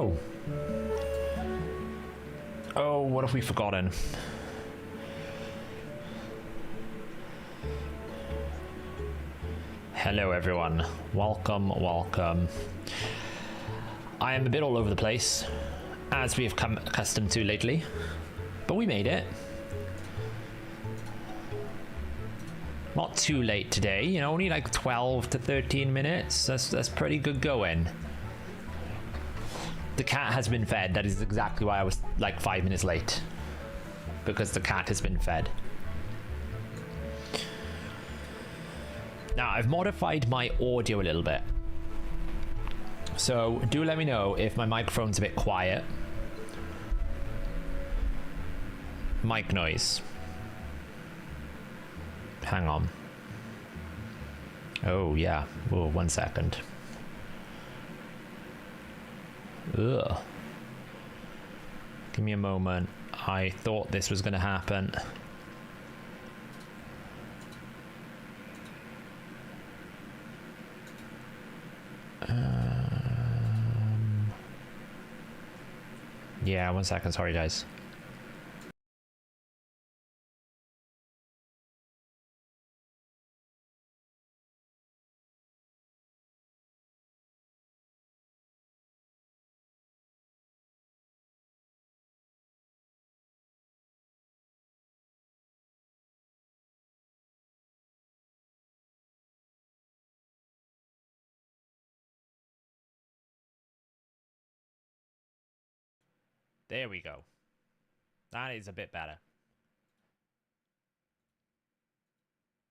go. Oh, what have we forgotten? Hello everyone, welcome, welcome. I am a bit all over the place, as we have come accustomed to lately, but we made it. Not too late today, you know, only like 12 to 13 minutes. That's pretty good going. The cat has been fed. That is exactly why I was like 5 minutes late. Because the cat has been fed. Now, I've modified my audio a little bit. So do let me know if my microphone's a bit quiet. Mic noise. Hang on. Oh, yeah. Oh, 1 second. Ugh. Give me a moment. I thought this was going to happen. Yeah, 1 second. Sorry, guys. There we go. That is a bit better.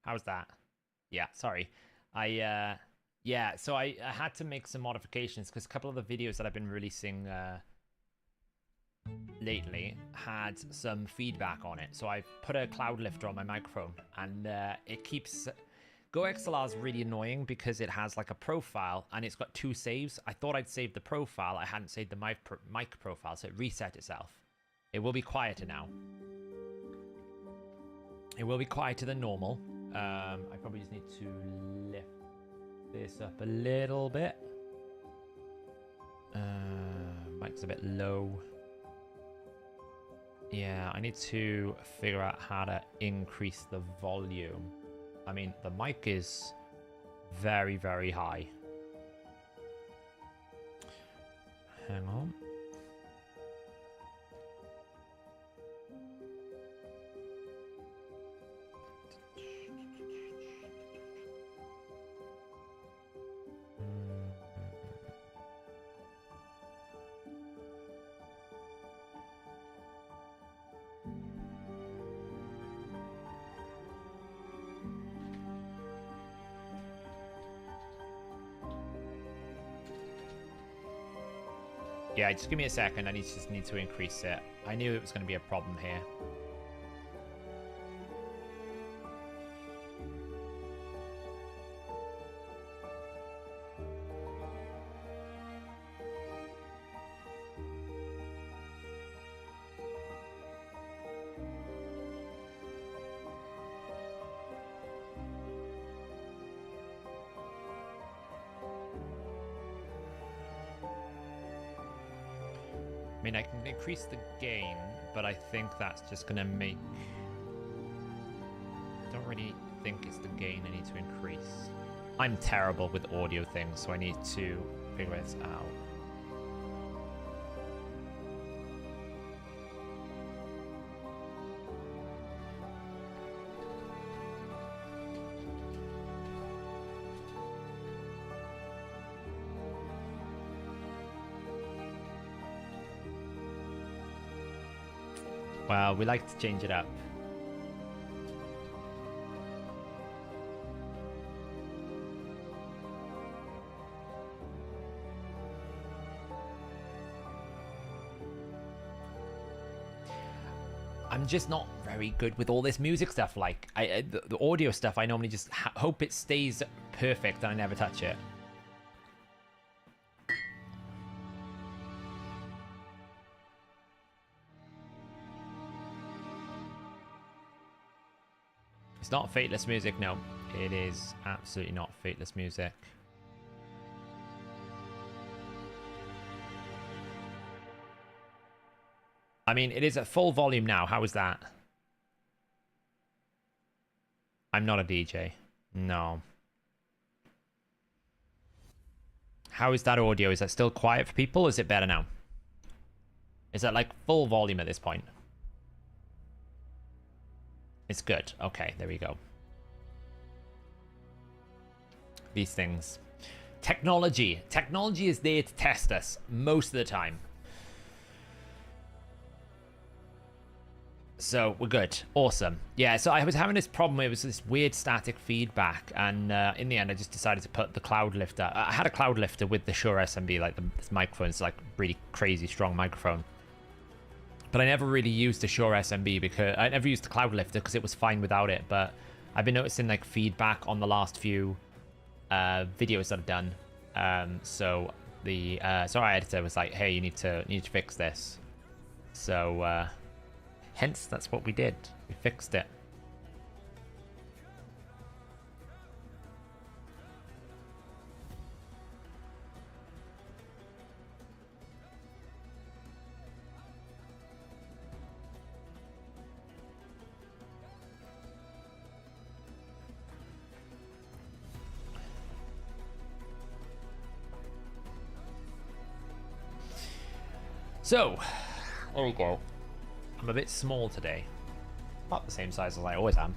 How's that? Yeah, sorry. Yeah, so I had to make some modifications because a couple of the videos that I've been releasing lately had some feedback on it. So I put a cloud lifter on my microphone and it keeps... GoXLR is really annoying because it has like a profile and it's got 2 saves. I thought I'd saved the profile. I hadn't saved the mic profile, so it reset itself. It will be quieter now. It will be quieter than normal. I probably just need to lift this up a little bit. Mic's a bit low. Yeah, I need to figure out how to increase the volume. I mean, the mic is very, very high. Hang on. Yeah, just give me a second. I just need to increase it. I knew it was going to be a problem here. I mean, I can increase the gain, but I think that's just going to make... I don't really think it's the gain I need to increase. I'm terrible with audio things, so I need to figure this out. Well, we like to change it up. I'm just not very good with all this music stuff. Like, the audio stuff, I normally just hope it stays perfect and I never touch it. It's not Fateless music, no. It is absolutely not Fateless music. I mean, it is at full volume now. How is that? I'm not a DJ. No. How is that audio? Is that still quiet for people? Or is it better now? Is that like full volume at this point? It's good. Okay, there we go. These things. Technology. Technology is there to test us most of the time. So we're good. Awesome. Yeah, so I was having this problem. It was this weird static feedback. And in the end, I just decided to put the cloud lifter. I had a cloud lifter with the Shure SMB, like this microphone. It's like really crazy strong microphone. But I never really used the Shure SMB because I never used the cloud lifter because it was fine without it. But I've been noticing like feedback on the last few videos that I've done. So the Sorry editor was like, hey, you need to fix this. So hence that's what we did. We fixed it. So, there we go. I'm a bit small today. About the same size as I always am.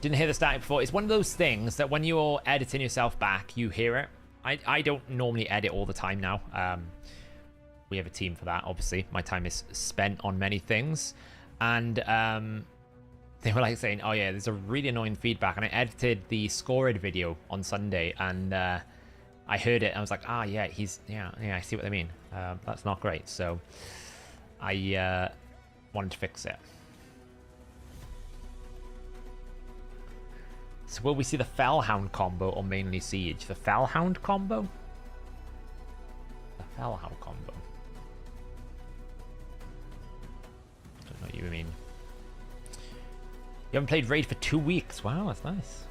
Didn't hear the static before. It's one of those things that when you're editing yourself back, you hear it. I don't normally edit all the time now. We have a team for that, obviously. My time is spent on many things. And they were like saying, oh yeah, there's a really annoying feedback. And I edited the Scored video on Sunday, and I heard it. And I was like, yeah, I see what they mean. That's not great. So I wanted to fix it. So will we see the Fellhound combo or mainly Siege? The Fellhound combo? The Fellhound combo. I don't know what you mean. You haven't played Raid for 2 weeks. Wow, that's nice.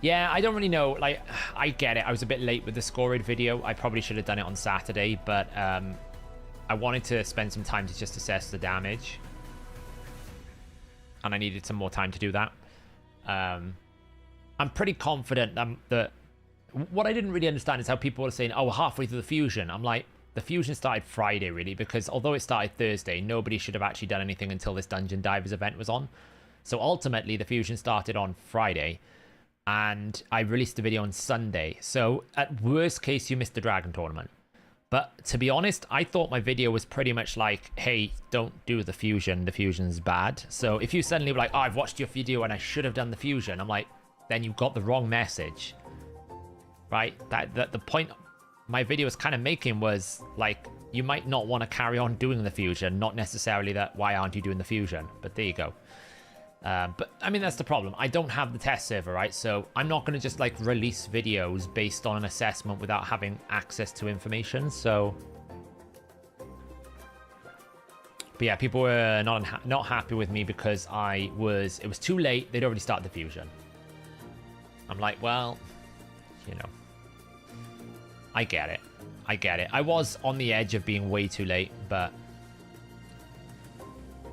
Yeah, I don't really know. Like, I get it. I was a bit late with the Scored video. I probably should have done it on Saturday, but I wanted to spend some time to just assess the damage. And I needed some more time to do that. I'm pretty confident that what I didn't really understand is how people were saying, oh, halfway through the fusion. I'm like, the fusion started Friday, really, because although it started Thursday, nobody should have actually done anything until this Dungeon Divers event was on. So ultimately, the fusion started on Friday. And I released the video on Sunday. So at worst case, you missed the Dragon Tournament. But to be honest, I thought my video was pretty much like, hey, don't do the fusion. The fusion's bad. So if you suddenly were like, oh, I've watched your video and I should have done the fusion, I'm like, then you got the wrong message. Right? That the point my video was kind of making was like, you might not want to carry on doing the fusion. Not necessarily that, why aren't you doing the fusion? But there you go. But I mean, that's the problem. I don't have the test server, right? So I'm not going to just like release videos based on an assessment without having access to information. So, but yeah, people were not happy with me because it was too late. They'd already started the fusion. I'm like, well, you know, I get it. I get it. I was on the edge of being way too late, but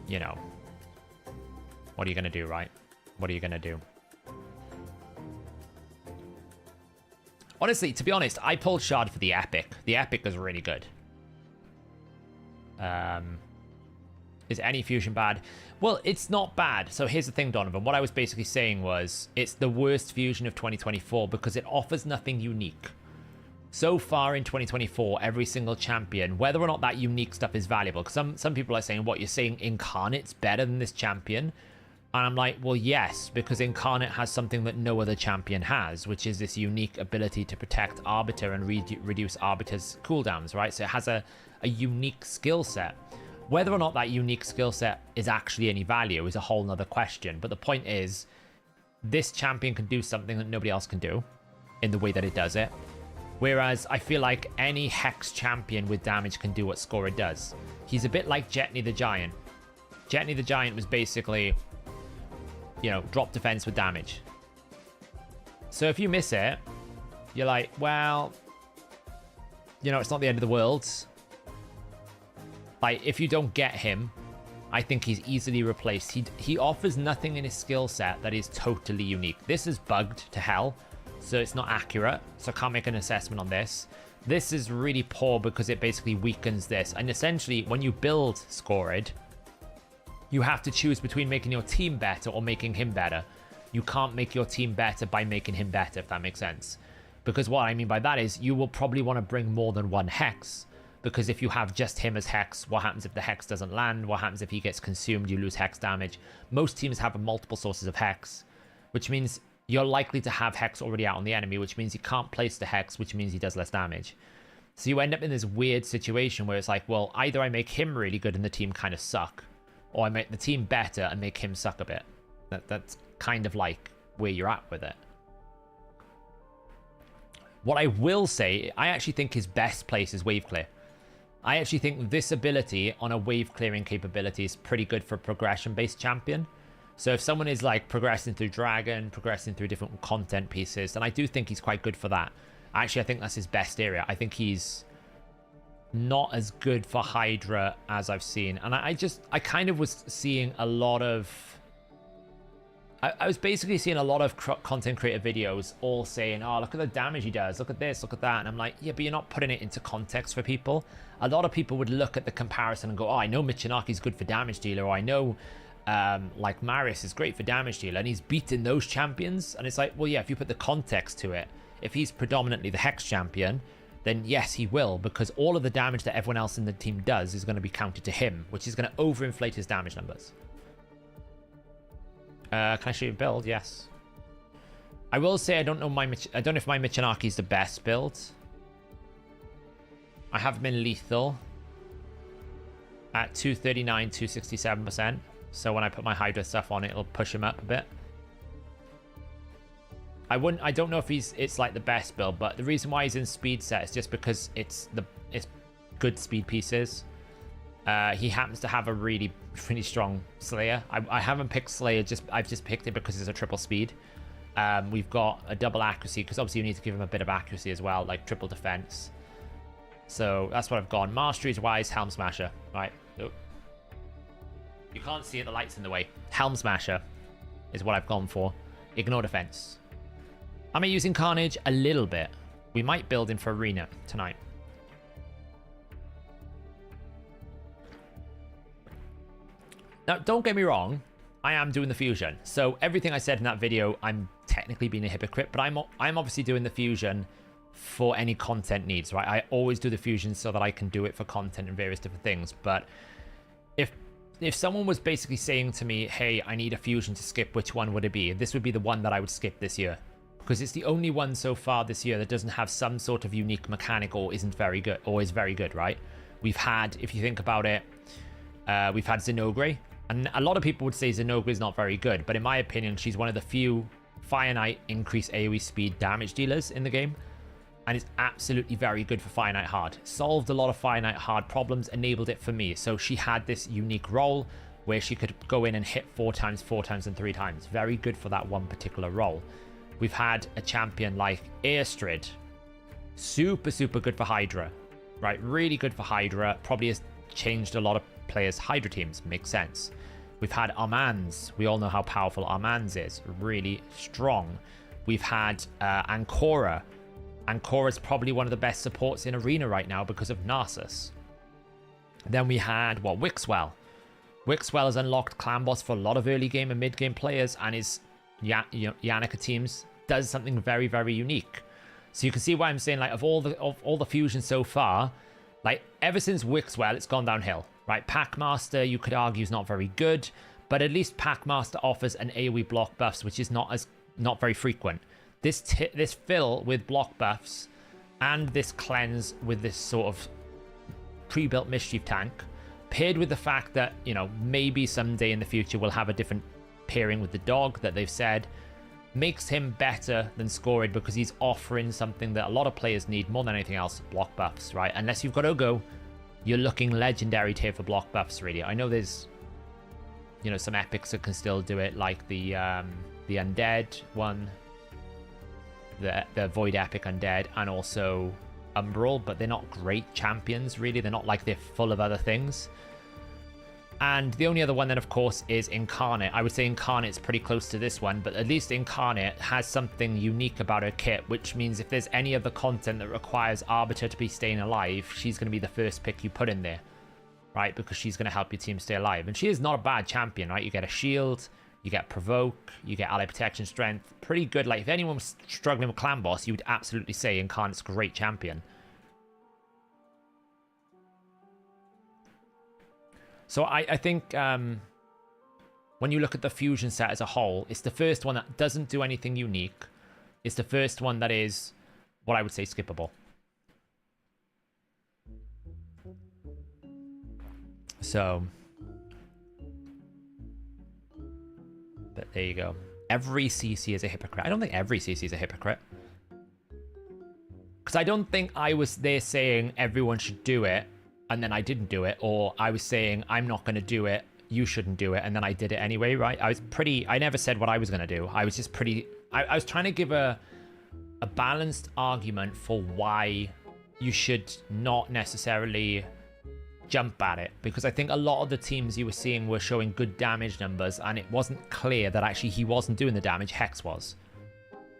you know. What are you going to do, right? What are you going to do? Honestly, to be honest, I pulled Shard for the Epic. The Epic was really good. Is any fusion bad? Well, it's not bad. So here's the thing, Donovan. What I was basically saying was it's the worst fusion of 2024 because it offers nothing unique. So far in 2024, every single champion, whether or not that unique stuff is valuable, because some people are saying, what, you're saying Incarnate's better than this champion? And I'm like, well, yes, because Incarnate has something that no other champion has, which is this unique ability to protect Arbiter and reduce Arbiter's cooldowns, right? So it has a unique skill set. Whether or not that unique skill set is actually any value is a whole nother question. But the point is, this champion can do something that nobody else can do in the way that it does it. Whereas I feel like any Hex champion with damage can do what Scorer does. He's a bit like Jetney the Giant. Jetney the Giant was basically, you know, drop defense with damage. So if you miss it, you're like, well, you know, it's not the end of the world. Like, if you don't get him, I think he's easily replaced. He offers nothing in his skill set that is totally unique. This is bugged to hell, so it's not accurate. So I can't make an assessment on this. This is really poor because it basically weakens this. And essentially, when you build Scored, you have to choose between making your team better or making him better. You can't make your team better by making him better, if that makes sense. Because what I mean by that is you will probably want to bring more than one Hex. Because if you have just him as Hex, what happens if the Hex doesn't land? What happens if he gets consumed? You lose Hex damage. Most teams have multiple sources of Hex, which means you're likely to have Hex already out on the enemy, which means you can't place the Hex, which means he does less damage. So you end up in this weird situation where it's like, well, either I make him really good and the team kind of suck, or I make the team better and make him suck a bit. That's kind of like where you're at with it. What I will say, I actually think his best place is wave clear. I actually think this ability on a wave clearing capability is pretty good for a progression-based champion. So if someone is like progressing through Dragon, progressing through different content pieces, then I do think he's quite good for that. Actually, I think that's his best area. I think he's not as good for Hydra as I've seen. And I kind of was seeing a lot of... I was basically seeing a lot of content creator videos all saying, oh, look at the damage he does, look at this, look at that. And I'm like, yeah, but you're not putting it into context for people. A lot of people would look at the comparison and go, oh, I know Michinaki's good for damage dealer, or I know like Marius is great for damage dealer, and he's beaten those champions. And it's like, well, yeah, if you put the context to it, if he's predominantly the Hex champion, then yes, he will, because all of the damage that everyone else in the team does is going to be counted to him, which is going to overinflate his damage numbers. Can I show you a build? Yes. I will say I don't know if my Michinaki is the best build. I have been lethal at 239, 267%. So when I put my Hydra stuff on, it'll push him up a bit. I don't know if it's like the best build, but the reason why he's in speed set is just because it's good speed pieces. He happens to have a really strong Slayer. I haven't picked Slayer, I've just picked it because it's a triple speed. We've got a double accuracy, because obviously you need to give him a bit of accuracy as well, like triple defense. So that's what I've gone. Masteries wise, Helm Smasher. Right. Oh. You can't see it, the light's in the way. Helm Smasher is what I've gone for. Ignore defense. Am I using Carnage? A little bit. We might build him for Arena tonight. Now, don't get me wrong, I am doing the fusion. So everything I said in that video, I'm technically being a hypocrite, but I'm obviously doing the fusion for any content needs, right? I always do the fusion so that I can do it for content and various different things. But if someone was basically saying to me, hey, I need a fusion to skip, which one would it be? This would be the one that I would skip this year, because it's the only one so far this year that doesn't have some sort of unique mechanic or isn't very good, or is very good, right? We've had, if you think about it, we've had Zenogre. And a lot of people would say Zenogre is not very good, but in my opinion, she's one of the few Fire Knight increase AoE speed damage dealers in the game, and is absolutely very good for Fire Knight Hard. Solved a lot of Fire Knight Hard problems, enabled it for me. So she had this unique role where she could go in and hit 4 times, 4 times, and 3 times. Very good for that one particular role. We've had a champion like Airstrid, super good for Hydra, right? Really good for Hydra. Probably has changed a lot of players' Hydra teams. Makes sense. We've had Armanz. We all know how powerful Armanz is. Really strong. We've had Ancora. Ancora's probably one of the best supports in Arena right now because of Narcissus. Then we had, Wixwell. Wixwell has unlocked Clan Boss for a lot of early game and mid game players, and his Yannicka teams does something very unique. So you can see why I'm saying, like, of all the fusions so far, like, ever since Wixwell, it's gone downhill, right? Packmaster, you could argue, is not very good, but at least Packmaster offers an AoE block buffs, which is not very frequent. This fill with block buffs and this cleanse with this sort of pre-built mischief tank, paired with the fact that, you know, maybe someday in the future we'll have a different pairing with the dog that they've said, makes him better than Scored because he's offering something that a lot of players need more than anything else, block buffs, right? Unless you've got Ogo, you're looking legendary tier for block buffs, really. I know there's, you know, some epics that can still do it, like the Undead one, the Void Epic Undead, and also Umbral, but they're not great champions, really. They're not like they're full of other things. And the only other one then, of course, is Incarnate. I would say Incarnate's pretty close to this one, but at least Incarnate has something unique about her kit, which means if there's any other content that requires Arbiter to be staying alive, she's going to be the first pick you put in there, right? Because she's going to help your team stay alive. And she is not a bad champion, right? You get a shield, you get Provoke, you get Ally Protection Strength. Pretty good. Like, if anyone was struggling with Clan Boss, you would absolutely say Incarnate's a great champion. So I think when you look at the fusion set as a whole, it's the first one that doesn't do anything unique. It's the first one that is what I would say skippable. So, but there you go. Every CC is a hypocrite. I don't think every CC is a hypocrite. Because I don't think I was there saying everyone should do it, and then I didn't do it, or I was saying I'm not going to do it, you shouldn't do it, and then I did it anyway, right? I never said what I was going to do. I was just I was trying to give a balanced argument for why you should not necessarily jump at it, because I think a lot of the teams you were seeing were showing good damage numbers, and it wasn't clear that actually he wasn't doing the damage Hex was,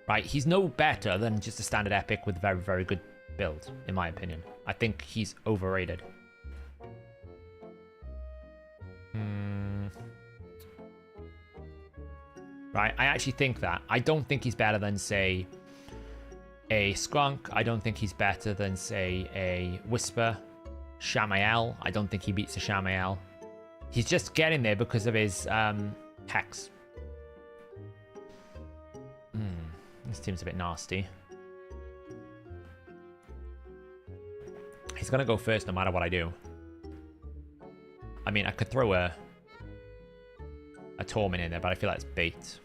right? He's no better than just a standard epic with very, very good build, in my opinion. I think he's overrated. Right, I actually think that. I don't think he's better than, say, a Skunk. I don't think he's better than, say, a Whisper. Shamael. I don't think he beats a Shamael. He's just getting there because of his Hex. This team's a bit nasty. He's going to go first no matter what I do. I mean, I could throw a Torment in there, but I feel like it's bait.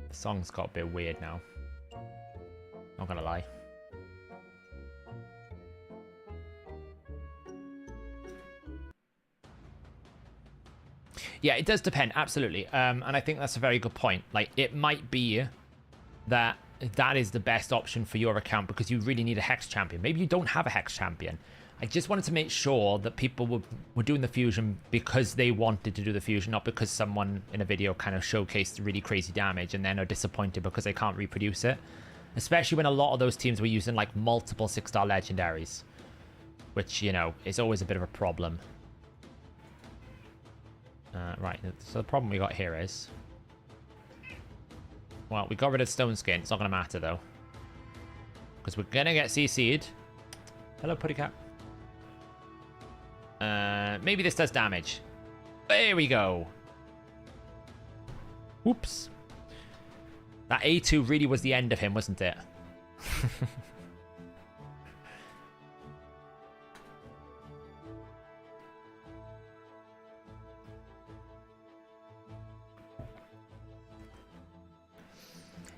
The song's got a bit weird now. Not gonna lie. Yeah, it does depend, absolutely. And I think that's a very good point. Like, it might be that is the best option for your account because you really need a Hex champion. Maybe you don't have a Hex champion. I just wanted to make sure that people were doing the fusion because they wanted to do the fusion, not because someone in a video kind of showcased really crazy damage and then are disappointed because they can't reproduce it. Especially when a lot of those teams were using, like, multiple 6-star legendaries. Which, you know, is always a bit of a problem. Right, so the problem we got here is... Well, we got rid of Stone Skin. It's not going to matter, though. Because we're going to get CC'd. Hello, Putty Cat. Maybe this does damage. There we go. Whoops. That A2 really was the end of him, wasn't it?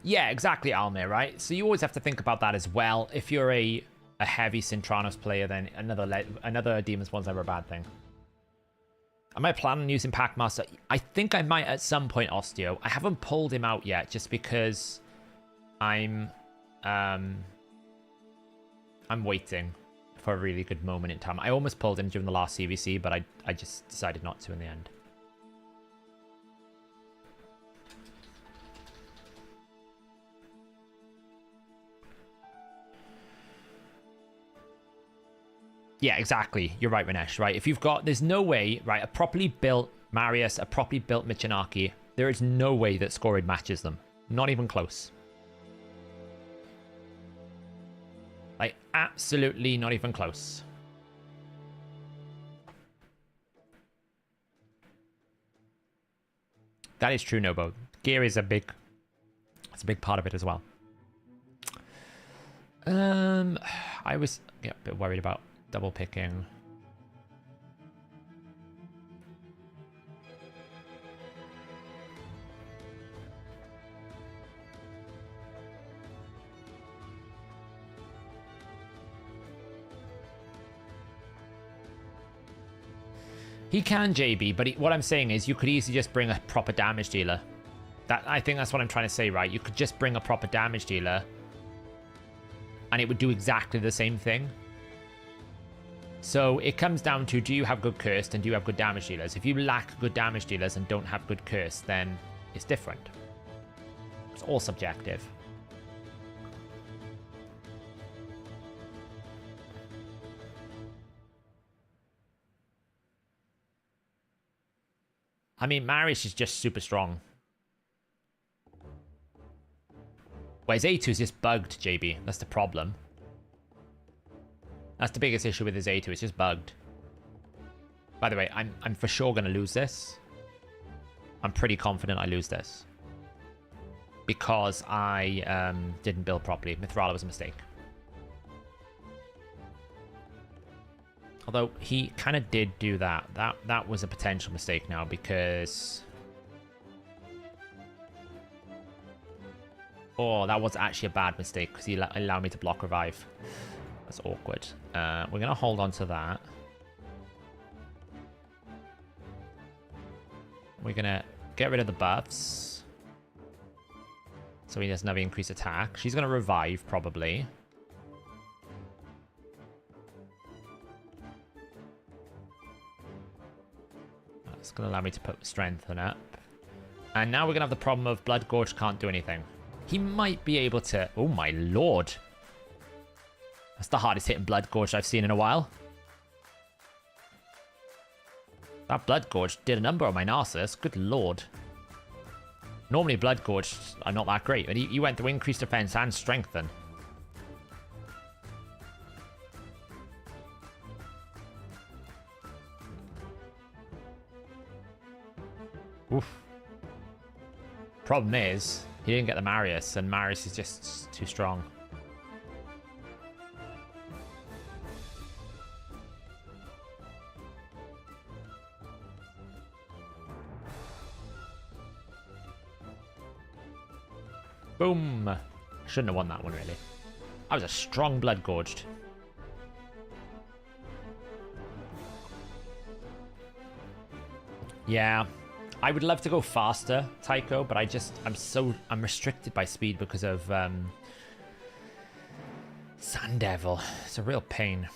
Yeah, exactly, Almir, right? So you always have to think about that as well. If you're a heavy Cintranos player, then another Demon's One's never a bad thing. I might plan on using Packmaster. I think I might at some point, Osteo. I haven't pulled him out yet, just because I'm waiting for a really good moment in time. I almost pulled him during the last CVC, but I just decided not to in the end. Yeah, exactly. You're right, Ranesh, right? If you've got... There's no way, right? A properly built Marius, a properly built Michinaki, there is no way that Scorid matches them. Not even close. Like, absolutely not even close. That is true, Nobo. Gear is a big... It's a big part of it as well. I was a bit worried about double picking. He can, JB, but what I'm saying is you could easily just bring a proper damage dealer. I think that's what I'm trying to say, right? You could just bring a proper damage dealer and it would do exactly the same thing. So it comes down to, do you have good cursed and do you have good damage dealers? If you lack good damage dealers and don't have good cursed, then it's different. It's all subjective. I mean, Marius is just super strong. Whereas A2 is just bugged, JB. That's the problem. That's the biggest issue with his A2. It's just bugged. By the way, I'm for sure going to lose this. I'm pretty confident I lose this. Because I didn't build properly. Mithrala was a mistake. Although he kind of did do that. That was a potential mistake now because... Oh, that was actually a bad mistake because he allowed me to block revive. That's awkward. We're going to hold on to that. We're going to get rid of the buffs. So he doesn't have increased attack. She's going to revive, probably. That's going to allow me to put strengthen up. And now we're going to have the problem of Blood Gorge can't do anything. He might be able to... Oh my lord. That's the hardest hitting Blood Gorge I've seen in a while. That Blood Gorge did a number on my Narcissus. Good lord. Normally Blood Gorge are not that great, but he went to increase defense and strengthen. Oof. Problem is, he didn't get the Marius, and Marius is just too strong. Boom! Shouldn't have won that one, really. I was a strong Blood Gorged. Yeah. I would love to go faster, Tycho, but I'm restricted by speed because of Sand Devil. It's a real pain.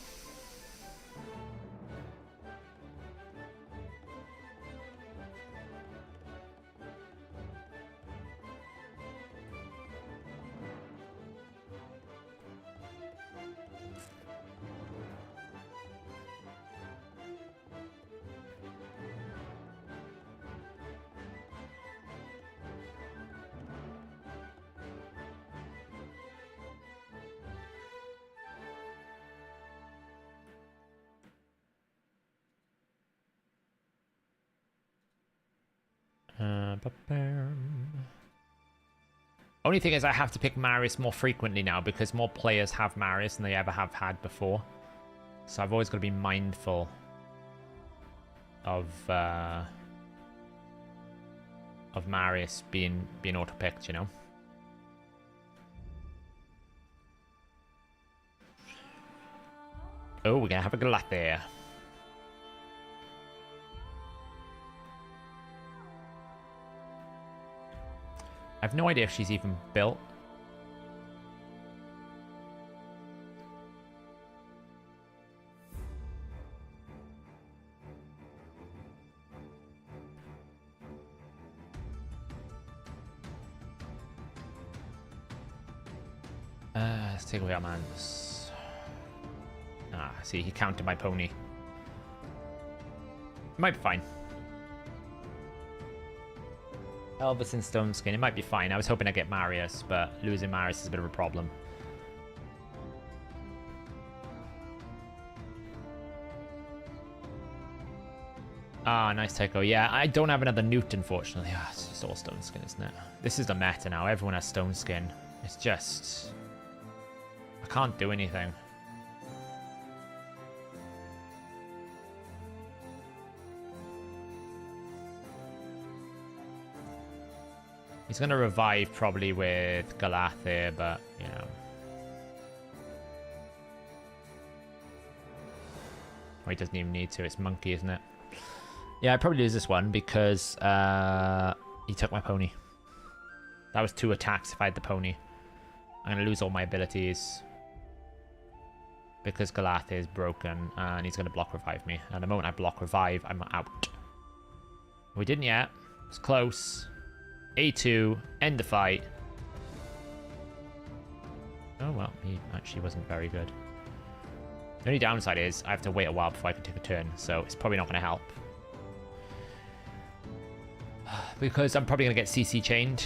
Only thing is I have to pick Marius more frequently now because more players have Marius than they ever have had before. So I've always got to be mindful of Marius being auto-picked, you know? Oh, we're going to have a Galath there. I have no idea if she's even built. Let's take away our mans. Ah, see, he counted my pony. Might be fine. Elvis and Stone Skin, it might be fine. I was hoping I'd get Marius, but losing Marius is a bit of a problem. Ah, nice Tycho. Yeah, I don't have another Newt, unfortunately. Ah, it's just all Stone Skin, isn't it? This is the meta now. Everyone has Stone Skin. It's just... I can't do anything. He's going to revive probably with Galath here, but, you know. Oh, he doesn't even need to. It's Monkey, isn't it? Yeah, I probably lose this one because he took my pony. That was 2 attacks if I had the pony. I'm going to lose all my abilities. Because Galath is broken and he's going to block revive me. And the moment I block revive, I'm out. We didn't yet. It's close. A2, end the fight. Oh, well, he actually wasn't very good. The only downside is I have to wait a while before I can take a turn, so it's probably not going to help. Because I'm probably going to get CC chained,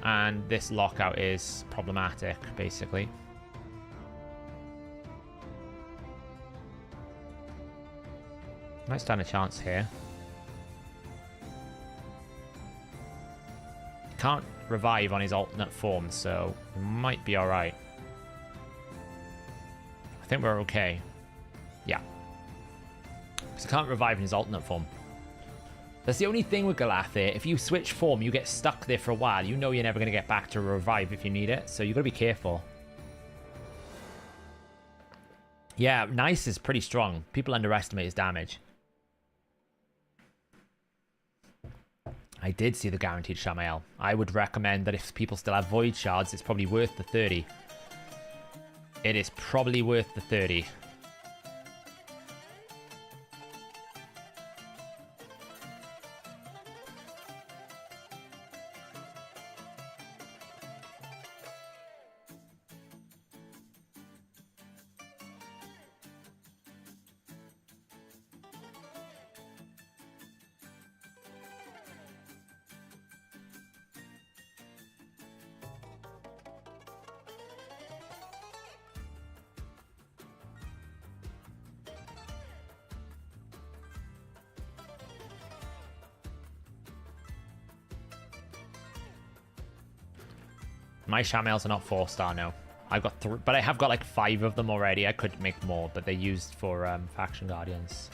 and this lockout is problematic, basically. Might stand a chance here. Can't revive on his alternate form, so it might be alright. I think we're okay. Yeah. Because I can't revive in his alternate form. That's the only thing with Galath here. If you switch form, you get stuck there for a while. You know you're never going to get back to revive if you need it, so you've got to be careful. Yeah, Nice is pretty strong. People underestimate his damage. I did see the guaranteed Shamael. I would recommend that if people still have Void Shards, it's probably worth the 30. It is probably worth the 30. My Shamaels are not 4-star now. I've got 3, but I have got like 5 of them already. I could make more, but they're used for Faction Guardians.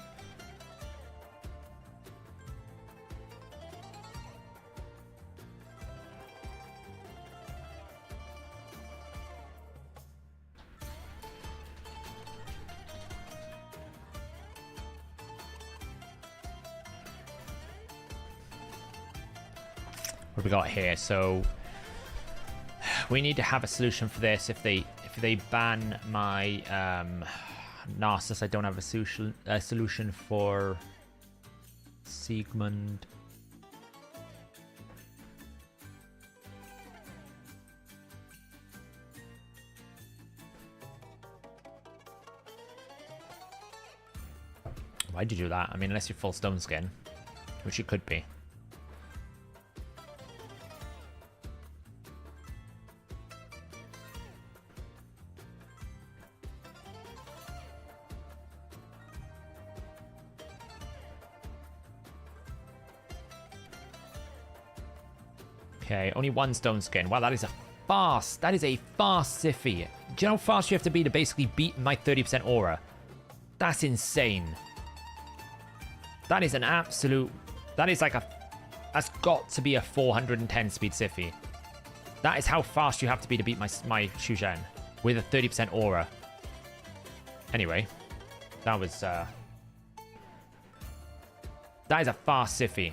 What have we got here? So we need to have a solution for this. If they ban my Narcissus, I don't have a solution for Siegmund. Why'd you do that? I mean, unless you're full stone skin, which you could be. Okay, only 1 stone skin. Wow, that is a fast Siffy. Do you know how fast you have to be to basically beat my 30% aura? That's insane. That is an absolute... That is like a... That's got to be a 410 speed Siffy. That is how fast you have to be to beat my Shuzhen with a 30% aura. Anyway, that was... That is a fast Siffy.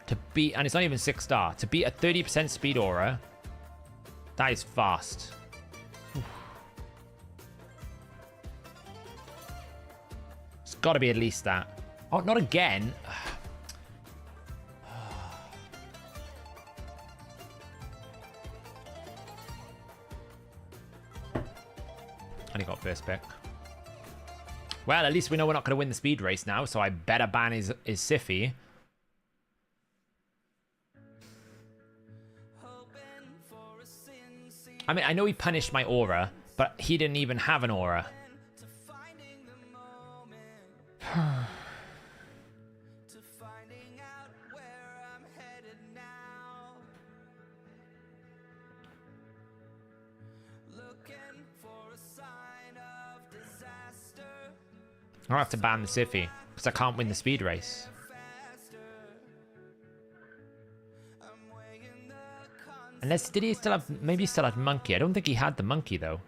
To beat, and it's not even 6-star, to beat a 30% speed aura, that is fast. Oof. It's got to be at least that. Oh, not again. And he got first pick. Well, at least we know we're not going to win the speed race now, so I better ban his Siffy. I mean, I know he punished my aura, but he didn't even have an aura. I'll have to ban the Siffy, because I can't win the speed race. Unless, did he still have, maybe he still had Monkey. I don't think he had the Monkey, though.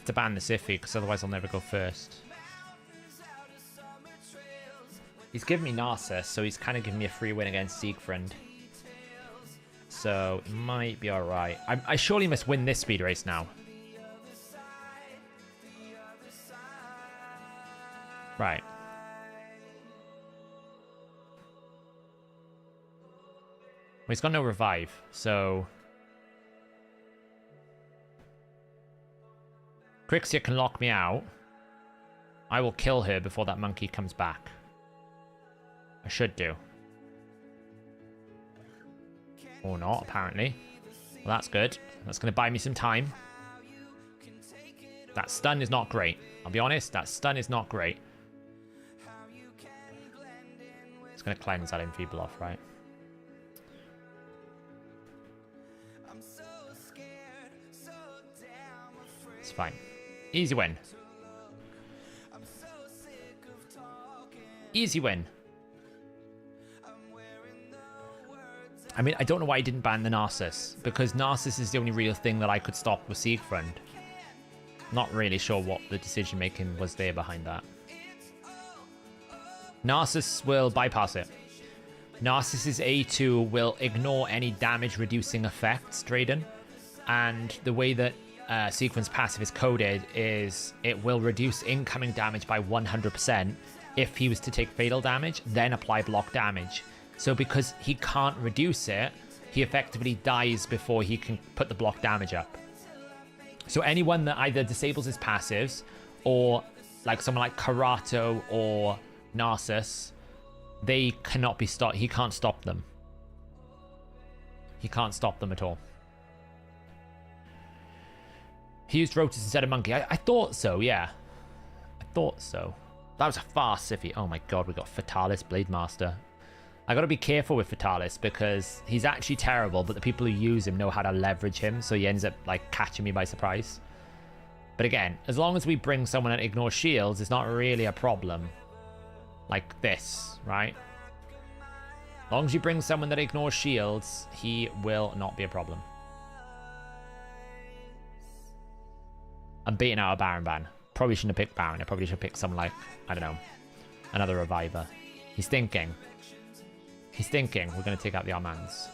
to ban the Iffy, because otherwise I'll never go first. He's giving me Narcissus, so he's kind of giving me a free win against Siegfried. So, it might be alright. I surely must win this speed race now. Right. Well, he's got no revive, so... Crixia can lock me out. I will kill her before that monkey comes back. I should do. Or not, apparently. Well, that's good. That's going to buy me some time. That stun is not great. I'll be honest, that stun is not great. It's going to cleanse that enfeeble off, right? It's fine. Easy win. Easy win. I mean, I don't know why I didn't ban the Narcissus, because Narcissus is the only real thing that I could stop with Siegfried. Not really sure what the decision making was there behind that. Narcissus will bypass it. Narcissus' A2 will ignore any damage reducing effects, Drayden. And the way that Siegfried's passive is coded is it will reduce incoming damage by 100% if he was to take fatal damage, then apply block damage. So because he can't reduce it, he effectively dies before he can put the block damage up. So anyone that either disables his passives, or like someone like Karato or Narcissus, they cannot be stopped. He can't stop them. He can't stop them at all. He used Rotus instead of Monkey. I thought so, yeah. I thought so. That was a fast Iffy. Oh my god, we got Fatalis Blade Master. I gotta be careful with Fatalis because he's actually terrible, but the people who use him know how to leverage him, so he ends up like catching me by surprise. But again, as long as we bring someone that ignores shields, it's not really a problem. Like this, right? As long as you bring someone that ignores shields, he will not be a problem. I'm beating out a Baron ban. Probably shouldn't have picked Baron. I probably should pick someone like, I don't know, another Reviver. He's thinking. He's thinking we're going to take out the Armands.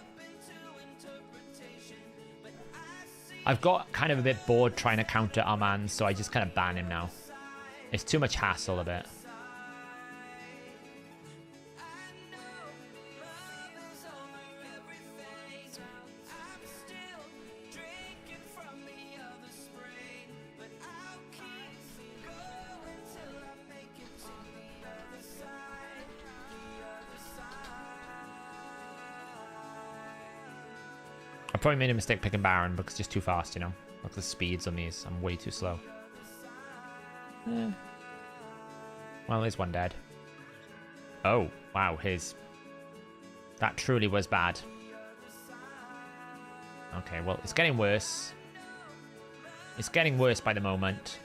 I've got kind of a bit bored trying to counter Armands, so I just kind of ban him now. It's too much hassle a bit. I probably made a mistake picking Baron because it's just too fast, you know? Look at the speeds on these. I'm way too slow. Eh. Well, there's one dead. Oh, wow, his... That truly was bad. Okay, well, it's getting worse. It's getting worse by the moment.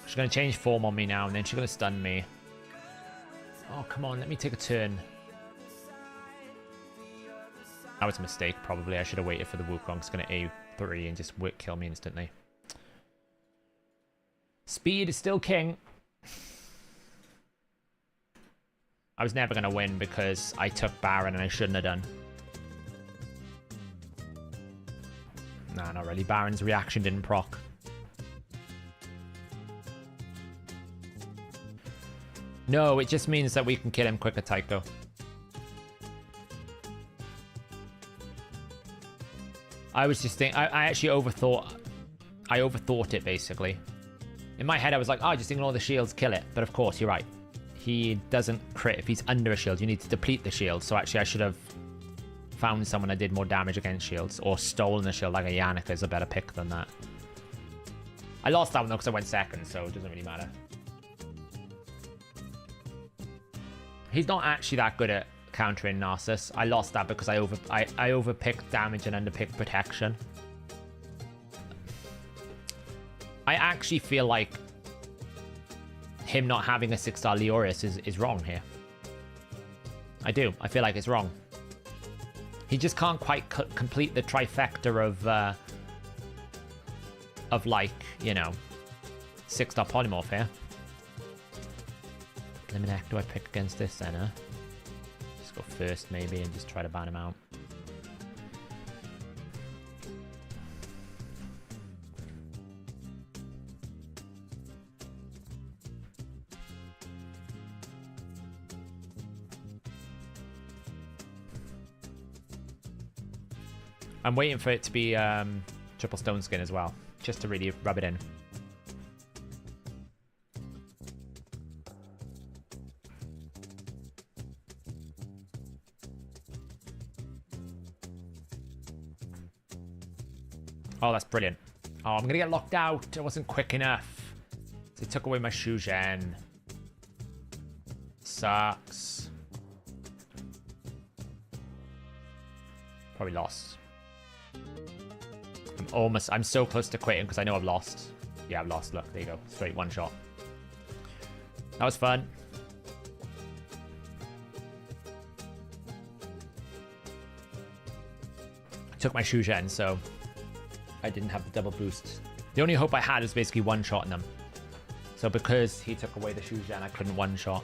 She's going to change form on me now, and then she's going to stun me. Oh, come on, let me take a turn. That was a mistake, probably. I should have waited for the Wukong. It's going to A3 and just kill me instantly. Speed is still king. I was never going to win because I took Baron and I shouldn't have done. Nah, not really. Baron's reaction didn't proc. No, it just means that we can kill him quicker, Tycho. I was just thinking, I actually overthought it, basically. In my head, I was like, oh, just ignore the shields, kill it. But of course, you're right. He doesn't crit. If he's under a shield, you need to deplete the shield. So actually, I should have found someone that did more damage against shields. Or stolen a shield, like a Yannicka is a better pick than that. I lost that one, though, because I went second, so it doesn't really matter. He's not actually that good at countering Narcissus. I lost that because I overpicked damage and underpicked protection. I actually feel like him not having a 6-star Leorius is wrong here. I do. I feel like it's wrong. He just can't quite complete the trifecta of like, you know, 6-star polymorph here. Eliminate, do I pick against this then, huh? Just go first maybe and just try to ban him out. I'm waiting for it to be triple stone skin as well, just to really rub it in. Oh, that's brilliant. Oh, I'm going to get locked out. I wasn't quick enough. They took away my Shugen. Sucks. Probably lost. I'm so close to quitting because I know I've lost. Yeah, I've lost. Look, there you go. Straight one shot. That was fun. I took my Shugen, so I didn't have the double boost. The only hope I had was basically one-shotting them. So because he took away the Shugen, I couldn't one-shot,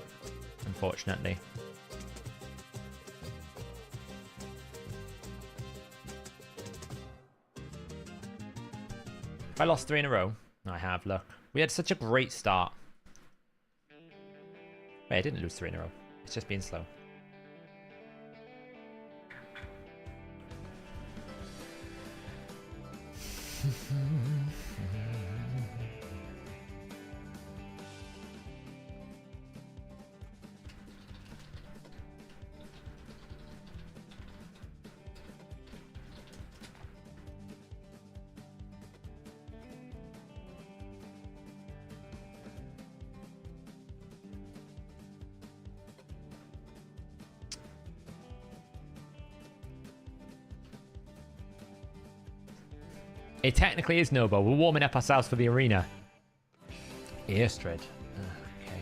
unfortunately. I lost 3 in a row. I have, look. We had such a great start. Wait, I didn't lose 3 in a row. It's just being slow. It technically is Nobo. We're warming up ourselves for the arena. Airstrid. Okay.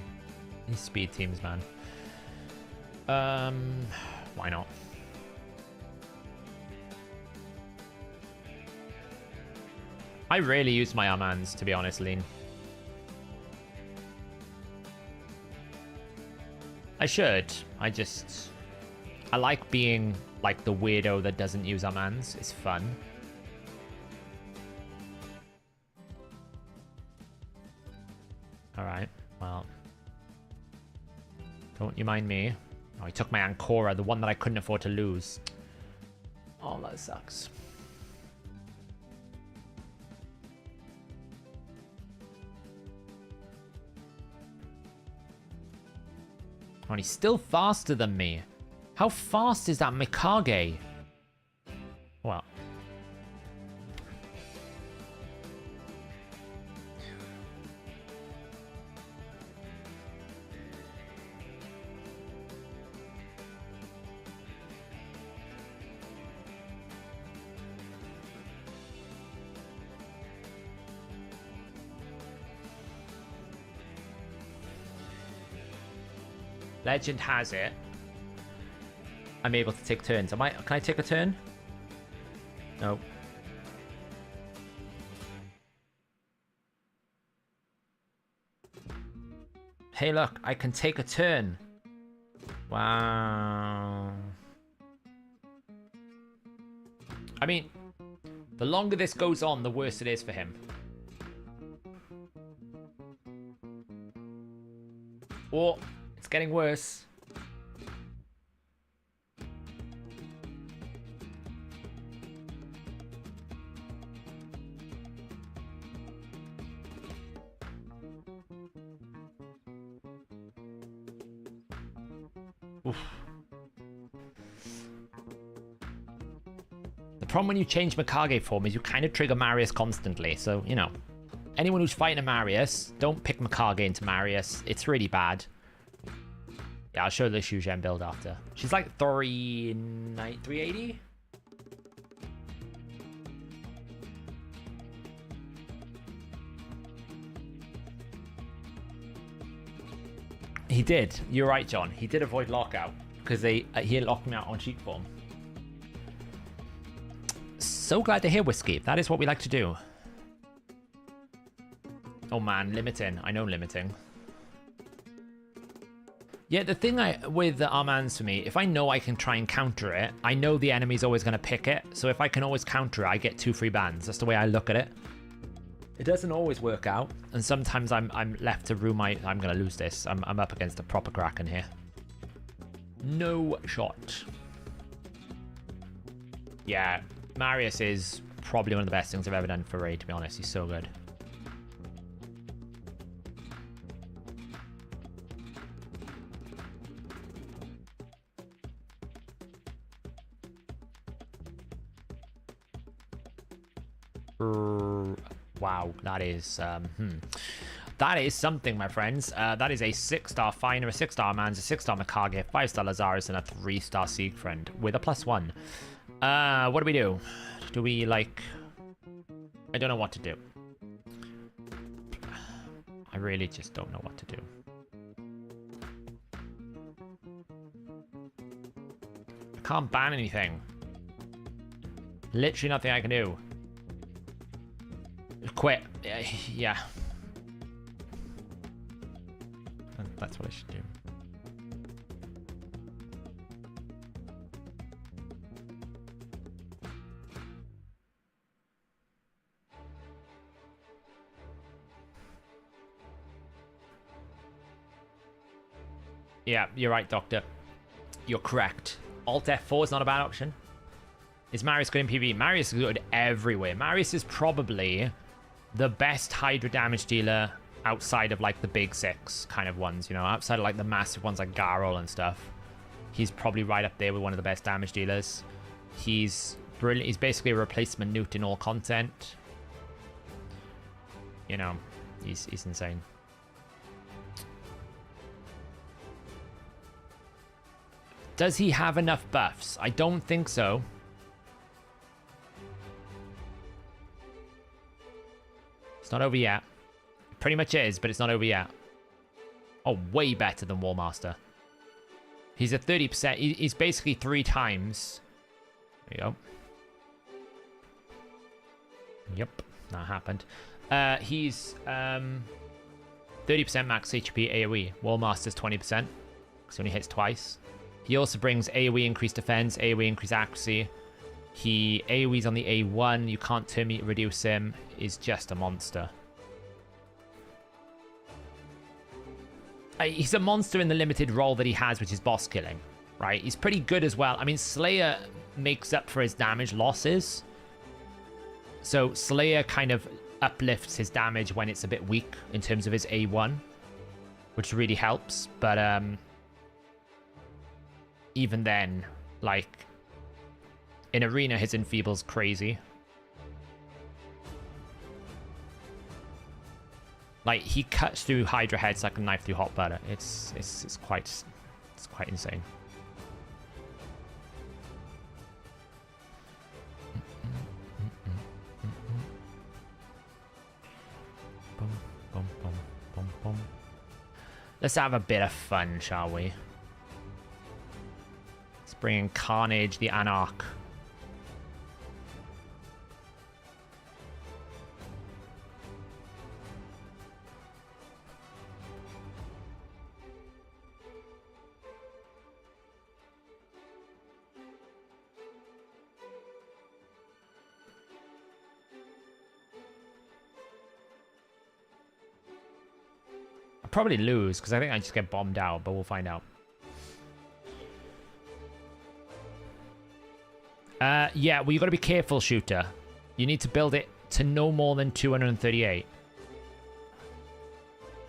These speed teams, man. Why not? I rarely use my Armands, to be honest, Lean. I should. I like being like the weirdo that doesn't use Armands. It's fun. Alright, well. Don't you mind me. Oh, he took my Ancora, the one that I couldn't afford to lose. Oh, that sucks. Oh, and he's still faster than me. How fast is that Mikage? Well. Legend has it. I'm able to take turns. Can I take a turn? No. Hey, look, I can take a turn. Wow. I mean, the longer this goes on, the worse it is for him. Or it's getting worse. Oof. The problem when you change Mikage form is you kind of trigger Marius constantly. So, you know, anyone who's fighting a Marius, don't pick Mikage into Marius. It's really bad. Yeah, I'll show the Shugen build after. She's like 380? He did. You're right, John. He did avoid lockout because he locked me out on cheat form. So glad to hear, Whiskey. That is what we like to do. Oh man, limiting. I know limiting. Yeah, the thing with the Armands for me, if I know I can try and counter it, I know the enemy's always going to pick it. So if I can always counter it, I get 2 free bans. That's the way I look at it. It doesn't always work out. And sometimes I'm left to rue my... I'm going to lose this. I'm up against a proper Kraken here. No shot. Yeah, Marius is probably one of the best things I've ever done for Raid, to be honest. He's so good. Wow, that is that is something, my friends. That is a 6-star Finer, a 6-star Mans, a 6-star Mikage, 5-star Lazarus, and a 3-star Siegfried with a +1. What do we do? Do we like... I don't know what to do. I really just don't know what to do. I can't ban anything. Literally nothing I can do. Quit. Yeah. That's what I should do. Yeah, you're right, Doctor. You're correct. Alt F4 is not a bad option. Is Marius good in PvE? Marius is good everywhere. Marius is probably the best Hydra damage dealer outside of like the big 6 kind of ones, you know, outside of like the massive ones like Garl and stuff. He's probably right up there with one of the best damage dealers. He's brilliant. He's basically a replacement Newt in all content. You know, he's insane. Does he have enough buffs? I don't think so. It's not over yet. It pretty much is, but it's not over yet. Oh, way better than Warmaster. He's at 30%. He's basically 3 times. There you go. Yep, that happened. He's 30% max HP AoE. Warmaster's 20%, because he only hits twice. He also brings AoE increased defense, AoE increased accuracy. He AoE's on the A1. You can't termite reduce him. He's just a monster. He's a monster in the limited role that he has, which is boss killing, right? He's pretty good as well. I mean, Slayer makes up for his damage losses. So Slayer kind of uplifts his damage when it's a bit weak in terms of his A1, which really helps. But even then, like, in Arena, his Enfeeble's crazy. Like, he cuts through Hydra heads like a knife through hot butter. It's quite insane. Boom, boom, boom, boom, boom. Let's have a bit of fun, shall we? Let's bring in Carnage, the Anarch. Probably lose because I think I just get bombed out, but we'll find out. Yeah, well, you got to be careful, Shooter. You need to build it to no more than 238.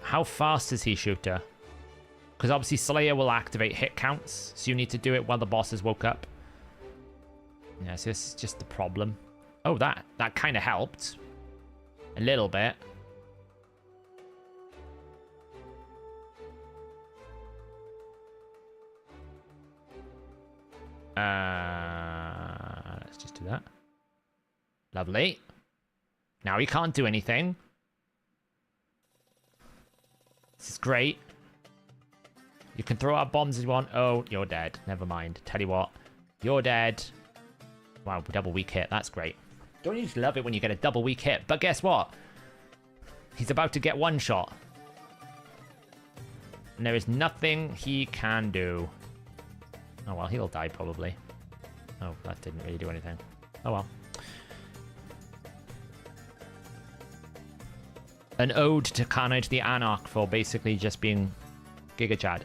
How fast is he, Shooter? Because obviously Slayer will activate hit counts, so you need to do it while the boss has woke up. Yeah, so this is just the problem. Oh, that kind of helped. A little bit. Let's just do that. Lovely. Now he can't do anything. This is great. You can throw out bombs if you want. Oh, you're dead. Never mind. Tell you what. You're dead. Wow, double weak hit. That's great. Don't you just love it when you get a double weak hit? But guess what? He's about to get one shot. And there is nothing he can do. Oh, well, he'll die probably. Oh, that didn't really do anything. Oh, well. An ode to Carnage the Anarch for basically just being Giga Chad.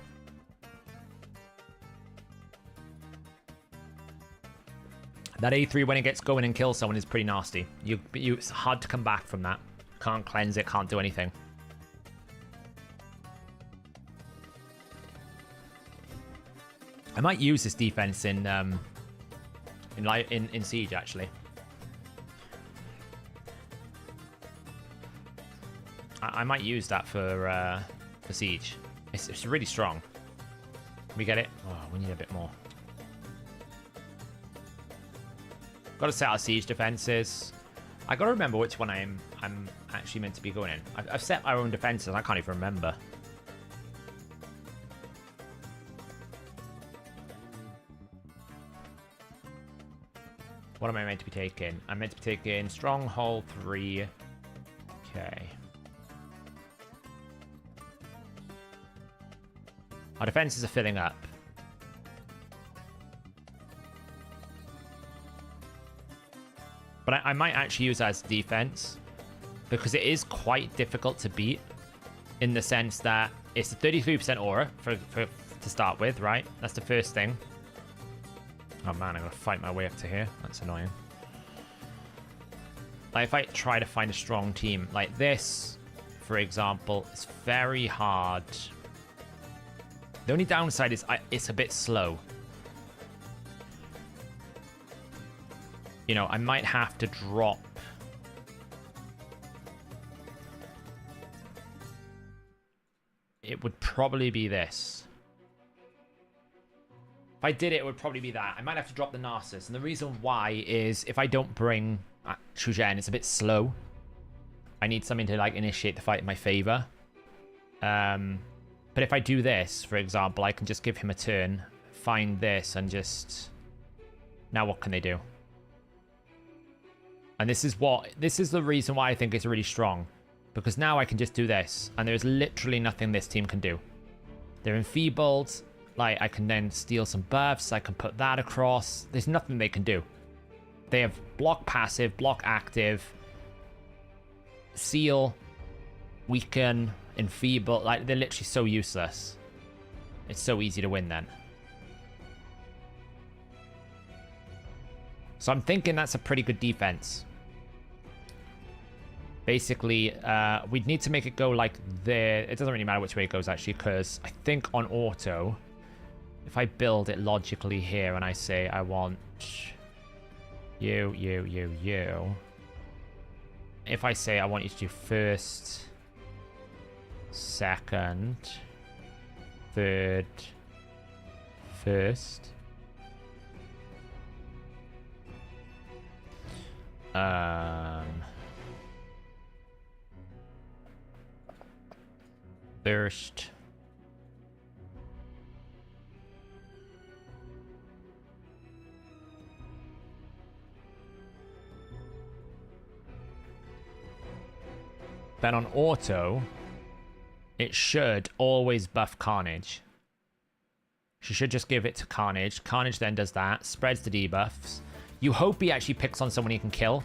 That A3 when it gets going and kills someone is pretty nasty. It's hard to come back from that. Can't cleanse it, can't do anything. I might use this defense in Siege actually. I might use that for Siege. It's really strong. Can we get it? Oh, we need a bit more. Got to set our Siege defenses. I got to remember which one I'm actually meant to be going in. I've set our own defenses. I can't even remember. What am I meant to be taking? I'm meant to be taking Stronghold 3. Okay. Our defenses are filling up. But I might actually use that as defense because it is quite difficult to beat in the sense that it's a 33% aura to start with, right? That's the first thing. Oh man, I'm going to fight my way up to here. That's annoying. Like if I try to find a strong team like this, for example, it's very hard. The only downside is it's a bit slow. You know, I might have to drop. It would probably be this. If I did it, it would probably be that. I might have to drop the Narcissus. And the reason why is if I don't bring Shujen, it's a bit slow. I need something to like initiate the fight in my favor. But if I do this, for example, I can just give him a turn, find this, and just... Now what can they do? And this is the reason why I think it's really strong. Because now I can just do this, and there's literally nothing this team can do. They're enfeebled. Like, I can then steal some buffs. I can put that across. There's nothing they can do. They have block passive, block active, seal, weaken, enfeeble. Like, they're literally so useless. It's so easy to win then. So I'm thinking that's a pretty good defense. Basically, we'd need to make it go like there. It doesn't really matter which way it goes, actually, because I think on auto, if I build it logically here and I say I want you. If I say I want you to do first, second, third, first. First. Then on auto, it should always buff Carnage. She should just give it to Carnage. Carnage then does that, spreads the debuffs. You hope he actually picks on someone he can kill.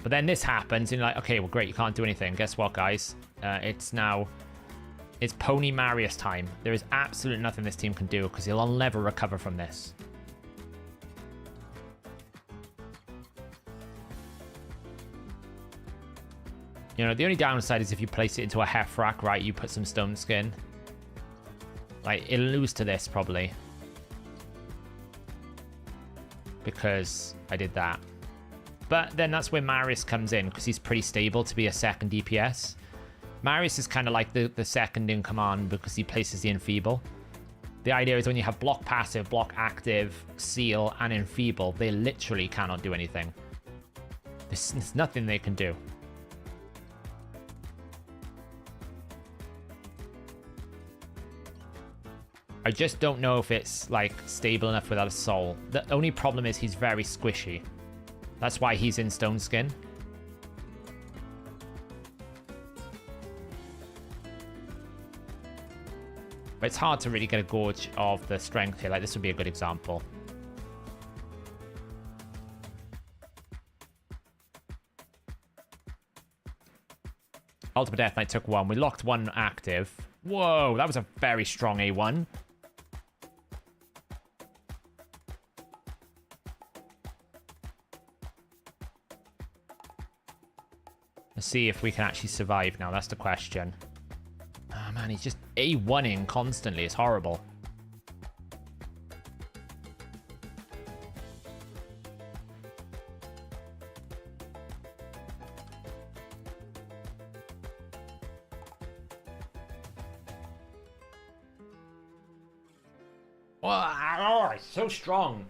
But then this happens, and you're like, okay, well, great, you can't do anything. Guess what, guys? It's Pony Marius time. There is absolutely nothing this team can do, because he'll never recover from this. You know, the only downside is if you place it into a hef rack, right, you put some stone skin. Like, it'll lose to this, probably. Because I did that. But then that's where Marius comes in, because he's pretty stable to be a second DPS. Marius is kind of like the second in command because he places the enfeeble. The idea is when you have block passive, block active, seal, and enfeeble, they literally cannot do anything. There's nothing they can do. I just don't know if it's like stable enough without a soul. The only problem is he's very squishy. That's why he's in stone skin. But it's hard to really get a gauge of the strength here. Like, this would be a good example. Ultimate Death Knight took one. We locked one active. Whoa, that was a very strong A1. Let's see if we can actually survive now. That's the question. Oh, man, he's just A1ing constantly. It's horrible. Oh, it's so strong.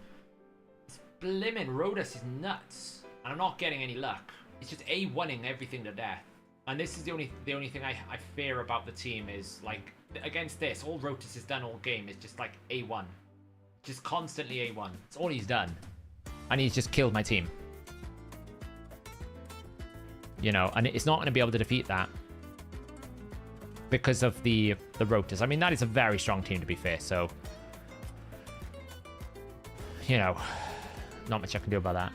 This blimmin' Rhodas is nuts. And I'm not getting any luck. It's just A1ing everything to death. And this is the only thing I fear about the team is, like, against this, all Rotus has done all game is just, like, A1. Just constantly A1. It's all he's done. And he's just killed my team. You know, and it's not going to be able to defeat that. Because of the Rotus. I mean, that is a very strong team, to be fair, so... You know, not much I can do about that.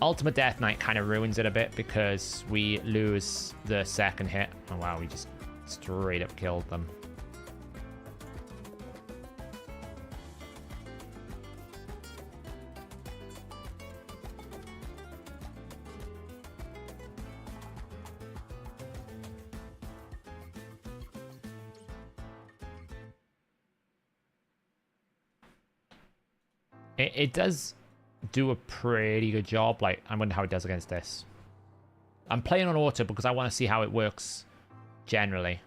Ultimate Death Knight kind of ruins it a bit because we lose the second hit. Oh wow, we just straight up killed them. It does do a pretty good job. Like, I wonder how it does against this. I'm playing on auto because I want to see how it works generally.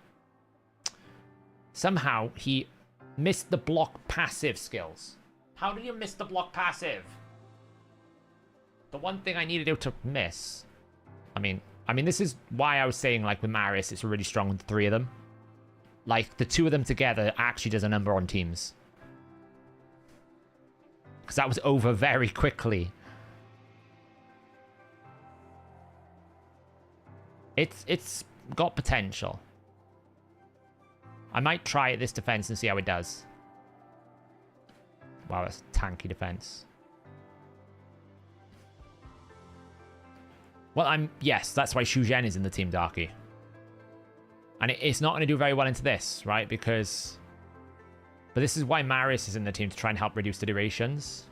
Somehow he missed the block passive skills. How did you miss the block passive? The one thing I needed it to miss. I mean, this is why I was saying, like, with Marius, it's really strong with the three of them. Like, the two of them together actually does a number on teams. Because that was over very quickly. It's got potential. I might try this defense and see how it does. Wow, that's tanky defense. Well, yes, that's why Xu Zhen is in the team, Darky. And it's not going to do very well into this, right? Because... But this is why Marius is in the team, to try and help reduce the durations.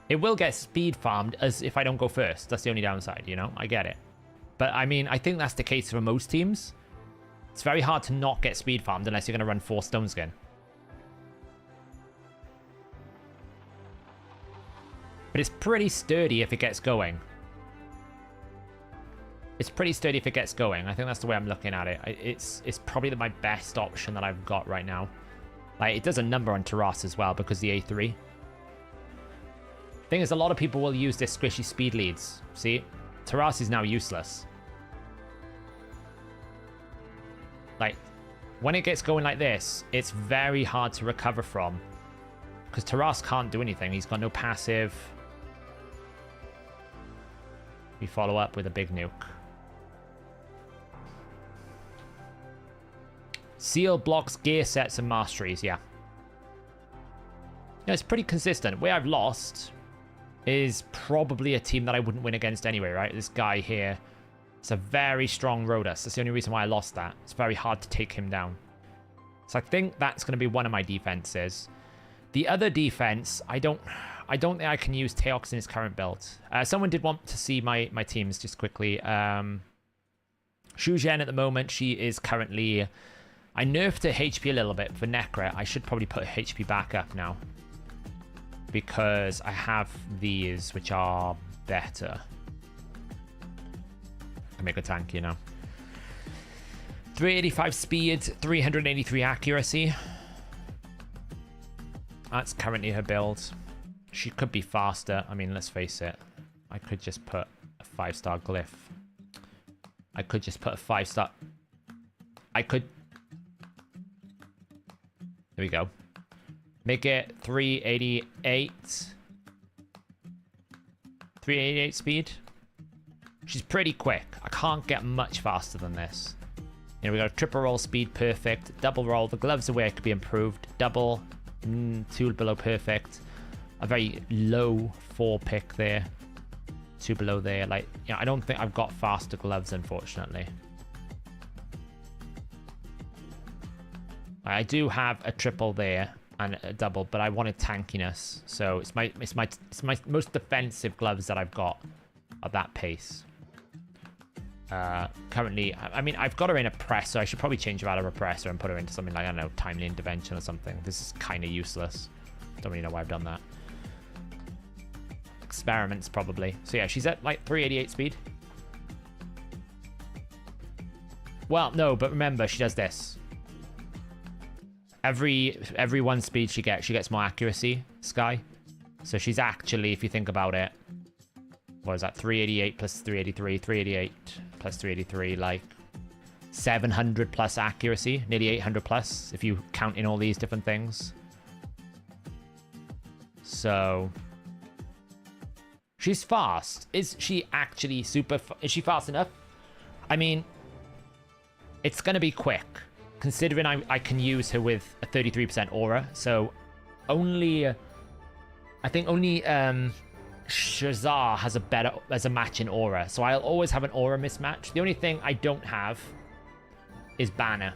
It will get speed farmed as if I don't go first. That's the only downside, you know? I get it. But, I mean, I think that's the case for most teams. It's very hard to not get speed farmed unless you're going to run 4 Stone Skin. But it's pretty sturdy if it gets going. It's pretty sturdy if it gets going. I think that's the way I'm looking at it. It's probably my best option that I've got right now. Like, it does a number on Taras as well because the A3. Thing is, a lot of people will use this squishy speed leads. See? Taras is now useless. Like, when it gets going like this, it's very hard to recover from. Because Taras can't do anything. He's got no passive. We follow up with a big nuke. Seal blocks gear sets and masteries, yeah. Yeah, it's pretty consistent. Where I've lost is probably a team that I wouldn't win against anyway, right? This guy here. It's a very strong Rhodas. That's the only reason why I lost that. It's very hard to take him down. So I think that's going to be one of my defenses. The other defense, I don't think I can use Teox in his current build. Someone did want to see my teams just quickly. Xu Zhen at the moment, she is currently... I nerfed her HP a little bit for Necra. I should probably put her HP back up now. Because I have these, which are better. Can make a tank, you know. 385 speed, 383 accuracy. That's currently her build. She could be faster. I mean, let's face it. I could just put a 5-star glyph. I could just put a 5-star... I could... There we go. Make it 388. 388 speed. She's pretty quick. I can't get much faster than this. You know, we got a triple roll speed, perfect. Double roll, the gloves are where it could be improved. Double, 2 below perfect. A very low 4 pick there. 2 below there. Like, you know, I don't think I've got faster gloves, unfortunately. I do have a triple there and a double, but I wanted tankiness. So it's my most defensive gloves that I've got at that pace. Currently, I mean, I've got her in a presser. I should probably change her out of a presser and put her into something like, I don't know, timely intervention or something. This is kind of useless. Don't really know why I've done that. Experiments, probably. So yeah, she's at like 388 speed. Well, no, but remember, she does this. Every 1 speed she gets more accuracy, Sky. So she's actually, if you think about it, what is that? 388 plus 383, 388 plus 383, like 700 plus accuracy, nearly 800 plus, if you count in all these different things. So she's fast. Is she actually super? Is she fast enough? I mean, it's gonna be quick, considering I can use her with a 33% aura. So only, I think only Shazar has a match in aura, so I'll always have an aura mismatch. The only thing I don't have is Banner.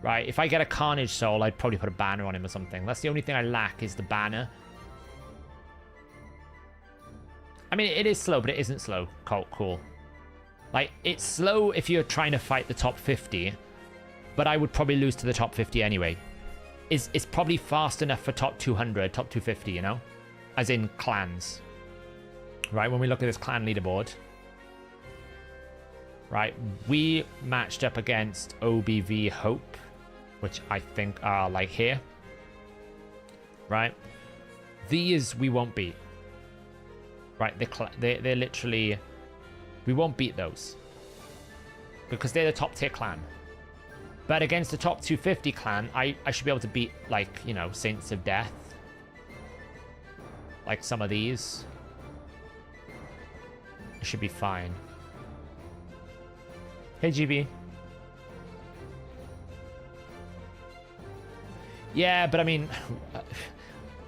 Right, if I get a Carnage Soul, I'd probably put a Banner on him or something. That's the only thing I lack, is the Banner. I mean, it is slow, but it isn't slow. Cool. Like, it's slow if you're trying to fight the top 50, but I would probably lose to the top 50 anyway. It's probably fast enough for top 200, top 250, you know? As in clans. Right, when we look at this clan leaderboard. Right, we matched up against OBV Hope, which I think are like here. Right? These we won't beat. Right, they're literally... We won't beat those. Because they're the top tier clan. But against the top 250 clan, I should be able to beat, like, you know, Saints of Death. Like some of these. It should be fine. Hey, GB. Yeah, but I mean,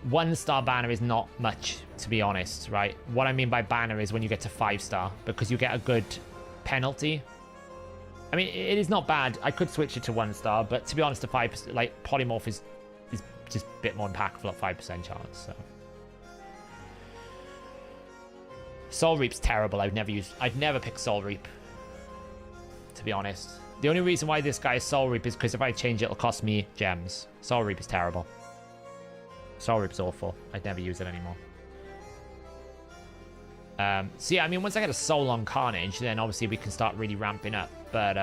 1-star banner is not much, to be honest, right? What I mean by banner is when you get to 5-star, because you get a good penalty. I mean, it is not bad. I could switch it to 1-star, but to be honest, the 5%, like, polymorph is just a bit more impactful at 5% chance. So, Soul Reap's terrible. I'd never pick Soul Reap, to be honest. The only reason why this guy is Soul Reap is because if I change it, it'll cost me gems. Soul Reap is terrible. Soul Reap's awful. I'd never use it anymore. So yeah, I mean, once I get a Soul on Carnage, then obviously we can start really ramping up. But,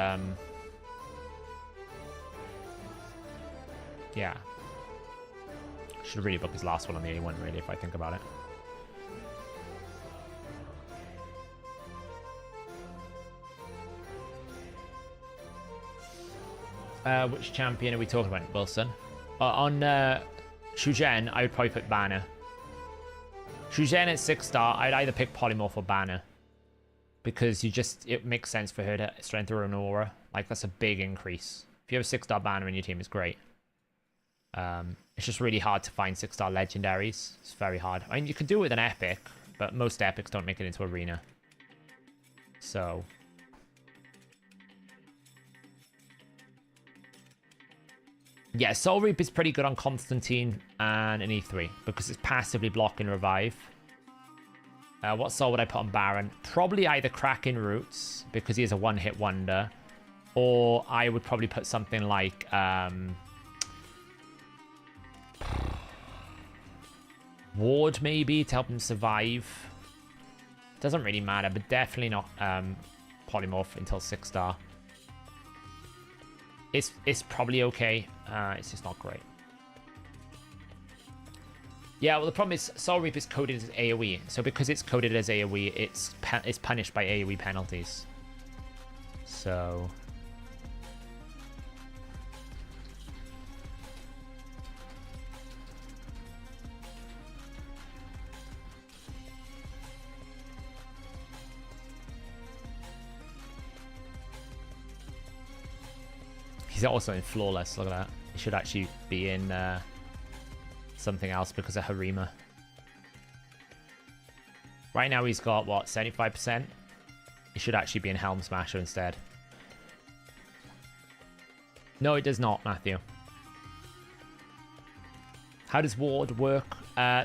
yeah. Should really book his last one on the A1, really, if I think about it. Which champion are we talking about, Wilson? On Shuzhen, I would probably put Banner. Shuzhen at 6-star, I'd either pick Polymorph or Banner. Because it makes sense for her to strengthen her own aura. Like, that's a big increase. If you have a 6-star Banner in your team, it's great. It's just really hard to find 6-star legendaries. It's very hard. I mean, you could do it with an epic, but most epics don't make it into arena. So... yeah, Soul Reap is pretty good on Constantine and an E3 because it's passively blocking Revive. What soul would I put on Baron? Probably either Kraken Roots because he is a one-hit wonder, or I would probably put something like Ward maybe to help him survive. Doesn't really matter, but definitely not polymorph until 6-star. It's probably okay. It's just not great. Yeah, well, the problem is Soul Reap is coded as AoE. So because it's coded as AoE, it's punished by AoE penalties. So... he's also in Flawless, look at that. He should actually be in something else because of Harima. Right now he's got, what, 75%? He should actually be in Helm Smasher instead. No, it does not, Matthew. How does Ward work?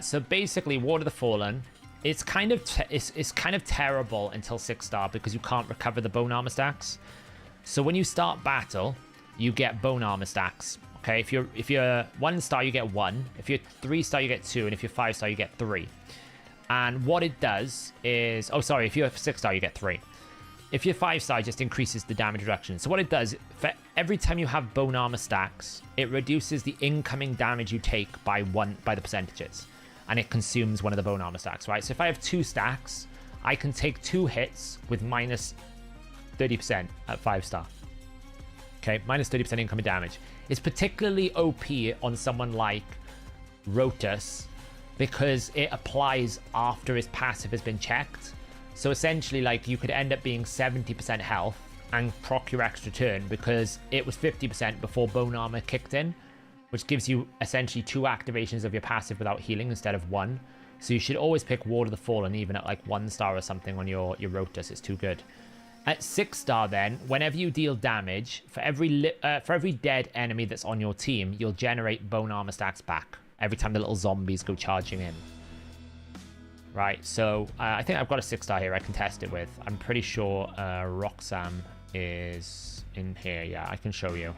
So basically, Ward of the Fallen, it's kind of terrible until 6-star because you can't recover the bone armor stacks. So when you start battle, you get bone armor stacks. Okay, if you're 1-star, you get 1. If you're 3-star, you get 2, and if you're 5-star, you get 3. And what it does is, oh sorry, if you're 6-star, you get 3. If you're 5-star, it just increases the damage reduction. So what it does, for every time you have bone armor stacks, it reduces the incoming damage you take by the percentages, and it consumes one of the bone armor stacks, right? So if I have 2 stacks, I can take 2 hits with minus 30% at 5-star. Okay, minus 30% incoming damage. It's particularly OP on someone like Rotus because it applies after his passive has been checked. So essentially, like, you could end up being 70% health and proc your extra turn because it was 50% before bone armor kicked in, which gives you essentially 2 activations of your passive without healing instead of 1. So you should always pick Ward of the Fallen, even at like 1-star or something on your Rotus. It's too good. At 6-star then, whenever you deal damage, for every dead enemy that's on your team, you'll generate bone armor stacks back every time the little zombies go charging in. Right, so I think I've got a 6-star here I can test it with. I'm pretty sure Roxam is in here. Yeah, I can show you.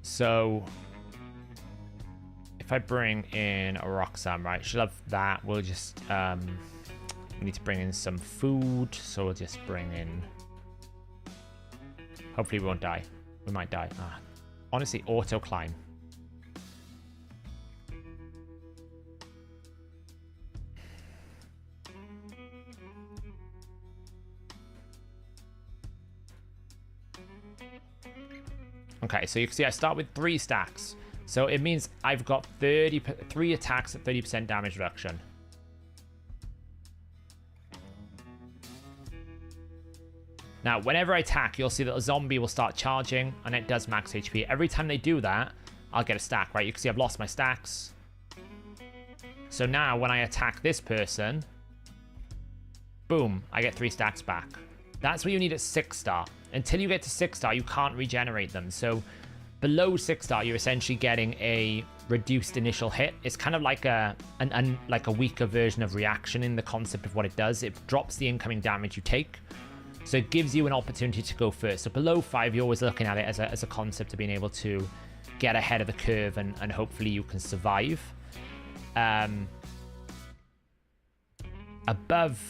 So if I bring in a Roxam, right, she'll have that. We'll just we need to bring in some food, so we'll just bring in, hopefully we won't die. We might die. Honestly, auto climb. Okay, so you can see I start with 3 stacks. So it means I've got 3 attacks at 30% damage reduction. Now, whenever I attack, you'll see that a zombie will start charging, and it does max HP. Every time they do that, I'll get a stack, right? You can see I've lost my stacks. So now, when I attack this person, boom, I get 3 stacks back. That's what you need at 6-star. Until you get to 6-star, you can't regenerate them. So below 6-star, you're essentially getting a reduced initial hit. It's kind of like a weaker version of reaction in the concept of what it does. It drops the incoming damage you take. So it gives you an opportunity to go first. So below 5, you're always looking at it as a concept of being able to get ahead of the curve and hopefully you can survive. Above,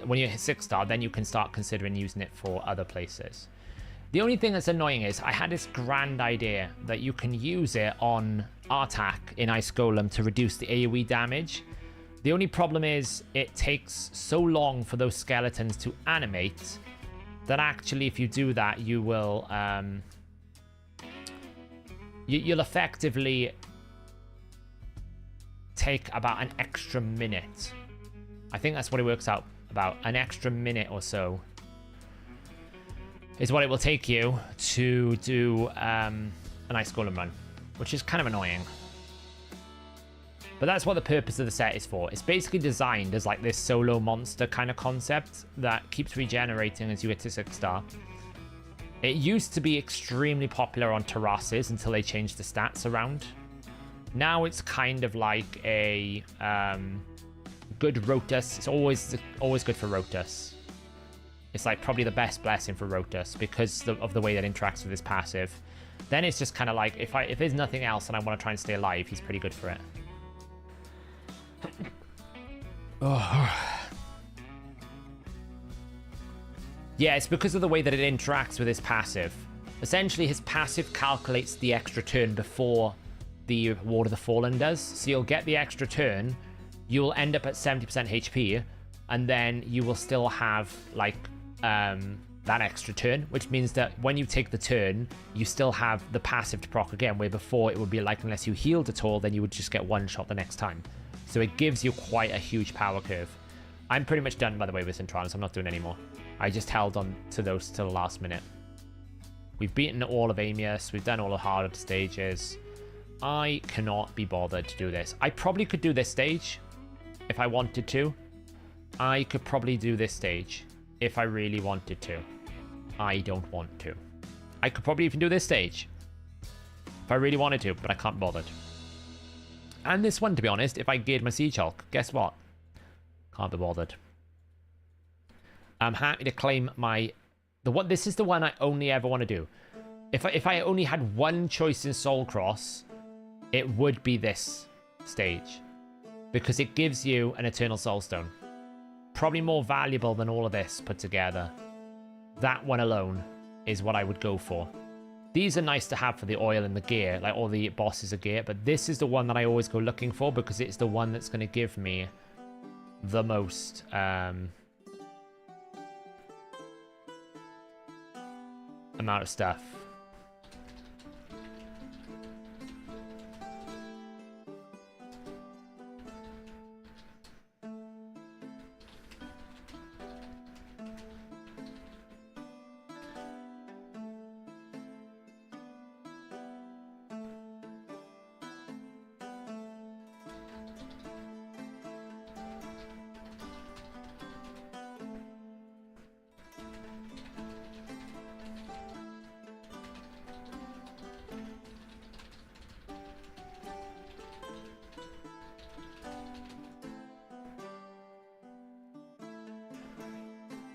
when you hit 6-star, then you can start considering using it for other places. The only thing that's annoying is I had this grand idea that you can use it on Artak in Ice Golem to reduce the AoE damage. The only problem is it takes so long for those skeletons to animate that actually if you do that, you will you'll effectively take about an extra minute. I think that's what it works out, about an extra minute or so is what it will take you to do an Ice Golem run, which is kind of annoying. But that's what the purpose of the set is for. It's basically designed as like this solo monster kind of concept that keeps regenerating as you get to 6-star. It used to be extremely popular on terraces until they changed the stats around. Now it's kind of like a good Rotus. It's always good for Rotus. It's like probably the best blessing for Rotus because of the way that interacts with his passive. Then it's just kind of like, if there's nothing else and I want to try and stay alive, he's pretty good for it. Oh. Yeah, it's because of the way that it interacts with his passive. Essentially, his passive calculates the extra turn before the Ward of the Fallen does. So you'll get the extra turn, you'll end up at 70% HP, and then you will still have, like, that extra turn, which means that when you take the turn, you still have the passive to proc again, where before it would be like, unless you healed at all, then you would just get one shot the next time. So it gives you quite a huge power curve. I'm pretty much done, by the way, with Centralis. I'm not doing any more. I just held on to those till the last minute. We've beaten all of Amius. We've done all the harder stages. I cannot be bothered to do this. I probably could do this stage if I wanted to. I could probably do this stage if I really wanted to. I don't want to. I could probably even do this stage if I really wanted to, but I can't be bothered. And this one, to be honest, if I geared my Siege Hulk, guess what? Can't be bothered. I'm happy to claim my... This is the one I only ever want to do. If I only had one choice in Soul Cross, it would be this stage. Because it gives you an Eternal Soulstone. Probably more valuable than all of this put together. That one alone is what I would go for. These are nice to have for the oil and the gear, like all the bosses of gear, but this is the one that I always go looking for because it's the one that's going to give me the most amount of stuff.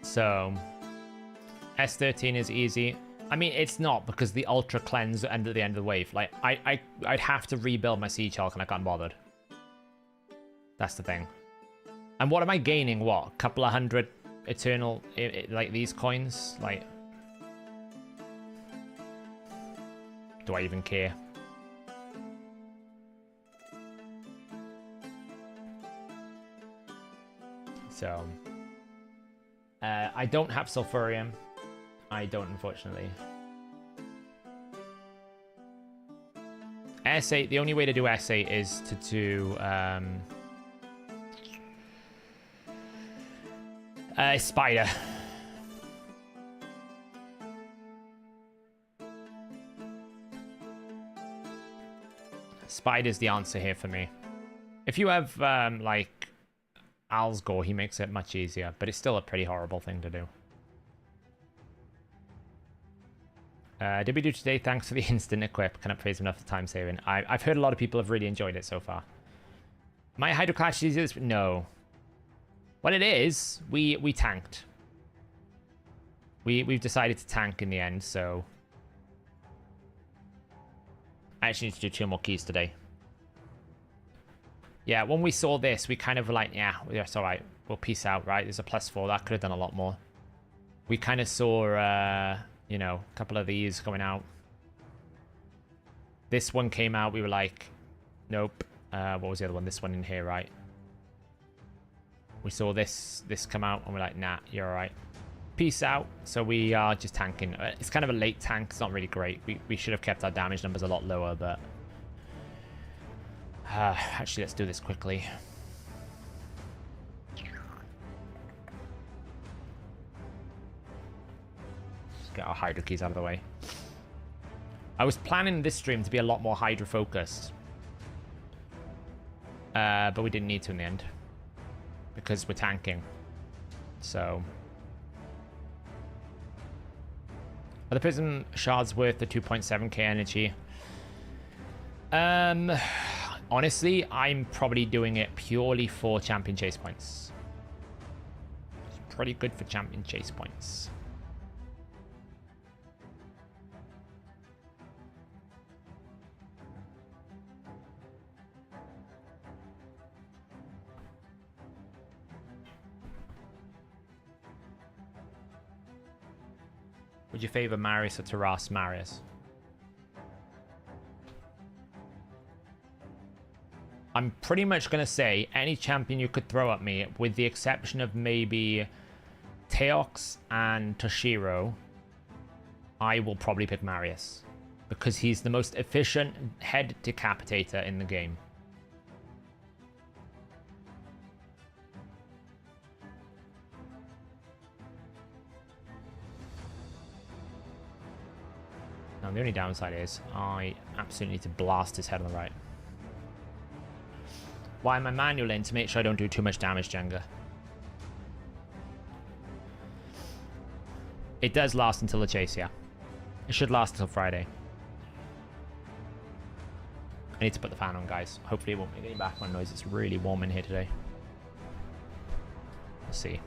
So, S13 is easy. I mean, it's not because the Ultra Cleanse end at the end of the wave. Like, I'd have to rebuild my Siege Hulk and I can't bothered. That's the thing. And what am I gaining? What? A couple of hundred Eternal, like these coins? Like, do I even care? So... I don't have Sulfurium. I don't, unfortunately. S8, the only way to do S8 is to do... Spider. Spider's the answer here for me. If you have, like... Alsgore, he makes it much easier, but it's still a pretty horrible thing to do. Did we do today? Thanks for the instant equip. Cannot praise enough for time saving. I've heard a lot of people have really enjoyed it so far. My Hydra Clash is easier? No. What it is, we tanked. We've decided to tank in the end, so... I actually need to do 2 more keys today. Yeah, when we saw this, we kind of were like, yeah, it's all right. We'll peace out, right? There's a +4. That could have done a lot more. We kind of saw, you know, a couple of these coming out. This one came out. We were like, nope. What was the other one? This one in here, right? We saw this come out, and we're like, nah, you're all right. Peace out. So we are just tanking. It's kind of a late tank. It's not really great. We should have kept our damage numbers a lot lower, but... actually, let's do this quickly. Let's get our Hydra keys out of the way. I was planning this stream to be a lot more Hydra focused. But we didn't need to in the end. Because we're tanking. So... Are the Prism Shards worth the 2.7k energy? Honestly, I'm probably doing it purely for champion chase points. It's pretty good for champion chase points. Would you favor Marius or Taras? Marius. I'm pretty much going to say any champion you could throw at me, with the exception of maybe Teox and Toshiro, I will probably pick Marius. Because he's the most efficient head decapitator in the game. Now, the only downside is I absolutely need to blast his head on the right. Why am I manual in? To make sure I don't do too much damage, Jenga. It does last until the chase, yeah. It should last until Friday. I need to put the fan on, guys. Hopefully it won't make any background noise. It's really warm in here today. Let's see.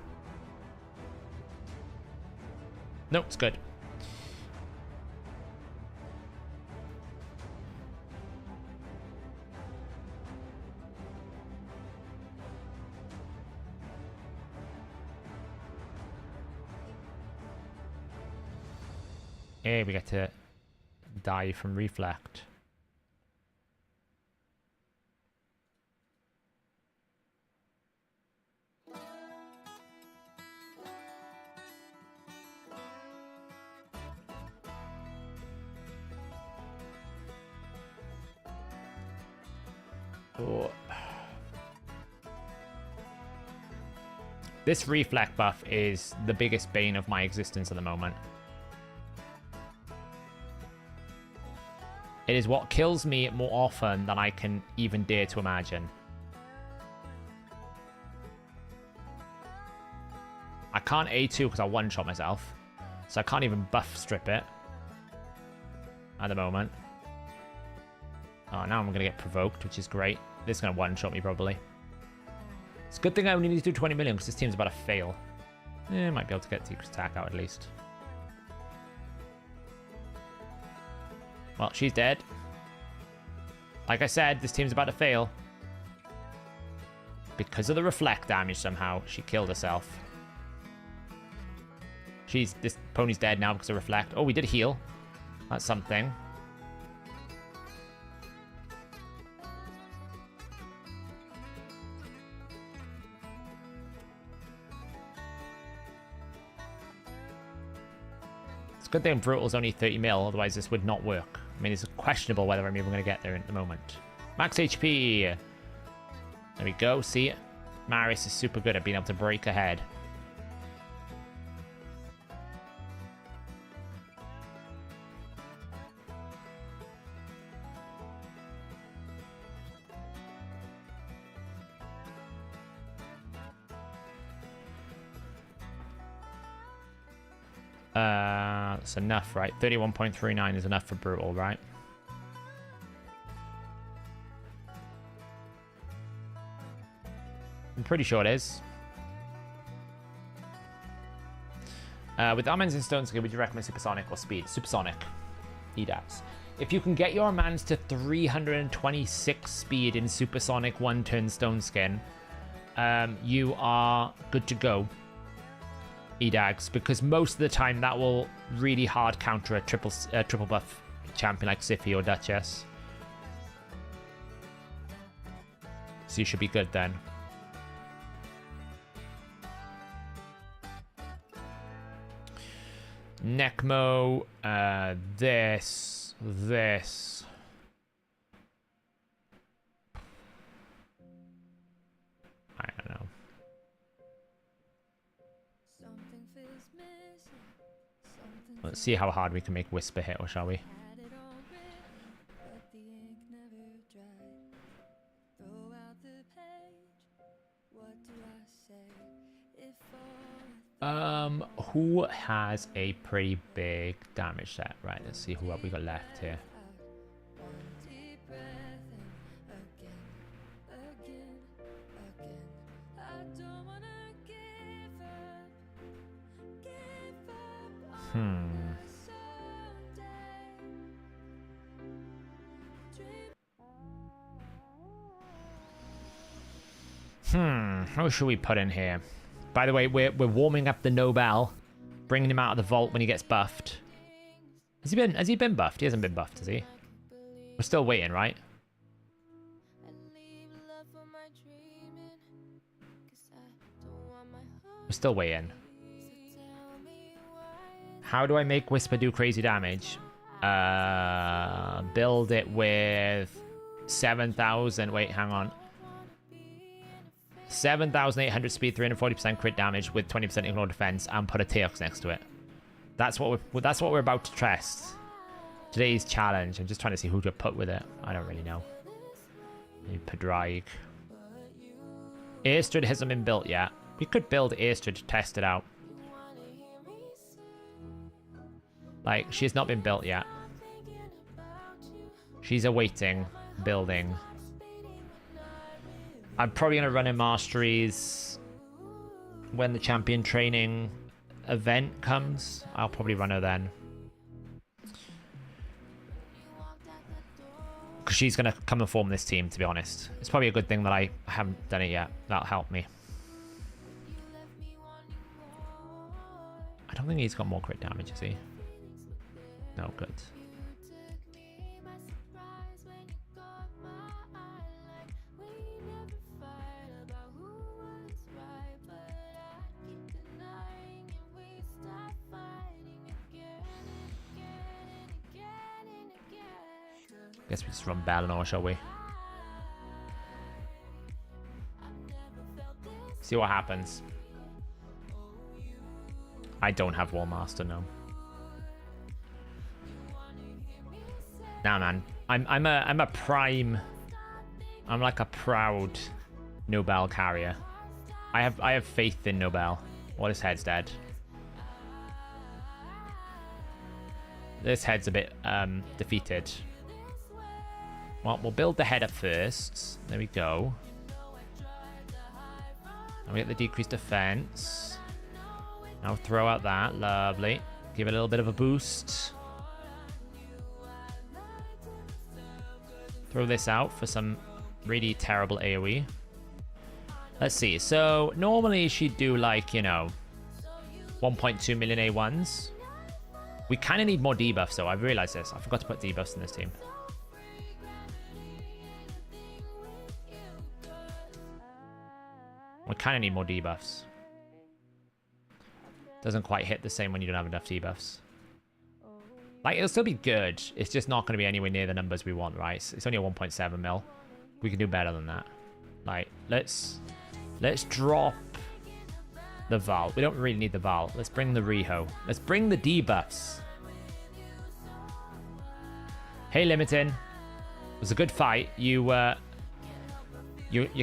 No, it's good. Here we get to die from reflect. Oh. This reflect buff is the biggest bane of my existence at the moment. It is what kills me more often than I can even dare to imagine. I can't A2 because I one-shot myself. So I can't even buff strip it at the moment. Oh, now I'm going to get provoked, which is great. This is going to one-shot me probably. It's a good thing I only need to do 20 million because this team's about to fail. Might be able to get the attack out at least. Well, she's dead. Like I said, this team's about to fail. Because of the reflect damage somehow, she killed herself. This pony's dead now because of reflect. Oh, we did heal. That's something. It's a good thing Brutal's only 30 mil, otherwise this would not work. I mean, it's questionable whether I'm even going to get there at the moment. Max HP. There we go. See, Marius is super good at being able to break ahead. That's enough, right? 31.39 is enough for Brutal, right? I'm pretty sure it is. With Armans and Stone Skill, would you recommend Supersonic or Speed? Supersonic. EDAPs. If you can get your Armans to 326 speed in Supersonic one-turn Stone Skin, you are good to go. Edags, because most of the time that will really hard counter a triple buff champion like Siphi or Duchess. So you should be good then. Necmo, this. I don't know. Let's see how hard we can make Whisper hit, or shall we? Who has a pretty big damage set? Right, let's see who have we got left here. Who should we put in here? By the way, we're warming up the Nobel, bringing him out of the vault when he gets buffed. Has he been buffed? He hasn't been buffed, has he? We're still waiting, right? We're still waiting. How do I make Whisper do crazy damage? Build it with 7,000. Wait, hang on. 7,800 speed, 340% crit damage with 20% ignore defense, and put a Teox next to it. That's what we're about to test. Today's challenge. I'm just trying to see who to put with it. I don't really know. Maybe Padraig. Airstrid hasn't been built yet. We could build Airstrid to test it out. Like, she's not been built yet. She's awaiting building. I'm probably going to run in Masteries when the champion training event comes. I'll probably run her then. Because she's going to come and form this team, to be honest. It's probably a good thing that I haven't done it yet. That'll help me. I don't think he's got more crit damage, is he? No, good. Guess we just run Balinor, shall we? See what happens. I don't have War Master, no. Nah, man. I'm a prime. I'm like a proud Nobel carrier. I have faith in Nobel. Well, his head's dead. This head's a bit defeated. Well, we'll build the head up first. There we go. And we get the decreased defense. Now throw out that. Lovely. Give it a little bit of a boost. Throw this out for some really terrible AoE. Let's see. So normally she'd do like, you know, 1.2 million A1s. We kind of need more debuffs though. I've realized this. I forgot to put debuffs in this team. We kind of need more debuffs. Doesn't quite hit the same when you don't have enough debuffs. Like, it'll still be good. It's just not going to be anywhere near the numbers we want, right? It's only a 1.7 mil. We can do better than that. Like, let's drop the Val. We don't really need the Val. Let's bring the Riho. Let's bring the debuffs. Hey, Limitin. It was a good fight. You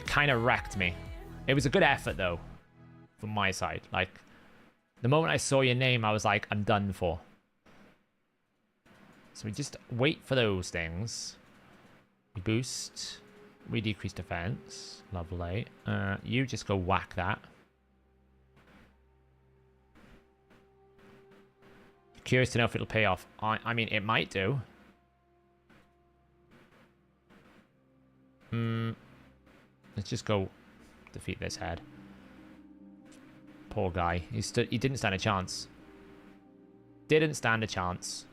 kind of wrecked me. It was a good effort, though, from my side. Like, the moment I saw your name, I was like, I'm done for. So we just wait for those things. We boost. We decrease defense. Lovely. You just go whack that. Curious to know if it'll pay off. I mean, it might do. Let's just go defeat this head. Poor guy. He didn't stand a chance. Didn't stand a chance.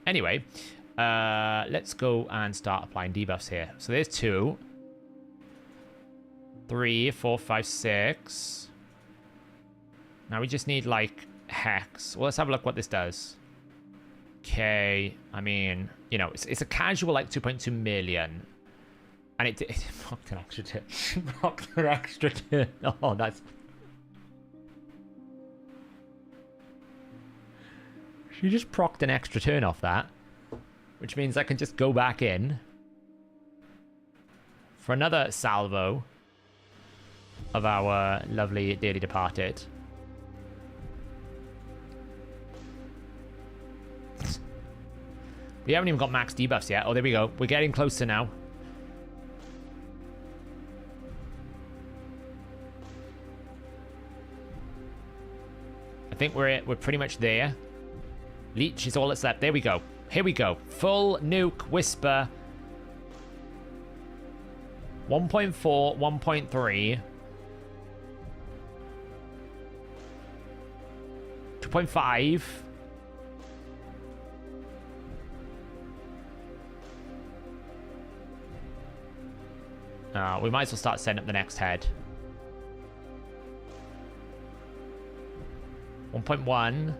Anyway, let's go and start applying debuffs here. So there's 2, 3, 4, 5, 6. Now we just need like Hex. Well, let's have a look what this does. Okay, I mean, you know, it's a casual like 2.2 million. And it procced an extra turn. Procced an extra turn. Oh, that's... She just procced an extra turn off that. Which means I can just go back in. For another salvo. Of our lovely dearly departed. We haven't even got max debuffs yet. Oh, there we go. We're getting closer now. I think we're pretty much there. Leech is all that's left. There we go. Here we go. Full nuke whisper. 1.4, 1.3. 2.5. We might as well start setting up the next head. 1.1.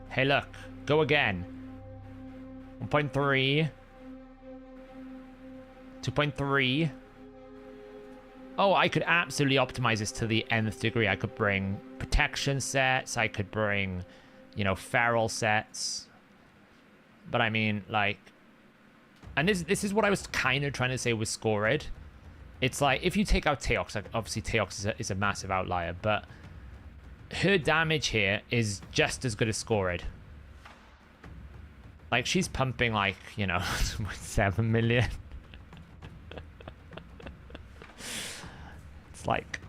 Hey, look. Go again. 1.3. 2.3. Oh, I could absolutely optimize this to the nth degree. I could bring protection sets. I could bring, you know, feral sets. But I mean, like... And this is what I was kind of trying to say with Scored. It's like, if you take out Teox, like obviously Teox is a massive outlier, but her damage here is just as good as Scored. Like, she's pumping, like, you know, 7 million. It's like...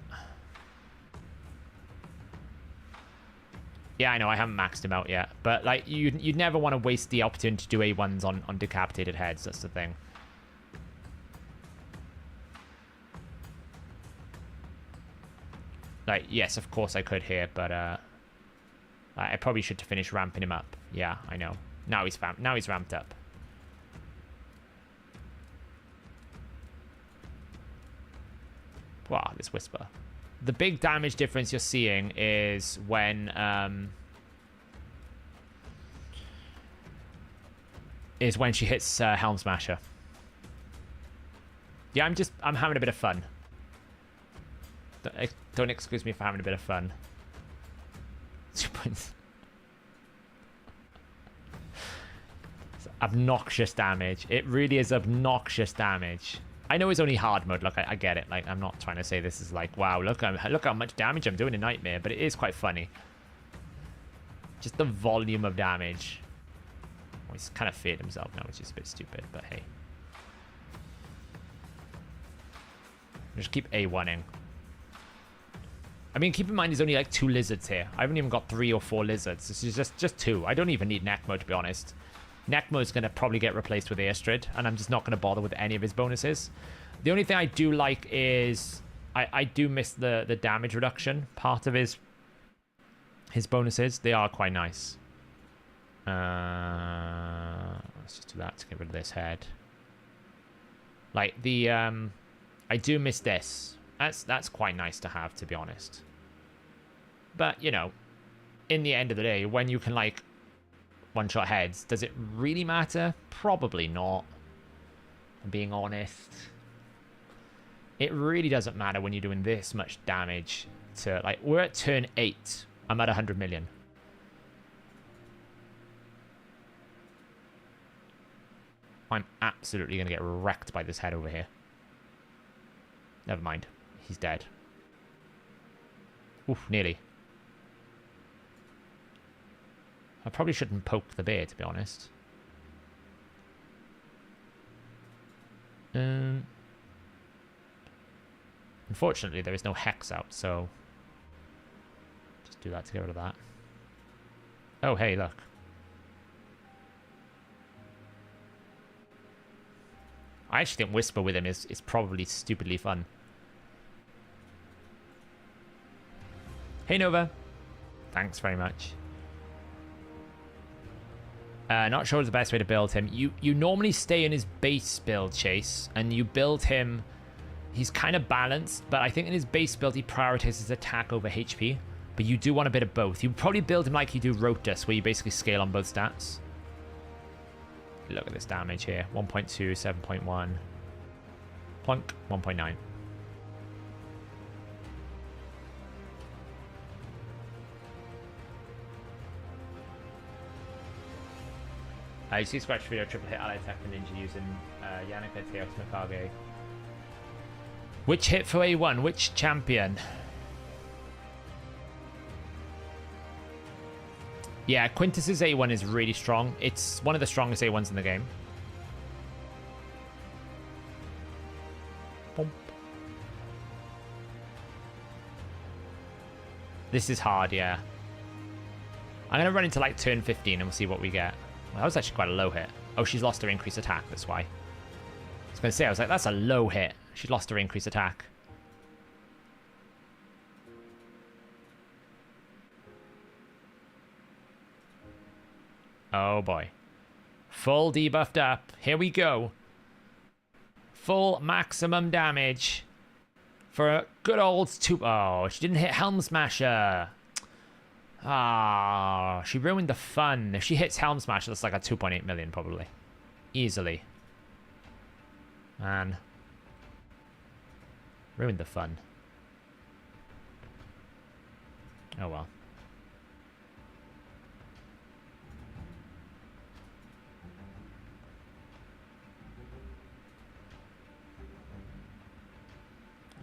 Yeah, I know, I haven't maxed him out yet. But, like, you'd never want to waste the opportunity to do A1s on decapitated heads. That's the thing. Like, yes, of course I could here, but, I probably should finish ramping him up. Yeah, I know. Now he's ramped up. Wow, this whisper. The big damage difference you're seeing is when she hits Helm Smasher. Yeah, I'm having a bit of fun. Don't excuse me for having a bit of fun. 2 points. It's obnoxious damage. It really is obnoxious damage. I know it's only hard mode. Look, I get it. Like, I'm not trying to say this is like, wow, look how much damage I'm doing in Nightmare, but it is quite funny. Just the volume of damage. Well, he's kind of feared himself now, which is a bit stupid, but hey. Just keep A1ing. I mean, keep in mind, there's only like 2 lizards here. I haven't even got 3 or 4 lizards. This is just 2. I don't even need neck mode, to be honest. Neck mode is going to probably get replaced with Airstrid, and I'm just not going to bother with any of his bonuses. The only thing I do like is I do miss the damage reduction part of his bonuses. They are quite nice. Let's just do that to get rid of this head. Like, the I do miss this. That's quite nice to have, to be honest. But, you know, in the end of the day, when you can, like, one-shot heads, does it really matter? Probably not. I'm being honest. It really doesn't matter when you're doing this much damage to, like, we're at turn 8. I'm at 100 million. I'm absolutely going to get wrecked by this head over here. Never mind. He's dead. Oof, nearly. I probably shouldn't poke the bear, to be honest. Unfortunately, there is no hex out, so... Just do that to get rid of that. Oh, hey, look. I actually think Whisper with him is probably stupidly fun. Hey, Nova. Thanks very much. Not sure the best way to build him. You normally stay in his base build, Chase, and you build him... He's kind of balanced, but I think in his base build he prioritizes attack over HP. But you do want a bit of both. You probably build him like you do Rotus, where you basically scale on both stats. Look at this damage here. 1.2, 7.1. Plunk, 1.9. You see Scratch video triple hit ally attack the ninja using Yannicka, Teox, Mikage. Which hit for A1? Which champion? Yeah, Quintus's A1 is really strong. It's one of the strongest A1s in the game. Boom. This is hard, yeah. I'm going to run into like turn 15 and we'll see what we get. Well, that was actually quite a low hit. Oh, she's lost her increased attack, that's why. I was going to say, I was like, that's a low hit. She's lost her increased attack. Oh boy. Full debuffed up. Here we go. Full maximum damage. For a good old two... Oh, she didn't hit Helm Smasher. Ah, she ruined the fun. If she hits Helm Smasher, that's like a 2.8 million probably. Easily. Man. Ruined the fun. Oh well.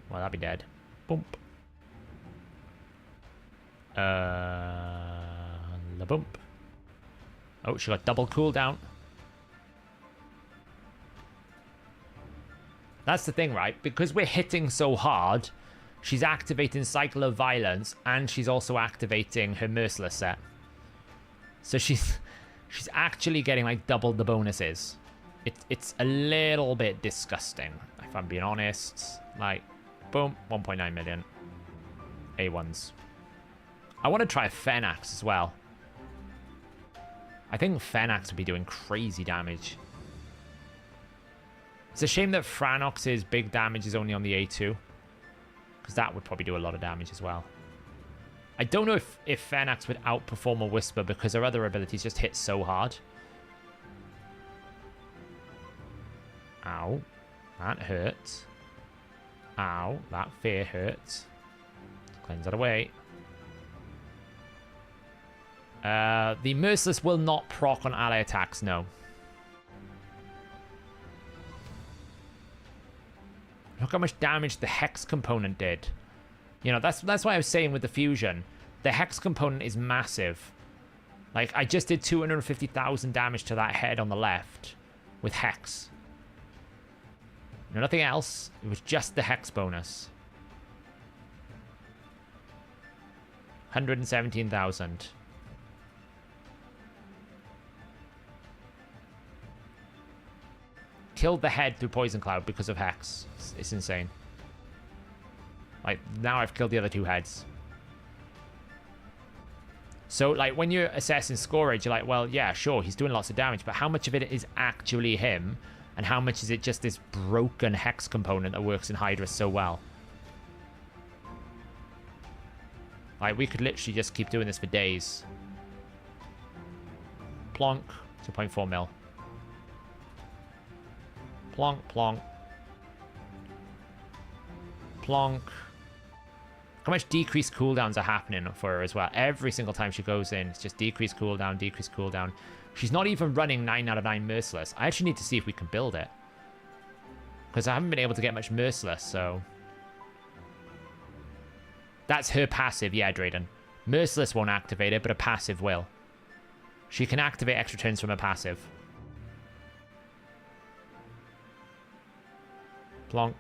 Well, that'd be dead. Boom. La bump. Oh, she got double cooldown. That's the thing, right? Because we're hitting so hard, she's activating Cycle of Violence, and she's also activating her Merciless set. So she's actually getting like double the bonuses. It's a little bit disgusting, if I'm being honest. Like, boom, 1.9 million. A1s. I want to try a Fenax as well. I think Fenax would be doing crazy damage. It's a shame that Franox's big damage is only on the A2. Because that would probably do a lot of damage as well. I don't know if Fenax would outperform a Whisper because her other abilities just hit so hard. Ow. That hurt. Ow. That fear hurts. Cleanse that away. The Merciless will not proc on ally attacks, no. Look how much damage the Hex component did. You know, that's why I was saying with the fusion. The Hex component is massive. Like, I just did 250,000 damage to that head on the left with Hex. No, nothing else. It was just the Hex bonus. 117,000. Killed the head through Poison Cloud because of Hex. It's insane. Like, now I've killed the other two heads. So, like, when you're assessing scoreage, you're like, well, yeah, sure, he's doing lots of damage, but how much of it is actually him? And how much is it just this broken Hex component that works in Hydra so well? Like, we could literally just keep doing this for days. Plonk. 2.4 mil. Plonk, plonk. Plonk. How much decreased cooldowns are happening for her as well? Every single time she goes in, it's just decreased cooldown, decreased cooldown. She's not even running 9 out of 9 Merciless. I actually need to see if we can build it. Because I haven't been able to get much Merciless, so... That's her passive, yeah, Drayden. Merciless won't activate it, but a passive will. She can activate extra turns from a passive. Plonk.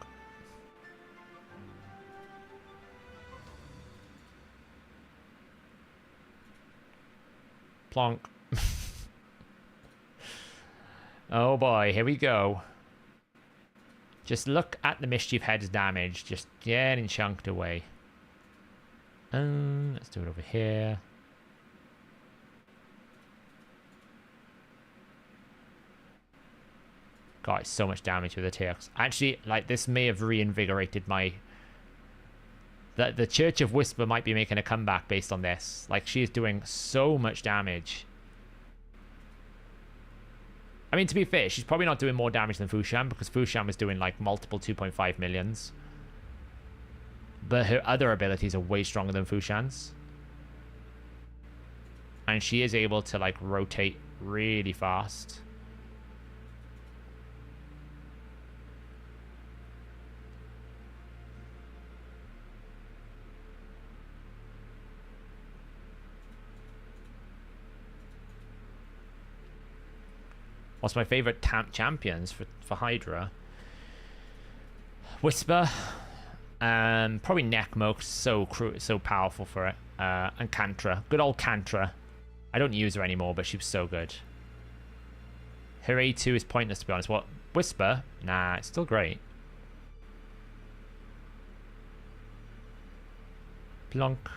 Plonk. Oh boy, here we go. Just look at the Mischief Head's damage. Just getting chunked away. Let's do it over here. God, it's so much damage with the TX. Actually, like, this may have reinvigorated my... The Church of Whisper might be making a comeback based on this. Like, she is doing so much damage. I mean, to be fair, she's probably not doing more damage than Fushan, because Fushan is doing, like, multiple 2.5 millions. But her other abilities are way stronger than Fushan's. And she is able to, like, rotate really fast. What's my favorite champions for Hydra? Whisper. Probably Necmo, so powerful for it. And Kantra. Good old Kantra. I don't use her anymore, but she was so good. Her A2 is pointless, to be honest. What? Whisper? Nah, it's still great. Plonk.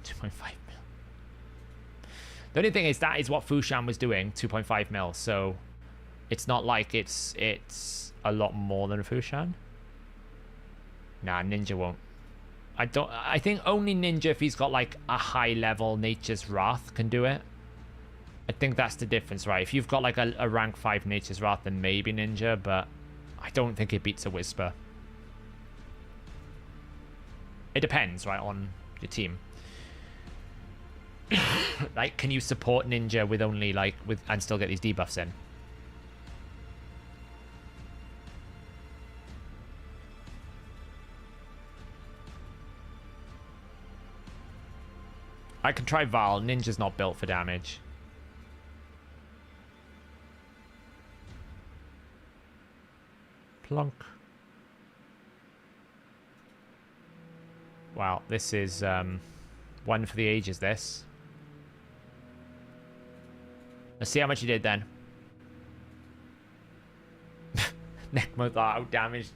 2.5 mil. The only thing is that is what Fushan was doing, 2.5 mil. So it's not like it's a lot more than Fushan. Nah, Ninja won't. I think only Ninja, if he's got like a high level Nature's Wrath, can do it. I think that's the difference, right? If you've got like a rank 5 Nature's Wrath, then maybe Ninja, but I don't think it beats a Whisper. It depends, right, on your team. Like, can you support Ninja with only like and still get these debuffs in? I can try Val. Ninja's not built for damage. Plonk. Wow, this is one for the ages, this. Let's see how much he did then. Nekmothar out damaged.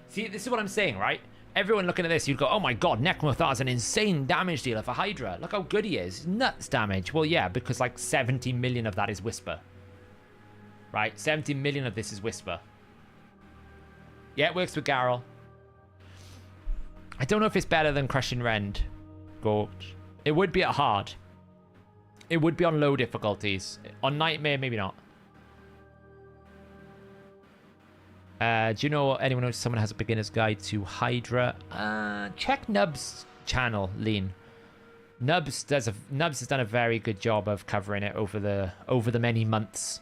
See, this is what I'm saying, right? Everyone looking at this, you'd go, oh my god, Nekmothar is an insane damage dealer for Hydra. Look how good he is. Nuts damage. Well, yeah, because like 70 million of that is Whisper. Right? 70 million of this is Whisper. Yeah, it works with Garrel. I don't know if it's better than Crushing Rend. Gorge. It would be at hard. It would be on low difficulties. On Nightmare, maybe not. Do you know anyone knows someone has a beginner's guide to Hydra? Check Nub's channel, Lean. Nubs has done a very good job of covering it over the many months.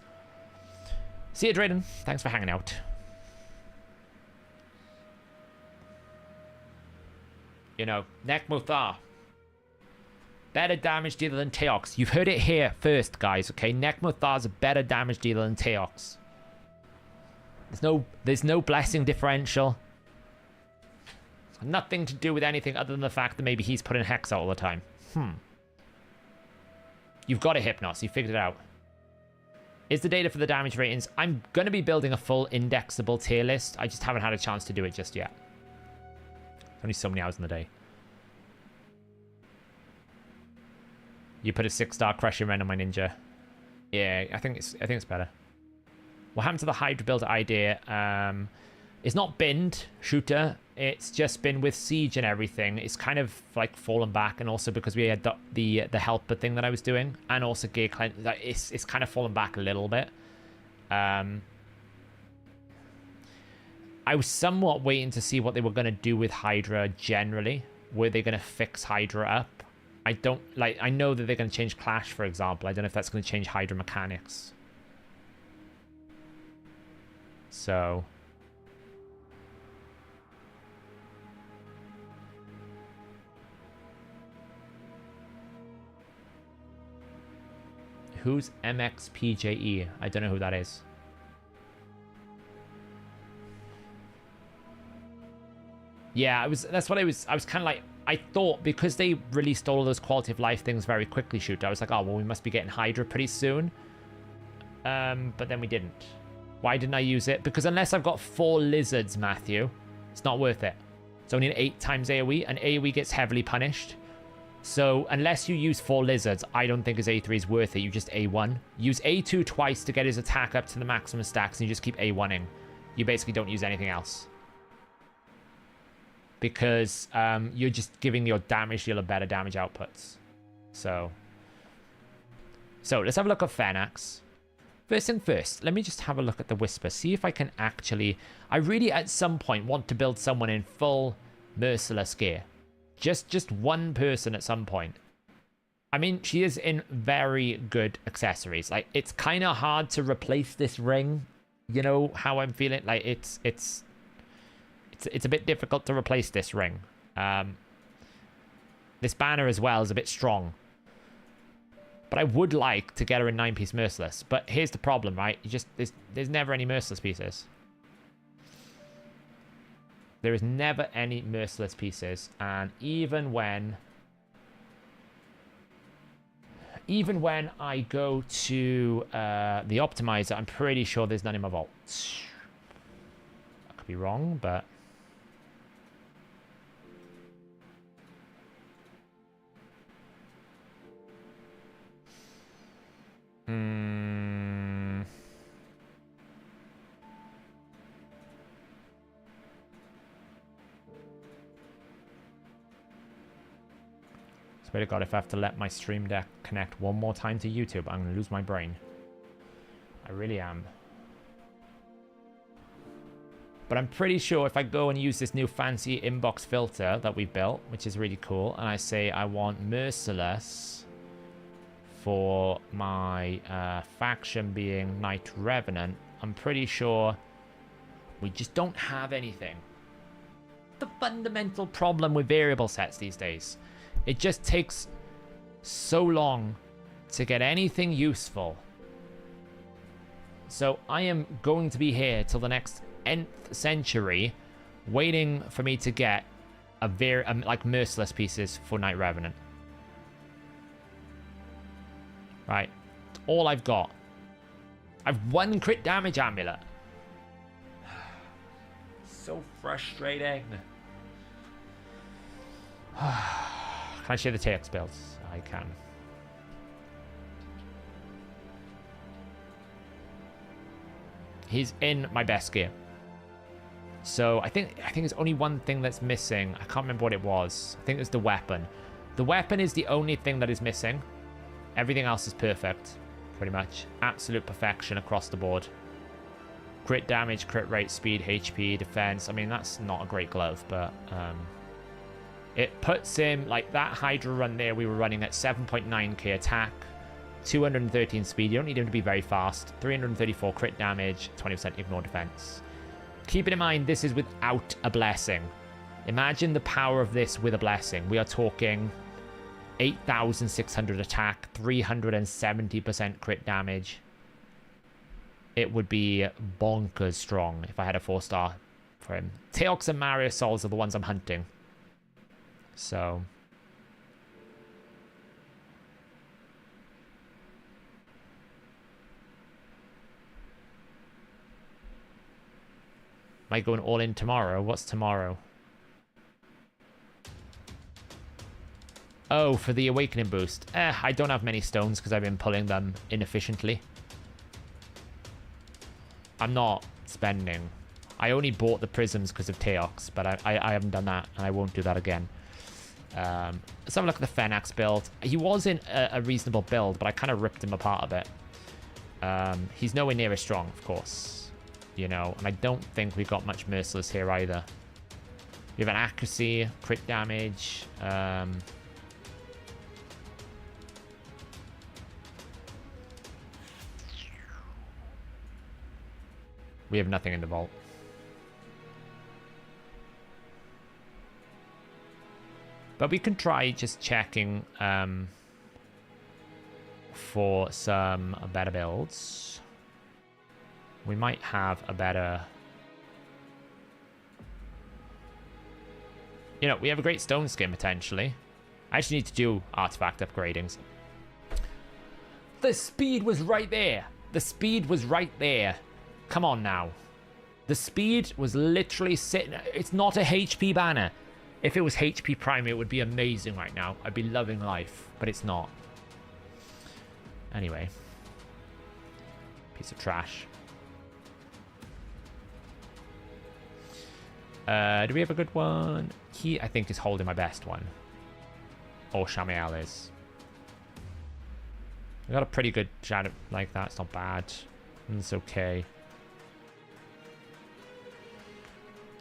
See you, Drayden. Thanks for hanging out. You know, Nekmothar. Better damage dealer than Teox. You've heard it here first, guys, okay? Nekmothar's a better damage dealer than Teox. There's no blessing differential. It's got nothing to do with anything other than the fact that maybe he's putting Hex out all the time. You've got a Hypnos. You figured it out. Is the data for the damage ratings? I'm going to be building a full indexable tier list. I just haven't had a chance to do it just yet. Only so many hours in the day. You put a 6-star Crushing Rend on my Ninja. Yeah, I think it's better. What happened to the Hydra build idea? It's not binned, shooter. It's just been with Siege and everything. It's kind of like fallen back, and also because we had the helper thing that I was doing, and also gear cleanse. It's kind of fallen back a little bit. I was somewhat waiting to see what they were going to do with Hydra generally. Were they going to fix Hydra up? I know that they're going to change Clash, for example. I don't know if that's going to change Hydra mechanics. So who's MXPJE? I don't know who that is. Yeah, that's what I was kind of like, I thought because they released all of those quality of life things very quickly, shoot, I was like, oh, well, we must be getting Hydra pretty soon. But then we didn't. Why didn't I use it? Because unless I've got 4 lizards, Matthew, it's not worth it. It's only an 8 times AoE, and AoE gets heavily punished. So unless you use 4 lizards, I don't think his A3 is worth it. You just A1. Use A2 twice to get his attack up to the maximum stacks, and you just keep A1ing. You basically don't use anything else. Because you're just giving your damage dealer better damage outputs. So let's have a look at Fenax. First thing first, let me just have a look at the Whisper. See if I can actually... I really, at some point, want to build someone in full Merciless gear. Just one person at some point. I mean, she is in very good accessories. Like, it's kind of hard to replace this ring. You know how I'm feeling? Like, it's a bit difficult to replace this ring. This banner as well is a bit strong. But I would like to get her in 9-piece Merciless. But here's the problem, right? There's never any Merciless pieces. There is never any merciless pieces. And even when I go to the optimizer, I'm pretty sure there's none in my vault. I could be wrong, but... Swear to God, if I have to let my stream deck connect one more time to YouTube, I'm going to lose my brain. I really am. But I'm pretty sure if I go and use this new fancy inbox filter that we built, which is really cool, and I say I want Merciless for my faction being Knight Revenant, I'm pretty sure we just don't have anything. The fundamental problem with variable sets these days. It just takes so long to get anything useful. So I am going to be here till the next nth century waiting for me to get a like merciless pieces for Knight Revenant. Right. That's all I've got. I've one crit damage amulet. So frustrating. Can I share the TX builds? I can. He's in my best gear. So I think there's only one thing that's missing. I can't remember what it was. I think it's the weapon. The weapon is the only thing that is missing. Everything else is perfect, pretty much. Absolute perfection across the board. Crit damage, crit rate, speed, HP, defense. I mean, that's not a great glove, but it puts him, like that Hydra run there, we were running at 7.9k attack, 213 speed. You don't need him to be very fast. 334 crit damage, 20% ignore defense. Keeping in mind, this is without a blessing. Imagine the power of this with a blessing. We are talking 8,600 attack, 370% crit damage. It would be bonkers strong if I had a 4-star for him. Teox and Mario Souls are the ones I'm hunting. So... am I going all in tomorrow? What's tomorrow? Oh, for the Awakening boost. I don't have many stones because I've been pulling them inefficiently. I'm not spending. I only bought the prisms because of Teox, but I haven't done that, and I won't do that again. Let's have a look at the Fenax build. He was in a reasonable build, but I kind of ripped him apart a bit. He's nowhere near as strong, of course. You know, and I don't think we've got much Merciless here either. We have an accuracy, crit damage. We have nothing in the vault. But we can try just checking for some better builds. We might have a better... You know, we have a great stone skin, potentially. I actually need to do artifact upgradings. The speed was right there. The speed was right there. Come on now. The speed was literally sitting... It's not a HP banner. If it was HP Prime, it would be amazing right now. I'd be loving life, but it's not. Anyway. Piece of trash. Do we have a good one? He, I think, is holding my best one. Or Shamiel is. We got a pretty good shadow like that. It's not bad. It's okay.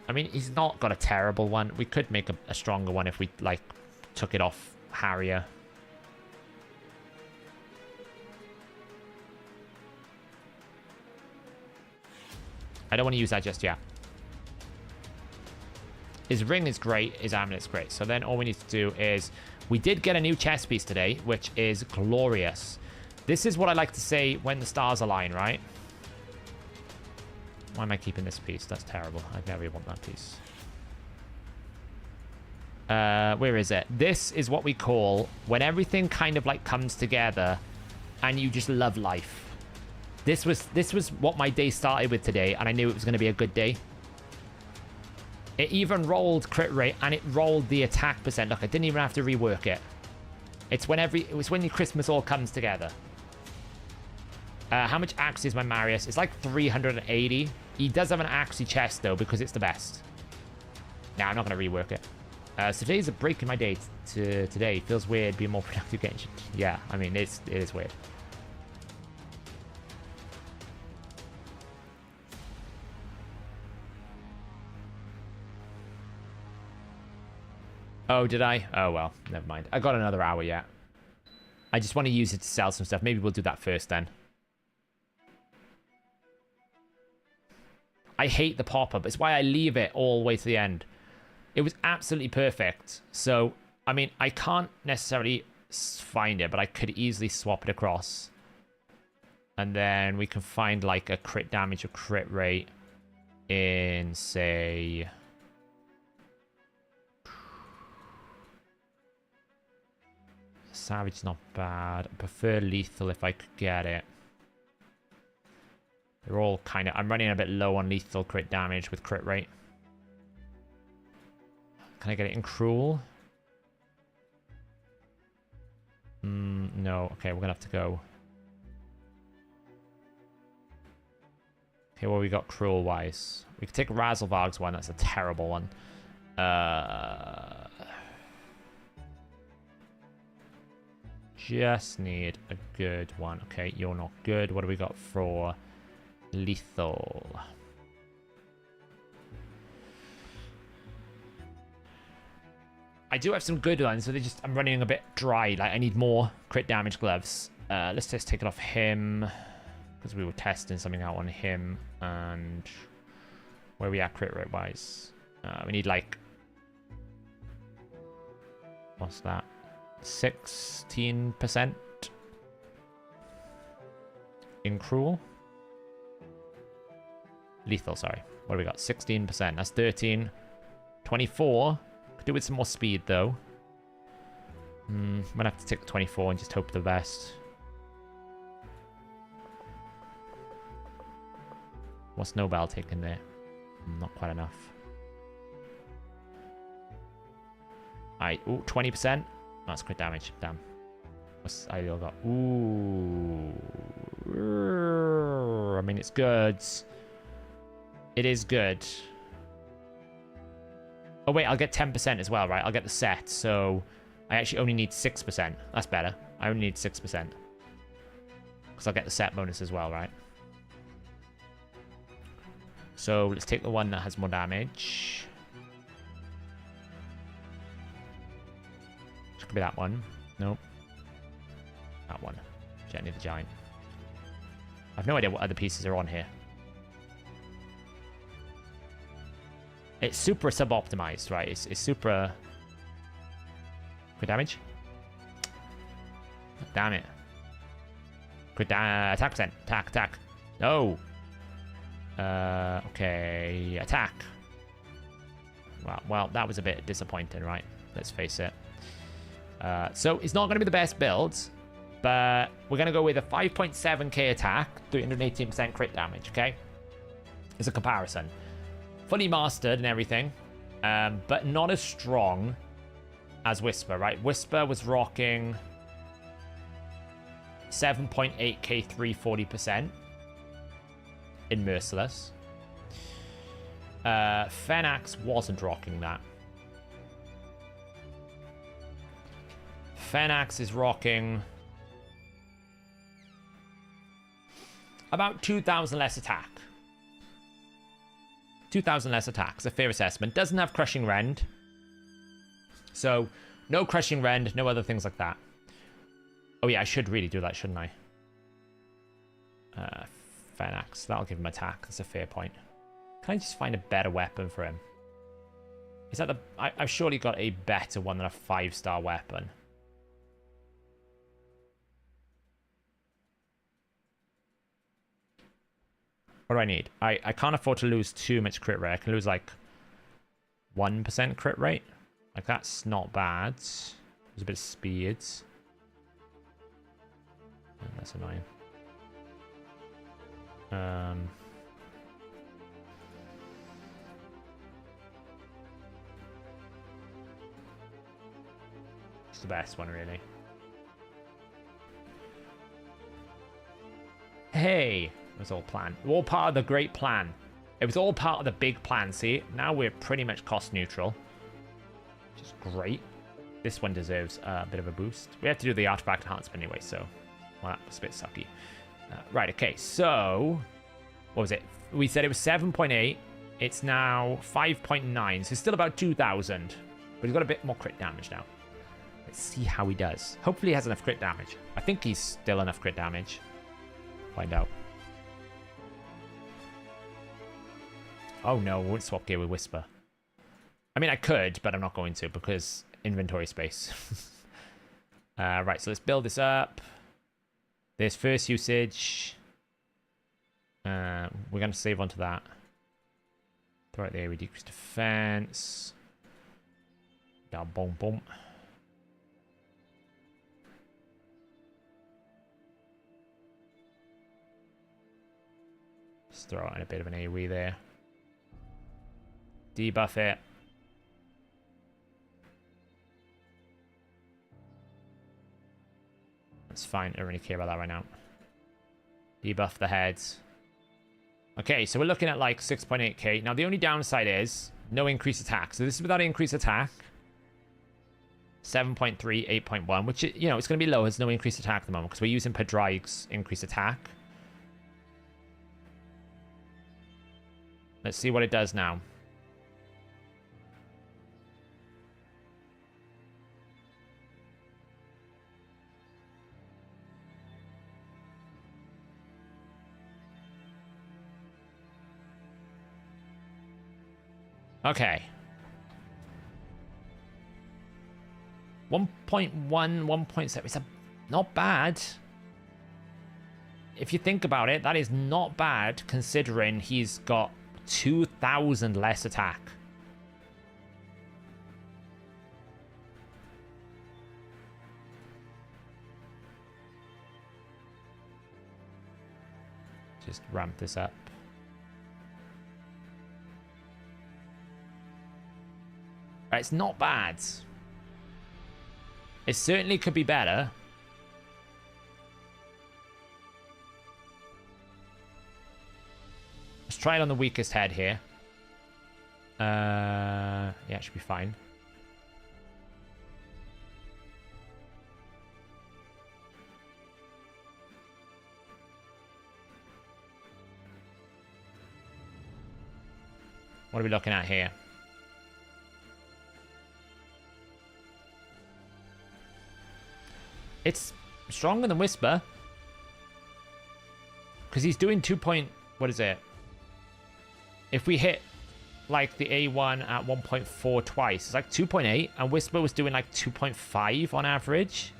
I mean, he's not got a terrible one. We could make a stronger one if we, like, took it off Harrier. I don't want to use that just yet. His ring is great, his amulet's great. So then all we need to do is... We did get a new chess piece today, which is glorious. This is what I like to say when the stars align, right? Why am I keeping this piece? That's terrible. I never want that piece. Where is it? This is what we call when everything kind of like comes together and you just love life. This was what my day started with today, and I knew it was going to be a good day. It even rolled crit rate, and it rolled the attack percent. Look, I didn't even have to rework it. It was when your Christmas all comes together. How much axe is my Marius? It's like 380. He does have an axey chest, though, because it's the best. Nah, I'm not going to rework it. So today's a break in my day. Today feels weird being more productive getting shit. Yeah, I mean, it is weird. Oh, did I? Oh, well, never mind. I got another hour yet. I just want to use it to sell some stuff. Maybe we'll do that first then. I hate the pop-up. It's why I leave it all the way to the end. It was absolutely perfect. So, I mean, I can't necessarily find it, but I could easily swap it across. And then we can find, like, a crit damage or crit rate in, say... Savage, not bad. I prefer lethal if I could get it. They're all kind of... I'm running a bit low on lethal crit damage with crit rate. Can I get it in cruel? No. Okay, we're going to have to go. Okay, well, we got cruel-wise. We could take Razzlevarg's one. That's a terrible one. Just need a good one. Okay, you're not good. What do we got for lethal? I do have some good ones, so I'm running a bit dry. Like, I need more crit damage gloves. Let's just take it off him, because we were testing something out on him. And where are we at crit rate wise? We need like, what's that? 16% in cruel. Lethal, sorry. What do we got? 16%. That's 13. 24. Could do with some more speed, though. Might have to take the 24 and just hope the best. What's Nobel taking there? Not quite enough. Alright, ooh, 20%. That's crit damage. Damn. What's I got? Ooh. I mean, it's good. It is good. Oh, wait, I'll get 10% as well, right? I'll get the set, so I actually only need 6%. That's better. I only need 6%. Because I'll get the set bonus as well, right? So let's take the one that has more damage. Which could be that one. Nope. That one. Jetney the Giant. I have no idea what other pieces are on here. It's super sub-optimized, right? It's super... Crit damage? Damn it. Crit attack percent. Attack. No! Okay. Attack. Well, that was a bit disappointing, right? Let's face it. So, it's not going to be the best build, but we're going to go with a 5.7k attack, 318% crit damage, okay? As a comparison. Fully mastered and everything, but not as strong as Whisper, right? Whisper was rocking 7.8k 340% in Merciless. Fenax wasn't rocking that. Fenax is rocking about 2,000 less attack. 2,000 less attacks, a fair assessment. Doesn't have Crushing Rend. So, no Crushing Rend, no other things like that. Oh yeah, I should really do that, shouldn't I? Fenax, that'll give him attack. That's a fair point. Can I just find a better weapon for him? Is that the... I've surely got a better one than a 5-star weapon. What do I need? I can't afford to lose too much crit rate. I can lose like 1% crit rate. Like, that's not bad. There's a bit of speed. Oh, that's annoying. It's the best one, really. Hey! It was all planned. All part of the great plan. It was all part of the big plan, see? Now we're pretty much cost neutral. Which is great. This one deserves a bit of a boost. We have to do the artifact enhancement anyway, so... Well, that was a bit sucky. Right, okay, so... What was it? We said it was 7.8. It's now 5.9, so still about 2,000. But he's got a bit more crit damage now. Let's see how he does. Hopefully he has enough crit damage. I think he's still enough crit damage. Find out. Oh no, we won't swap gear with Whisper. I mean, I could, but I'm not going to because inventory space. Right, so let's build this up. There's first usage. We're going to save onto that. Throw it there, we decrease defense. Yeah, boom, boom. Just throw in a bit of an AoE there. Debuff it. That's fine. I don't really care about that right now. Debuff the heads. Okay, so we're looking at like 6.8k. Now, the only downside is no increased attack. So this is without increased attack. 7.3, 8.1, which, you know, it's going to be low. There's no increased attack at the moment because we're using Pedrige's increased attack. Let's see what it does now. Okay. 1.1, 1.7. It's not bad. If you think about it, that is not bad considering he's got 2,000 less attack. Just ramp this up. Right, it's not bad. It certainly could be better. Let's try it on the weakest head here. Yeah, it should be fine. What are we looking at here? It's stronger than Whisper. Because he's doing 2 point... What is it? If we hit, like, the A1 at 1.4 twice, it's like 2.8. And Whisper was doing, like, 2.5 on average.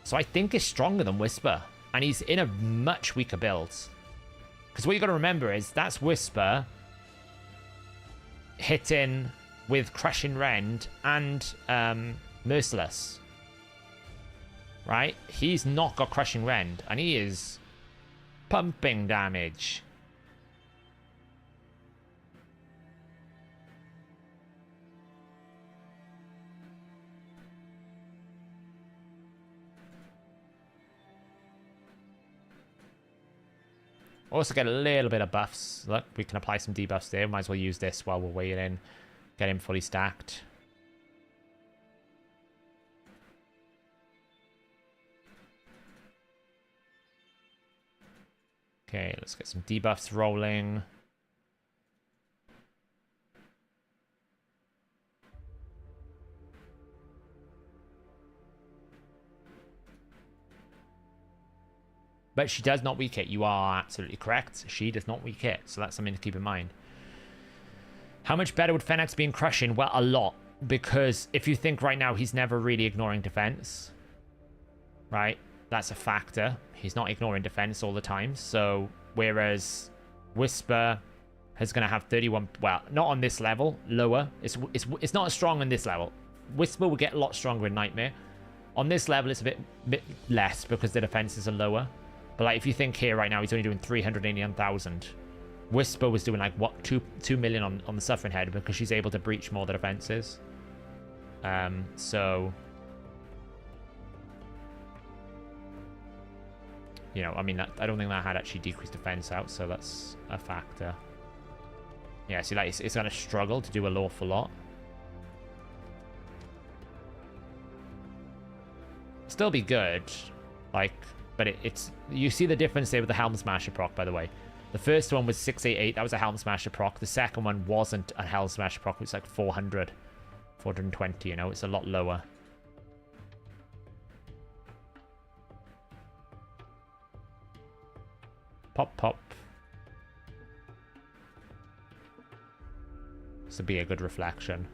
So I think it's stronger than Whisper. And he's in a much weaker build. Because what you got to remember is that's Whisper hitting with Crushing Rend and Merciless. Right? He's not got Crushing Rend, and he is pumping damage. Also get a little bit of buffs. Look, we can apply some debuffs there. Might as well use this while we're waiting. Get him fully stacked. Okay, let's get some debuffs rolling. But she does not weak it. You are absolutely correct. She does not weak it. So that's something to keep in mind. How much better would Fennex be in crushing? Well, a lot. Because if you think right now, he's never really ignoring defense. Right? That's a factor. He's not ignoring defense all the time. So, whereas Whisper is going to have 31. Well, not on this level. Lower. It's not as strong on this level. Whisper will get a lot stronger in Nightmare. On this level, it's a bit less because the defenses are lower. But like, if you think here right now, he's only doing 389,000. Whisper was doing like what 2 million on the Suffering Head because she's able to breach more of the defenses. So you know, I mean, I don't think that had actually decreased defense out, so that's a factor. Yeah, see, like it's gonna struggle to do an awful lot. Still be good, like, but it's you see the difference there with the Helm Smasher proc, by the way. The first one was 688, that was a Helm Smasher proc. The second one wasn't a Helm Smasher proc, it was like 400, 420, you know, it's a lot lower. Pop, pop. This would be a good reflection.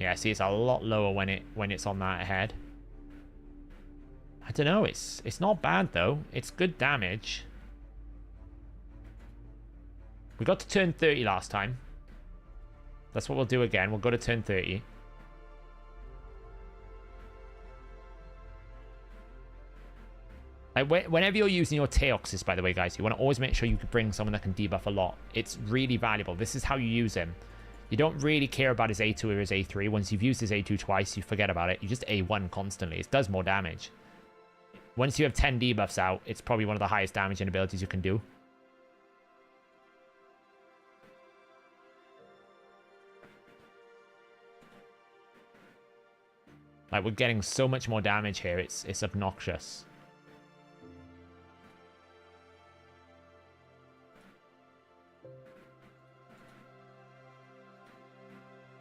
Yeah, see, it's a lot lower when it's on that head. I don't know, it's not bad though. It's good damage. We got to turn 30 last time. That's what we'll do again. We'll go to turn 30. Like whenever you're using your Teoxes, by the way, guys, you want to always make sure you can bring someone that can debuff a lot. It's really valuable. This is how you use him. You don't really care about his A2 or his A3. Once you've used his A2 twice, you forget about it. You just A1 constantly. It does more damage. Once you have 10 debuffs out, it's probably one of the highest damaging abilities you can do. Like, we're getting so much more damage here. It's obnoxious.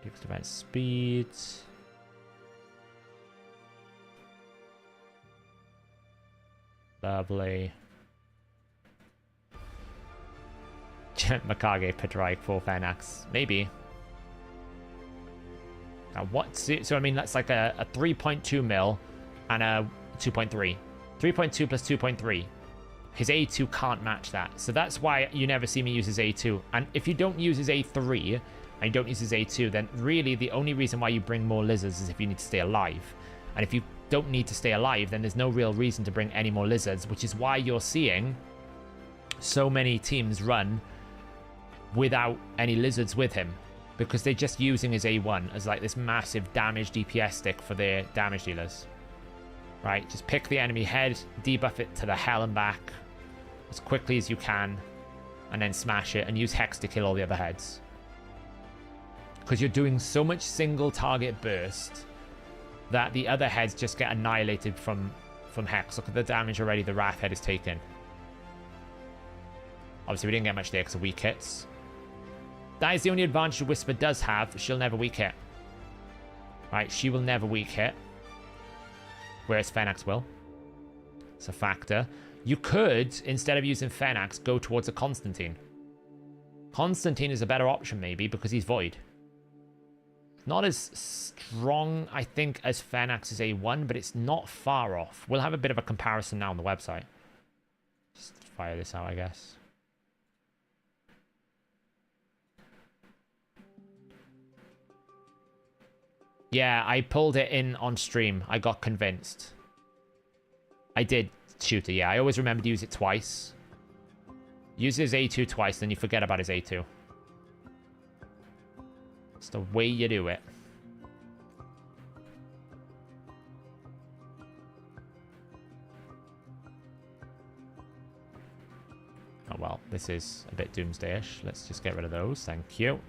Fixed event speed. Lovely. Makage Patrike for Fenax. Maybe. Now what? So I mean, that's like a 3.2 mil and a 2.3. 3.2 plus 2.3. His A2 can't match that. So that's why you never see me use his A2. And if you don't use his A3 and you don't use his A2, then really the only reason why you bring more lizards is if you need to stay alive. And if you don't need to stay alive, then there's no real reason to bring any more lizards, which is why you're seeing so many teams run without any lizards with him, because they're just using his A1 as like this massive damage DPS stick for their damage dealers. Right, just pick the enemy head, debuff it to the hell and back as quickly as you can, and then smash it and use Hex to kill all the other heads. Because you're doing so much single target burst that the other heads just get annihilated from Hex. Look at the damage already the Wrath head has taken. Obviously, we didn't get much there because of weak hits. That is the only advantage Whisper does have. She'll never weak hit. Right, she will never weak hit. Whereas Fenax will. It's a factor. You could, instead of using Fenax, go towards a Constantine. Constantine is a better option, maybe, because he's Void. Not as strong, I think, as Fenax's A1, but it's not far off. We'll have a bit of a comparison now on the website. Just fire this out, I guess. Yeah, I pulled it in on stream. I got convinced. I did shoot it, yeah. I always remember to use it twice. Use his A2 twice, then you forget about his A2. It's the way you do it. Oh well, this is a bit doomsday-ish. Let's just get rid of those. Thank you.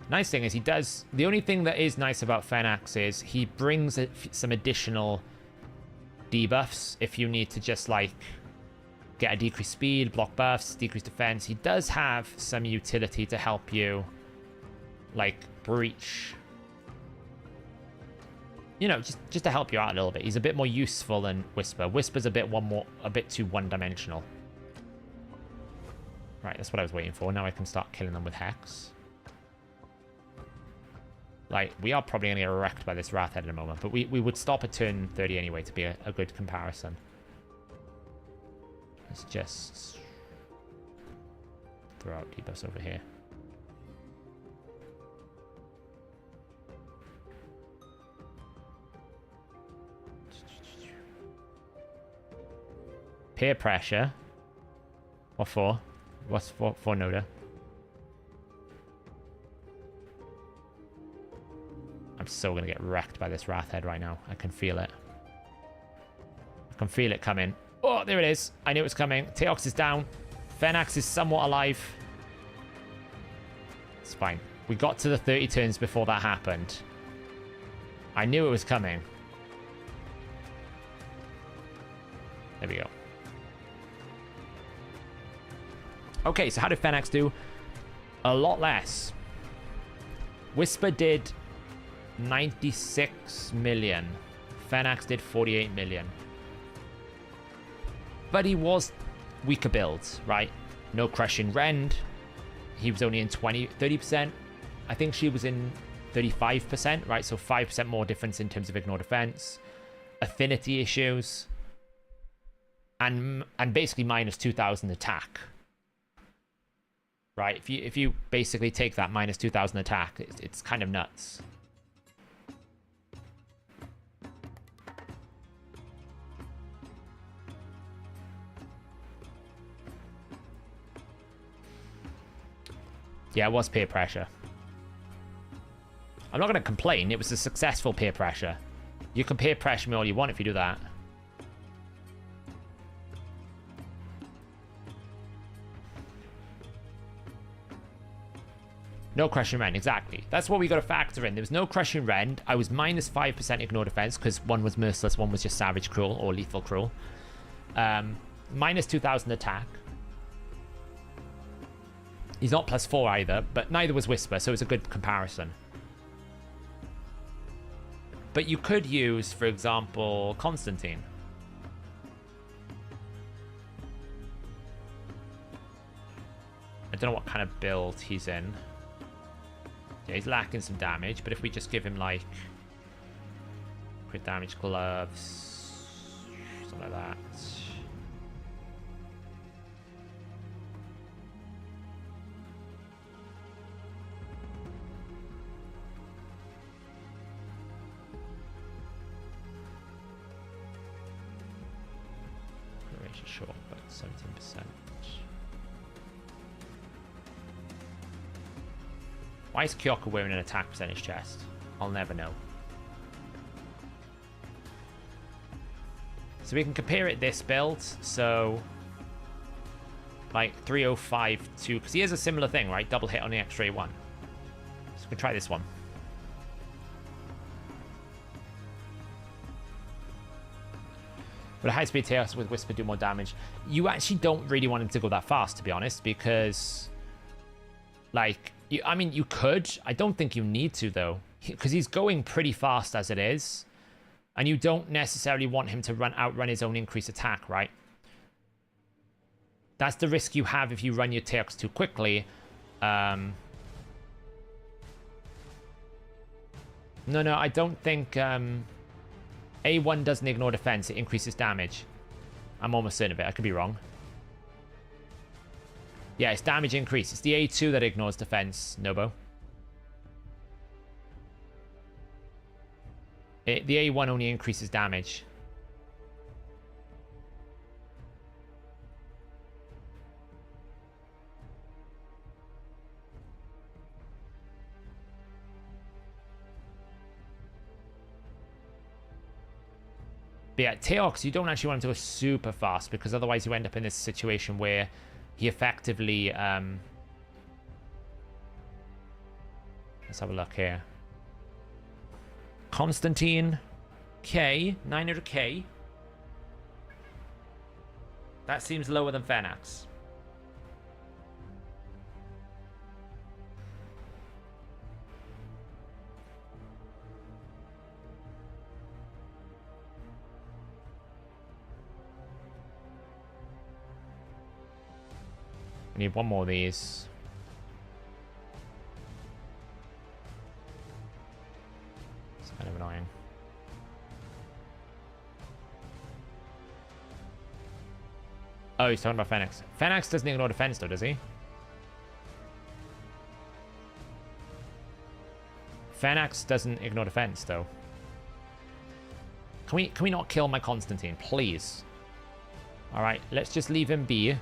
Nice thing is he does... The only thing that is nice about Fenax is he brings some additional debuffs if you need to just, like, get a decreased speed, block buffs, decreased defense. He does have some utility to help you, like, breach. You know, just to help you out a little bit. He's a bit more useful than Whisper. Whisper's a bit too one-dimensional. Right, that's what I was waiting for. Now I can start killing them with Hex. Like, we are probably going to get wrecked by this Wrathhead in a moment, but we would stop at turn 30 anyway to be a good comparison. Let's just throw out debuffs over here. Peer pressure. What for? What's for Noda? I'm so gonna get wrecked by this Wrathhead right now. I can feel it. I can feel it coming. Oh, there it is. I knew it was coming. Teox is down. Fenax is somewhat alive. It's fine. We got to the 30 turns before that happened. I knew it was coming. There we go. Okay, so how did Fenax do? A lot less. Whisper did 96 million. Fenax did 48 million. But he was weaker builds, right? No Crushing Rend. He was only in 30%. I think she was in 35%, right? So 5% more difference in terms of ignore defense. Affinity issues. And basically minus 2,000 attack. Right? If you basically take that minus 2,000 attack, it's kind of nuts. Yeah, it was peer pressure. I'm not going to complain. It was a successful peer pressure. You can peer pressure me all you want if you do that. No Crushing Rend, exactly. That's what we got to factor in. There was no Crushing Rend. I was minus 5% ignore defense because one was merciless, one was just savage cruel or lethal cruel. Minus 2,000 attack. He's not plus 4 either, but neither was Whisper, so it's a good comparison. But you could use, for example, Constantine. I don't know what kind of build he's in. Yeah, he's lacking some damage, but if we just give him, like, crit damage gloves, something like that. Short, but 17%. Why is Kyoka wearing an attack percentage chest? I'll never know. So we can compare it this build. So, like 3052, because he has a similar thing, right? Double hit on the X-ray one. So we can try this one. But a high-speed Teos with Whisper do more damage. You actually don't really want him to go that fast, to be honest, because, like, I mean, you could. I don't think you need to, though, because he's going pretty fast as it is, and you don't necessarily want him to outrun his own increased attack, right? That's the risk you have if you run your Teos too quickly. No, I don't think... A1 doesn't ignore defense, it increases damage. I'm almost certain of it, I could be wrong. Yeah, it's damage increase. It's the A2 that ignores defense, Nobo. The A1 only increases damage. But yeah, Teox, you don't actually want him to go super fast because otherwise you end up in this situation where he effectively... let's have a look here. Constantine, K, 900k. That seems lower than Fenax. We need one more of these. Oh, he's talking about Phoenix. Phoenix doesn't ignore defense though, does he? Phoenix doesn't ignore defense though. Can we not kill my Constantine, please? All right, let's just leave him be.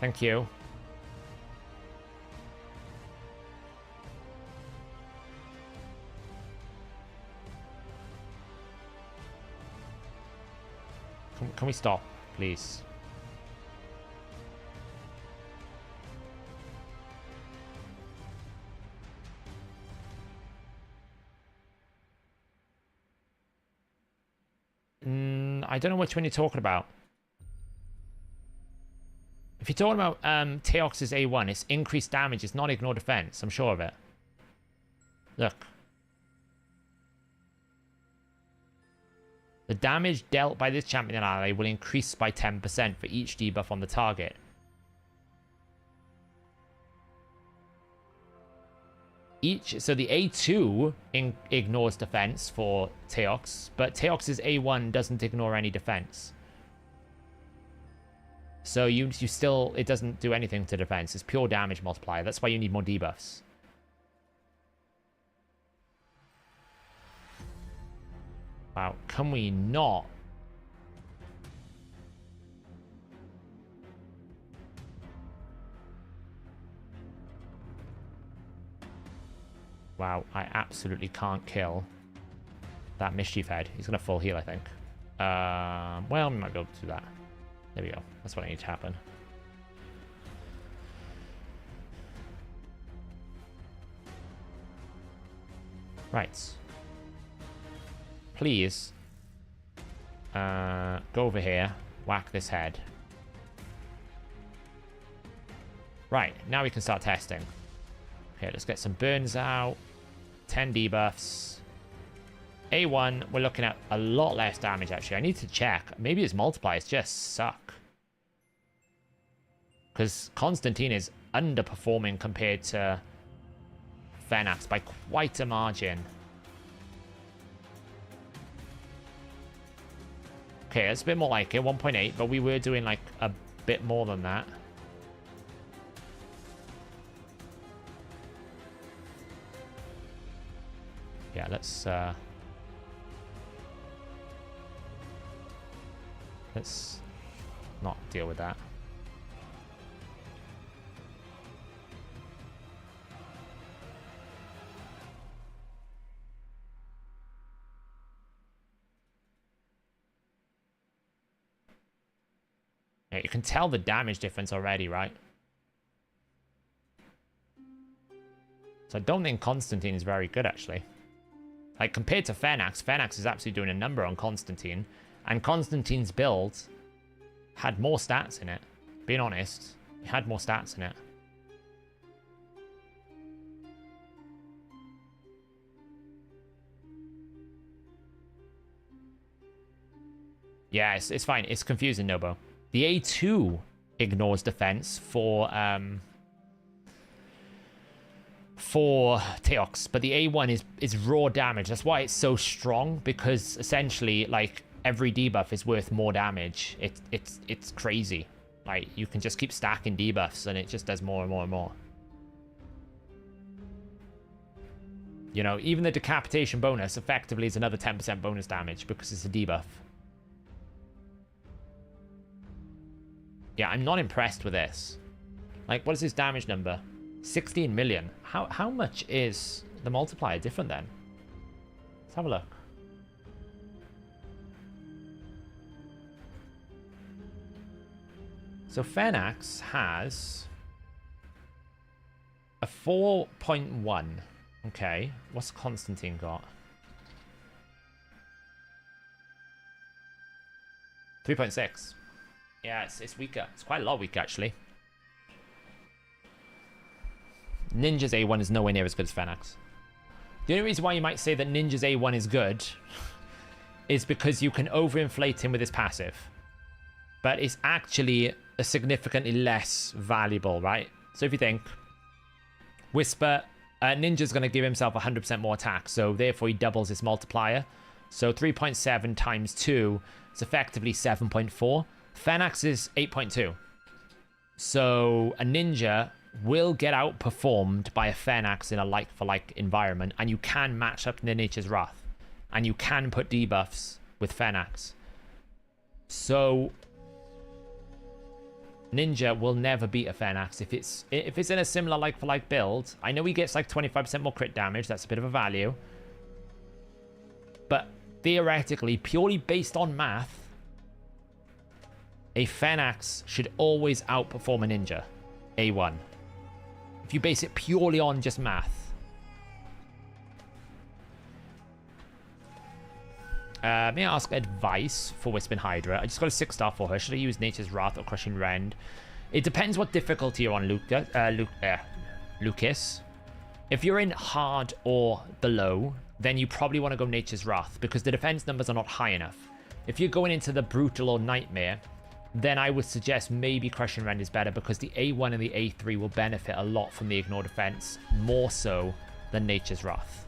Thank you. Can we stop, please? I don't know which one you're talking about. If you're talking about Teox's A1, it's increased damage, it's not ignore defense. I'm sure of it. Look. The damage dealt by this champion ally will increase by 10% for each debuff on the target. So the A2 ignores defense for Teox, but Teox's A1 doesn't ignore any defense. So you still, it doesn't do anything to defense. It's pure damage multiplier. That's why you need more debuffs. Wow, can we not? Wow, I absolutely can't kill that Mischief Head. He's going to full heal, I think. Well, we might be able to do that. There we go. That's what I need to happen. Right. Please. Go over here. Whack this head. Right, now we can start testing. Okay, let's get some burns out. 10 debuffs. A1, we're looking at a lot less damage, actually. I need to check. Maybe his multipliers just suck. Because Constantine is underperforming compared to Phoenix by quite a margin. Okay, it's a bit more like it, 1.8, but we were doing like a bit more than that. Yeah, let's not deal with that. Yeah, you can tell the damage difference already, right? So I don't think Constantine is very good, actually. Like, compared to Phoenix, Phoenix is absolutely doing a number on Constantine. And Constantine's build had more stats in it. Being honest, it had more stats in it. Yeah, it's fine. It's confusing, Nobo. The A2 ignores defense for Teox, but the A1 is raw damage. That's why it's so strong, because essentially, like, every debuff is worth more damage. It's crazy. Like, you can just keep stacking debuffs and it just does more and more and more. You know, even the decapitation bonus effectively is another 10% bonus damage because it's a debuff. Yeah, I'm not impressed with this. Like, what is his damage number? 16 million. How much is the multiplier different then? Let's have a look. So Phoenix has a 4.1. Okay, what's Constantine got? 3.6. Yeah, it's weaker. It's quite a lot weaker, actually. Ninja's A1 is nowhere near as good as Phoenix. The only reason why you might say that Ninja's A1 is good is because you can overinflate him with his passive. But it's actually a significantly less valuable, right? So if you think, Whisper, Ninja's going to give himself 100% more attack, so therefore he doubles his multiplier. So 3.7 times 2 is effectively 7.4. Fenax is 8.2. So a ninja will get outperformed by a Fenax in a like-for-like environment, and you can match up to Nature's Wrath, and you can put debuffs with Fenax. So ninja will never beat a Fenax if it's in a similar like-for-like build. I know he gets like 25% more crit damage. That's a bit of a value. But theoretically, purely based on math, a Fenax should always outperform a ninja. A1. If you base it purely on just math. May I ask advice for Wispin Hydra? I just got a 6-star for her. Should I use Nature's Wrath or Crushing Rend? It depends what difficulty you're on, Lucas. If you're in hard or below, then you probably want to go Nature's Wrath, because the defense numbers are not high enough. If you're going into the Brutal or Nightmare, then I would suggest maybe Crushing Rend is better, because the A1 and the A3 will benefit a lot from the Ignore defense, more so than Nature's Wrath.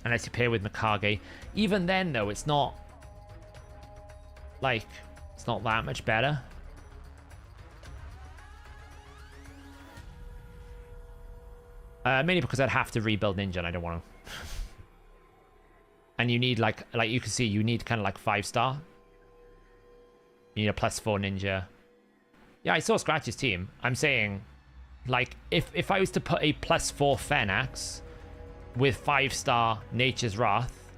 Unless you pair with Mikage. Even then, though, it's not that much better. Mainly because I'd have to rebuild Ninja, and I don't want to. And you need, like you can see, you need kind of like 5-star. You need a +4 ninja. Yeah, I saw Scratch's team. I'm saying, like, if I was to put a +4 Fenax with 5-star Nature's Wrath,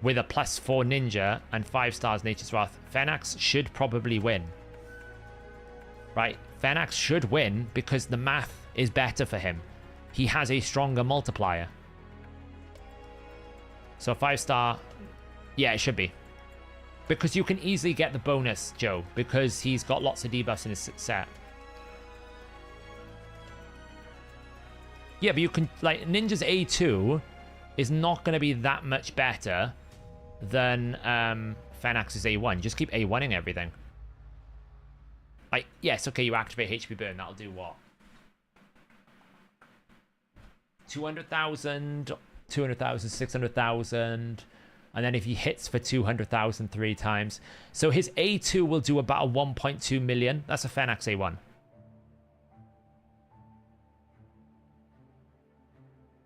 with a +4 ninja and 5 stars Nature's Wrath, Fenax should probably win. Right? Fenax should win because the math is better for him. He has a stronger multiplier. So 5-star, yeah, it should be. Because you can easily get the bonus, Joe, because he's got lots of debuffs in his set. Yeah, but you can, like, Ninja's A2 is not going to be that much better than Fenax's A1. Just keep A1ing everything. Like, yes, okay, you activate HP Burn, that'll do what? 200,000... 200,000, 600,000, and then if he hits for 200,000 3 times. So his A2 will do about a 1.2 million. That's a Fenax A1.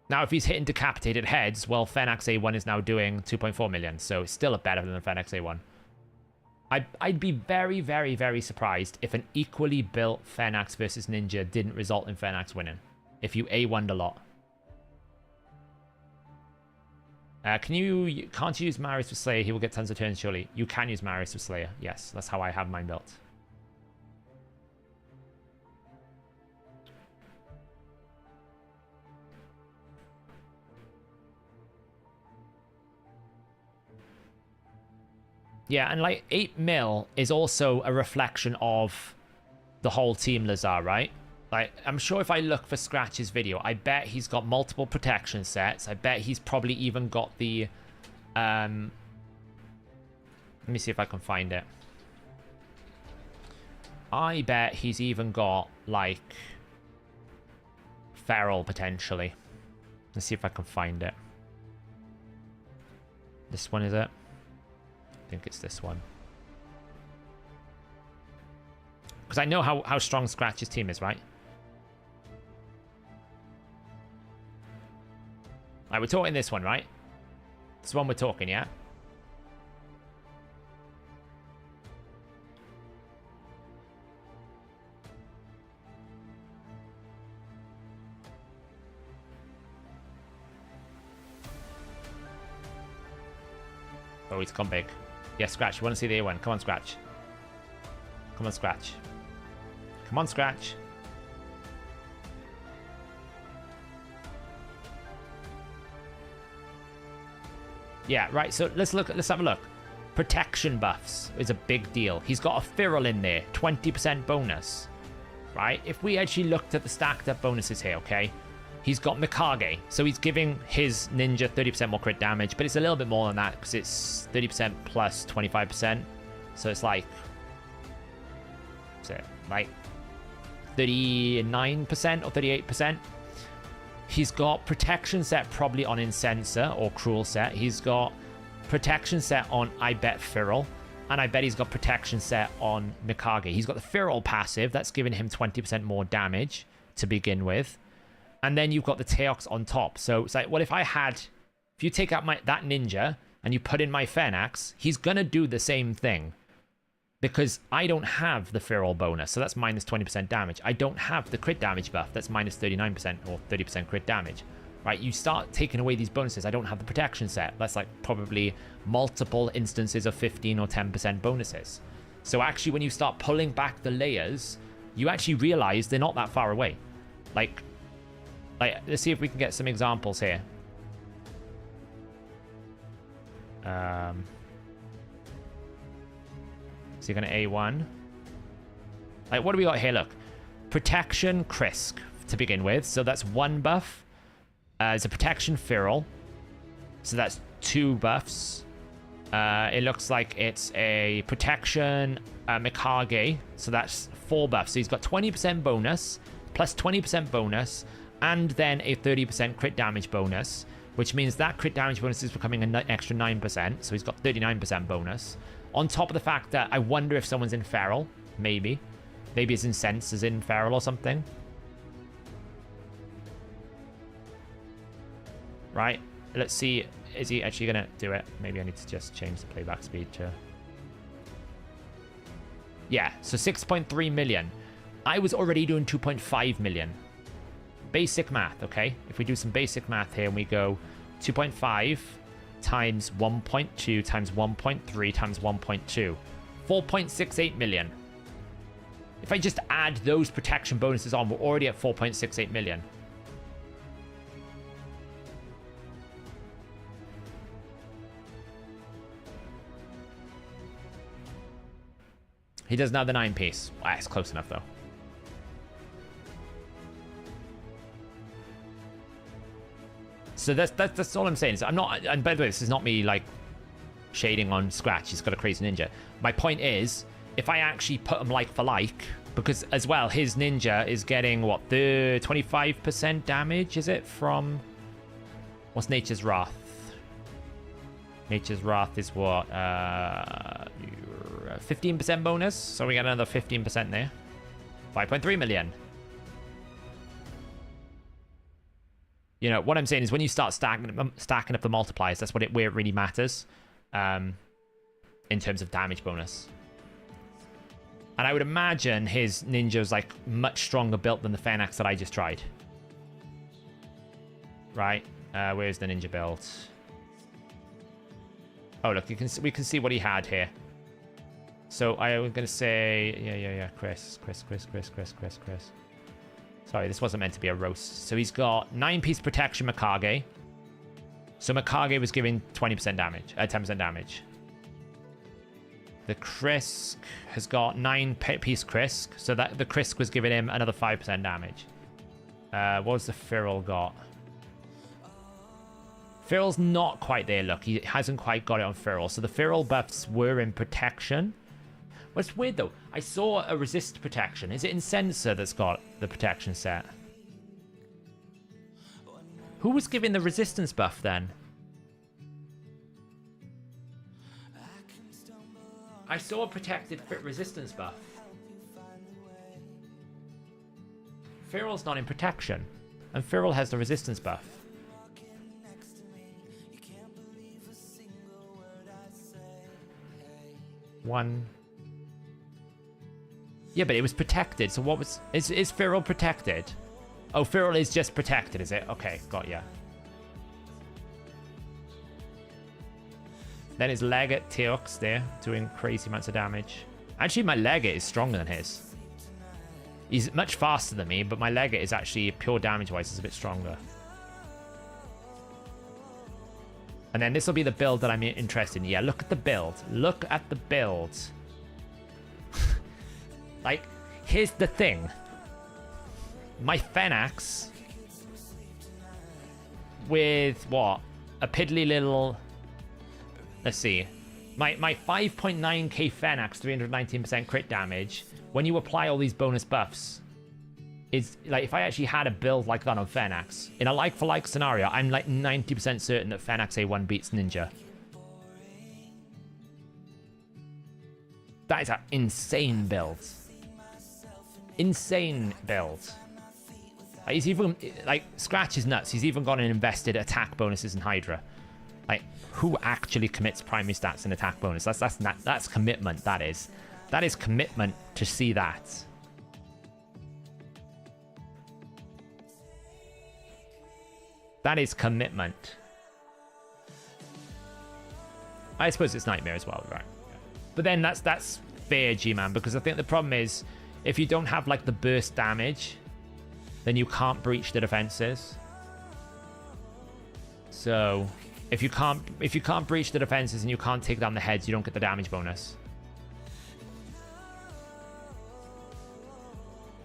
Now, if he's hitting decapitated heads, well, Fenax A1 is now doing 2.4 million, so it's still better than Fenax A1. I'd be very, very, very surprised if an equally built Fenax versus Ninja didn't result in Fenax winning. If you A1'd a lot. Can't you use Marius for Slayer? He will get tons of turns, surely. You can use Marius for Slayer. Yes, that's how I have mine built. Yeah, and like 8 mil is also a reflection of the whole team Lazar, right? Like, I'm sure if I look for Scratch's video, I bet he's got multiple protection sets. I bet he's probably even got the... let me see if I can find it. I bet he's even got, like, Feral, potentially. Let's see if I can find it. This one, is it? I think it's this one. Because I know how strong Scratch's team is, right? Right, we're talking this one, right? This one we're talking, yeah? Oh, he's gone big. Yeah, Scratch, you want to see the A1. Come on, Scratch. Come on, Scratch. Come on, Scratch. Yeah, right, so let's have a look. Protection buffs is a big deal. He's got a Feral in there, 20% bonus. Right? If we actually looked at the stacked up bonuses here, okay? He's got Mikage, so he's giving his ninja 30% more crit damage, but it's a little bit more than that because it's 30% plus 25%. So it's like, what's it? Like 39% or 38%. He's got protection set probably on Incenser or Cruel set. He's got protection set on, I bet, Feral. And I bet he's got protection set on Mikage. He's got the Feral passive. That's giving him 20% more damage to begin with. And then you've got the Teox on top. So it's like, well, if you take out that ninja and you put in my Phenax, he's going to do the same thing. Because I don't have the Feral bonus, so that's minus 20% damage. I don't have the crit damage buff, that's minus 39% or 30% crit damage. Right, you start taking away these bonuses. I don't have the protection set. That's like probably multiple instances of 15 or 10% bonuses. So actually, when you start pulling back the layers, you actually realize they're not that far away. Like let's see if we can get some examples here. So you're going to A1. Like, what do we got here? Look. Protection Krisk to begin with. So that's 1 buff. It's a protection Feral. So that's 2 buffs. It looks like it's a protection Mikage. So that's 4 buffs. So he's got 20% bonus, plus 20% bonus, and then a 30% crit damage bonus, which means that crit damage bonus is becoming an extra 9%. So he's got 39% bonus. On top of the fact that I wonder if someone's in Feral. Maybe. Maybe his Incense is in Feral or something. Right. Let's see. Is he actually going to do it? Maybe I need to just change the playback speed to... Yeah. So 6.3 million. I was already doing 2.5 million. Basic math, okay? If we do some basic math here and we go 2.5... times 1.2 times 1.3 times 1.2. 4.68 million. If I just add those protection bonuses on, we're already at 4.68 million. He doesn't have the 9-piece. It's close enough, though. So that's all I'm saying. So I'm not, and by the way, this is not me like shading on Scratch. He's got a crazy ninja. My point is, if I actually put him like for like, because as well, his ninja is getting what, the 25% damage, is it, from what's Nature's Wrath? Nature's Wrath is what, 15% bonus, so we get another 15% there. 5.3 million. You know, what I'm saying is when you start stacking up the multipliers, that's where it really matters in terms of damage bonus. And I would imagine his ninja's like much stronger built than the Phenax that I just tried. Right? Where's the ninja build? Oh, look, we can see what he had here. So I was going to say, yeah, Chris. Sorry, this wasn't meant to be a roast. So he's got 9-piece protection Mikage. So Mikage was giving 20% damage, 10% damage. The Krisk has got 9-piece Krisk. So that the Krisk was giving him another 5% damage. What was the Feral got? Feral's not quite there, look. He hasn't quite got it on Feral. So the Feral buffs were in protection. What's weird, though, I saw a resist protection. Is it in Sensor that's got the protection set? Who was giving the resistance buff, then? I saw a protected resistance buff. Feral's not in protection. And Feral has the resistance buff. One... Yeah, but it was protected. So what was... Is Feral protected? Oh, Feral is just protected, is it? Okay, got ya. Then his Legate Teox there, doing crazy amounts of damage. Actually, my Legate is stronger than his. He's much faster than me, but my Legate is actually, pure damage-wise, is a bit stronger. And then this will be the build that I'm interested in. Yeah, look at the build. Look at the build. Like, here's the thing. My Phenax with, what? A piddly little... Let's see. My 5.9k Phenax, 319% crit damage, when you apply all these bonus buffs, is like, if I actually had a build like that on Phenax, in a like-for-like scenario, I'm like 90% certain that Phenax A1 beats Ninja. That is an insane build. Insane build. Like, he's even, like, Scratch is nuts. He's even gone and invested attack bonuses in Hydra. Like, who actually commits primary stats and attack bonus? That's commitment, that is. That is commitment to see that. That is commitment. I suppose it's Nightmare as well, right? But then that's fair, G-Man, because I think the problem is if you don't have, like, the burst damage, then you can't breach the defenses. So if you can't breach the defenses and you can't take down the heads, you don't get the damage bonus.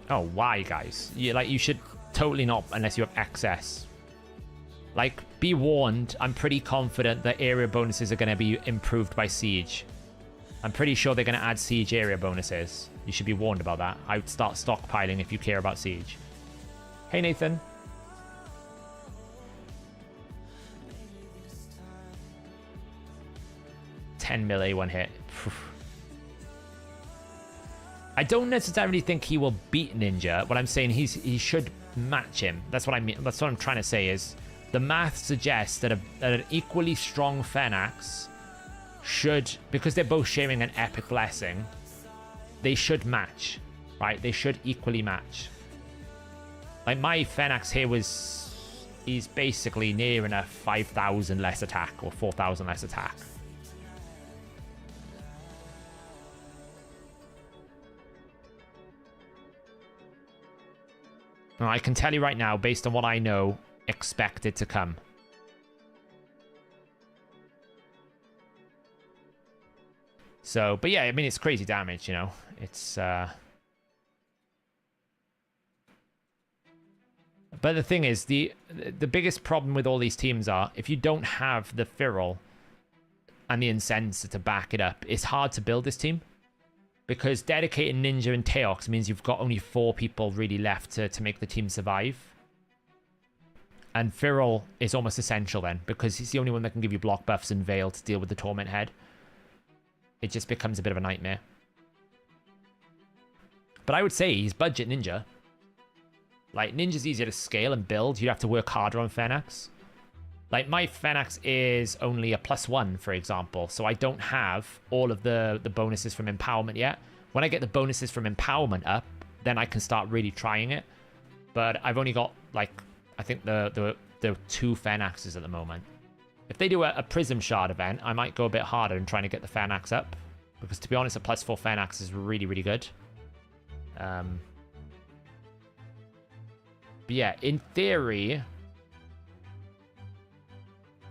Oh, why, guys? You should totally not unless you have excess. Like, be warned, I'm pretty confident that area bonuses are going to be improved by Siege. I'm pretty sure they're going to add Siege area bonuses. You should be warned about that. I would start stockpiling if you care about Siege. Hey, Nathan. $10 million one hit. I don't necessarily think he will beat Ninja. What I'm saying, he should match him. That's what I mean. That's what I'm trying to say is the math suggests that an equally strong Phenax should, because they're both sharing an epic blessing, they should match, right? They should equally match. Like, my Phenax here he's basically near enough 5,000 less attack or 4,000 less attack. Now, I can tell you right now, based on what I know, expect it to come. So, but yeah, I mean, it's crazy damage, you know. It's, But the thing is, the biggest problem with all these teams are, if you don't have the Feral and the Incense to back it up, it's hard to build this team. Because dedicated Ninja and Teox means you've got only 4 people really left to make the team survive. And Feral is almost essential then, because he's the only one that can give you block buffs and Veil to deal with the Torment Head. It just becomes a bit of a nightmare. But I would say he's budget Ninja. Like, Ninja's easier to scale and build. You'd have to work harder on Phenax. Like, my Phenax is only a +1, for example. So I don't have all of the bonuses from Empowerment yet. When I get the bonuses from Empowerment up, then I can start really trying it. But I've only got, like, I think the 2 Phenaxes at the moment. If they do a Prism Shard event, I might go a bit harder in trying to get the Phenax up. Because, to be honest, a +4 Phenax is really, really good. But yeah, in theory,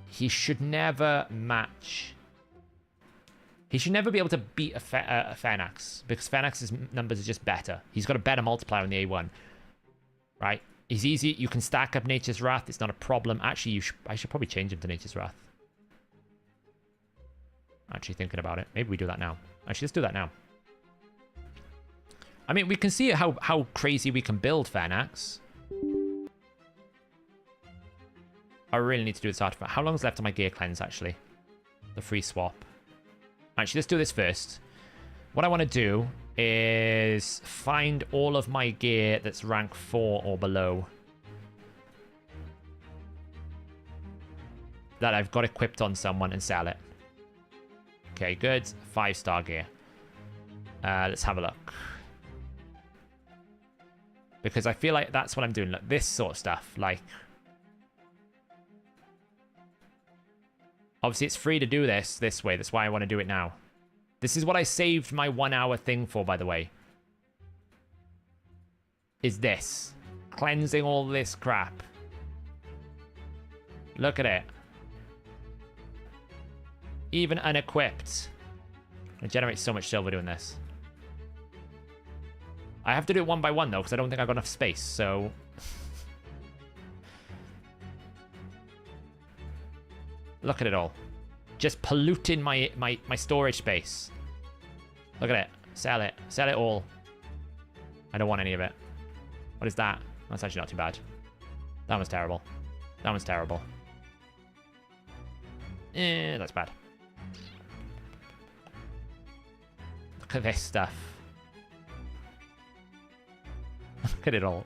he should never match. He should never be able to beat a Phenax, because Phenax's numbers are just better. He's got a better multiplier in the A1, right? He's easy. You can stack up Nature's Wrath. It's not a problem. Actually, I should probably change him to Nature's Wrath. Actually thinking about it. Maybe we do that now. Actually, let's do that now. I mean, we can see how crazy we can build Phenax. I really need to do this artifact. How long is left on my gear cleanse, actually? The free swap. Actually, let's do this first. What I want to do is find all of my gear that's rank 4 or below that I've got equipped on someone and sell it. Okay, good. 5-star gear. Let's have a look. Because I feel like that's what I'm doing. Look, this sort of stuff. Like, obviously, it's free to do this way. That's why I want to do it now. This is what I saved my 1-hour thing for, by the way. Is this. Cleansing all this crap. Look at it. Even unequipped. I generate so much silver doing this. I have to do it one by one, though, because I don't think I've got enough space, so... Look at it all. Just polluting my storage space. Look at it. Sell it. Sell it all. I don't want any of it. What is that? That's actually not too bad. That one's terrible. That one's terrible. That's bad. Look at this stuff. Look at it all.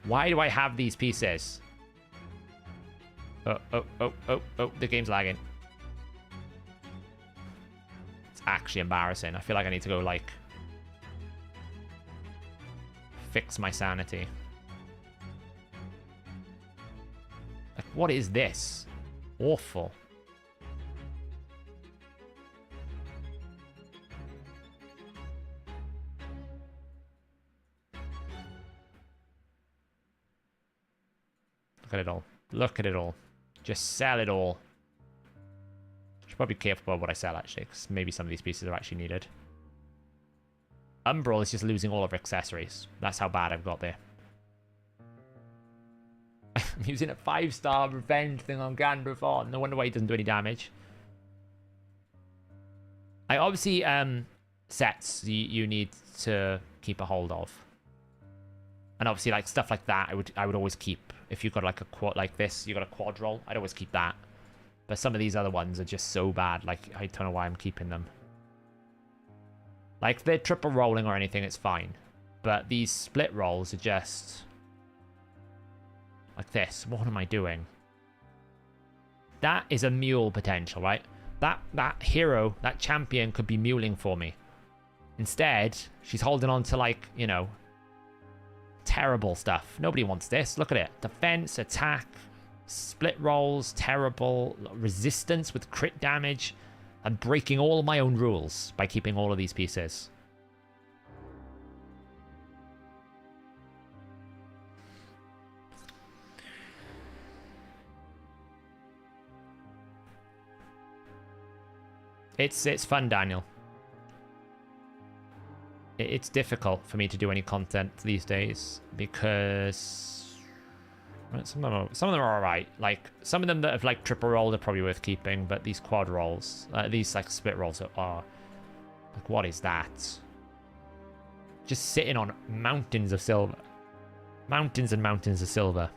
Why do I have these pieces? Oh, the game's lagging. It's actually embarrassing. I feel like I need to go, like, fix my sanity. Like, what is this? Awful. Look at it all. Look at it all. Just sell it all. Should probably be careful about what I sell, actually, because maybe some of these pieces are actually needed. Umbral is just losing all of her accessories. That's how bad I've got there. I'm using a 5-star revenge thing on Gandalf. No wonder why he doesn't do any damage. I obviously, sets you need to keep a hold of. And obviously, like, stuff like that, I would always keep. If you've got, like, a quad like this, you've got a quad roll, I'd always keep that. But some of these other ones are just so bad, like, I don't know why I'm keeping them. Like, if they're triple rolling or anything, it's fine. But these split rolls are just... like this. What am I doing? That is a mule potential, right? That hero, that champion could be muling for me. Instead, she's holding on to, like, you know... terrible stuff. Nobody wants this. Look at it. Defense, attack, split rolls, terrible resistance with crit damage. I'm breaking all of my own rules by keeping all of these pieces. It's fun, Daniel. It's difficult for me to do any content these days because some of them are alright. Like, some of them that have, like, triple rolled are probably worth keeping, but these quad rolls, these, like, split rolls are like, what is that? Just sitting on mountains of silver. Mountains and mountains of silver.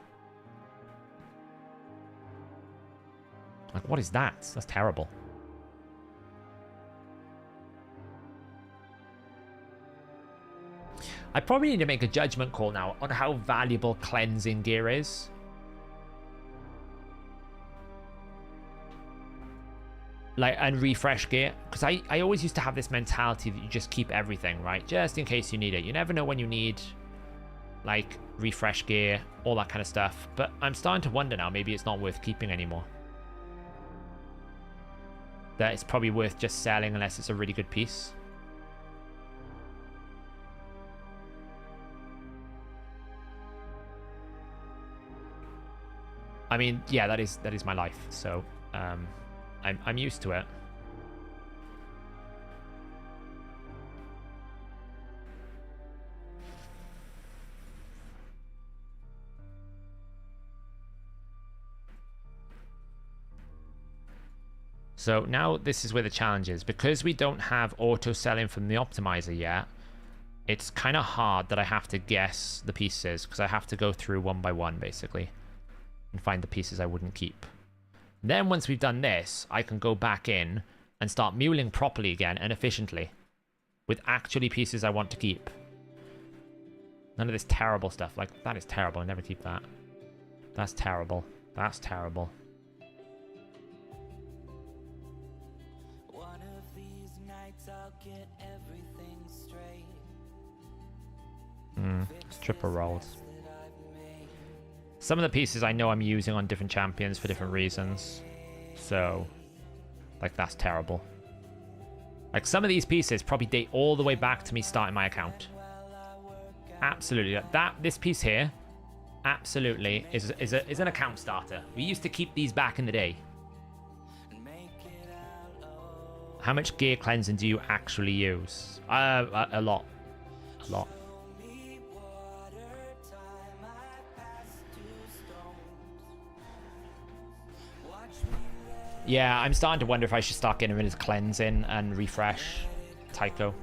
Like, what is that? That's terrible. I probably need to make a judgment call now on how valuable cleansing gear is. Like, and refresh gear. Because I always used to have this mentality that you just keep everything, right? Just in case you need it. You never know when you need, like, refresh gear, all that kind of stuff. But I'm starting to wonder now, maybe it's not worth keeping anymore. That it's probably worth just selling unless it's a really good piece. I mean, yeah, that is my life, so I'm used to it. So now this is where the challenge is. Because we don't have auto selling from the optimizer yet, it's kind of hard that I have to guess the pieces because I have to go through one by one, basically, and find the pieces I wouldn't keep. Then once we've done this, I can go back in and start muling properly again and efficiently with actually pieces I want to keep. None of this terrible stuff. Like, that is terrible. I never keep that. That's terrible. That's terrible. One of these nights I'll get everything straight. It's triple rolls. Some of the pieces I know I'm using on different champions for different reasons. So, like, that's terrible. Like, some of these pieces probably date all the way back to me starting my account. Absolutely. This piece here, absolutely, is an account starter. We used to keep these back in the day. How much gear cleansing do you actually use? A lot. A lot. Yeah, I'm starting to wonder if I should start getting rid of cleansing and refresh Tycho.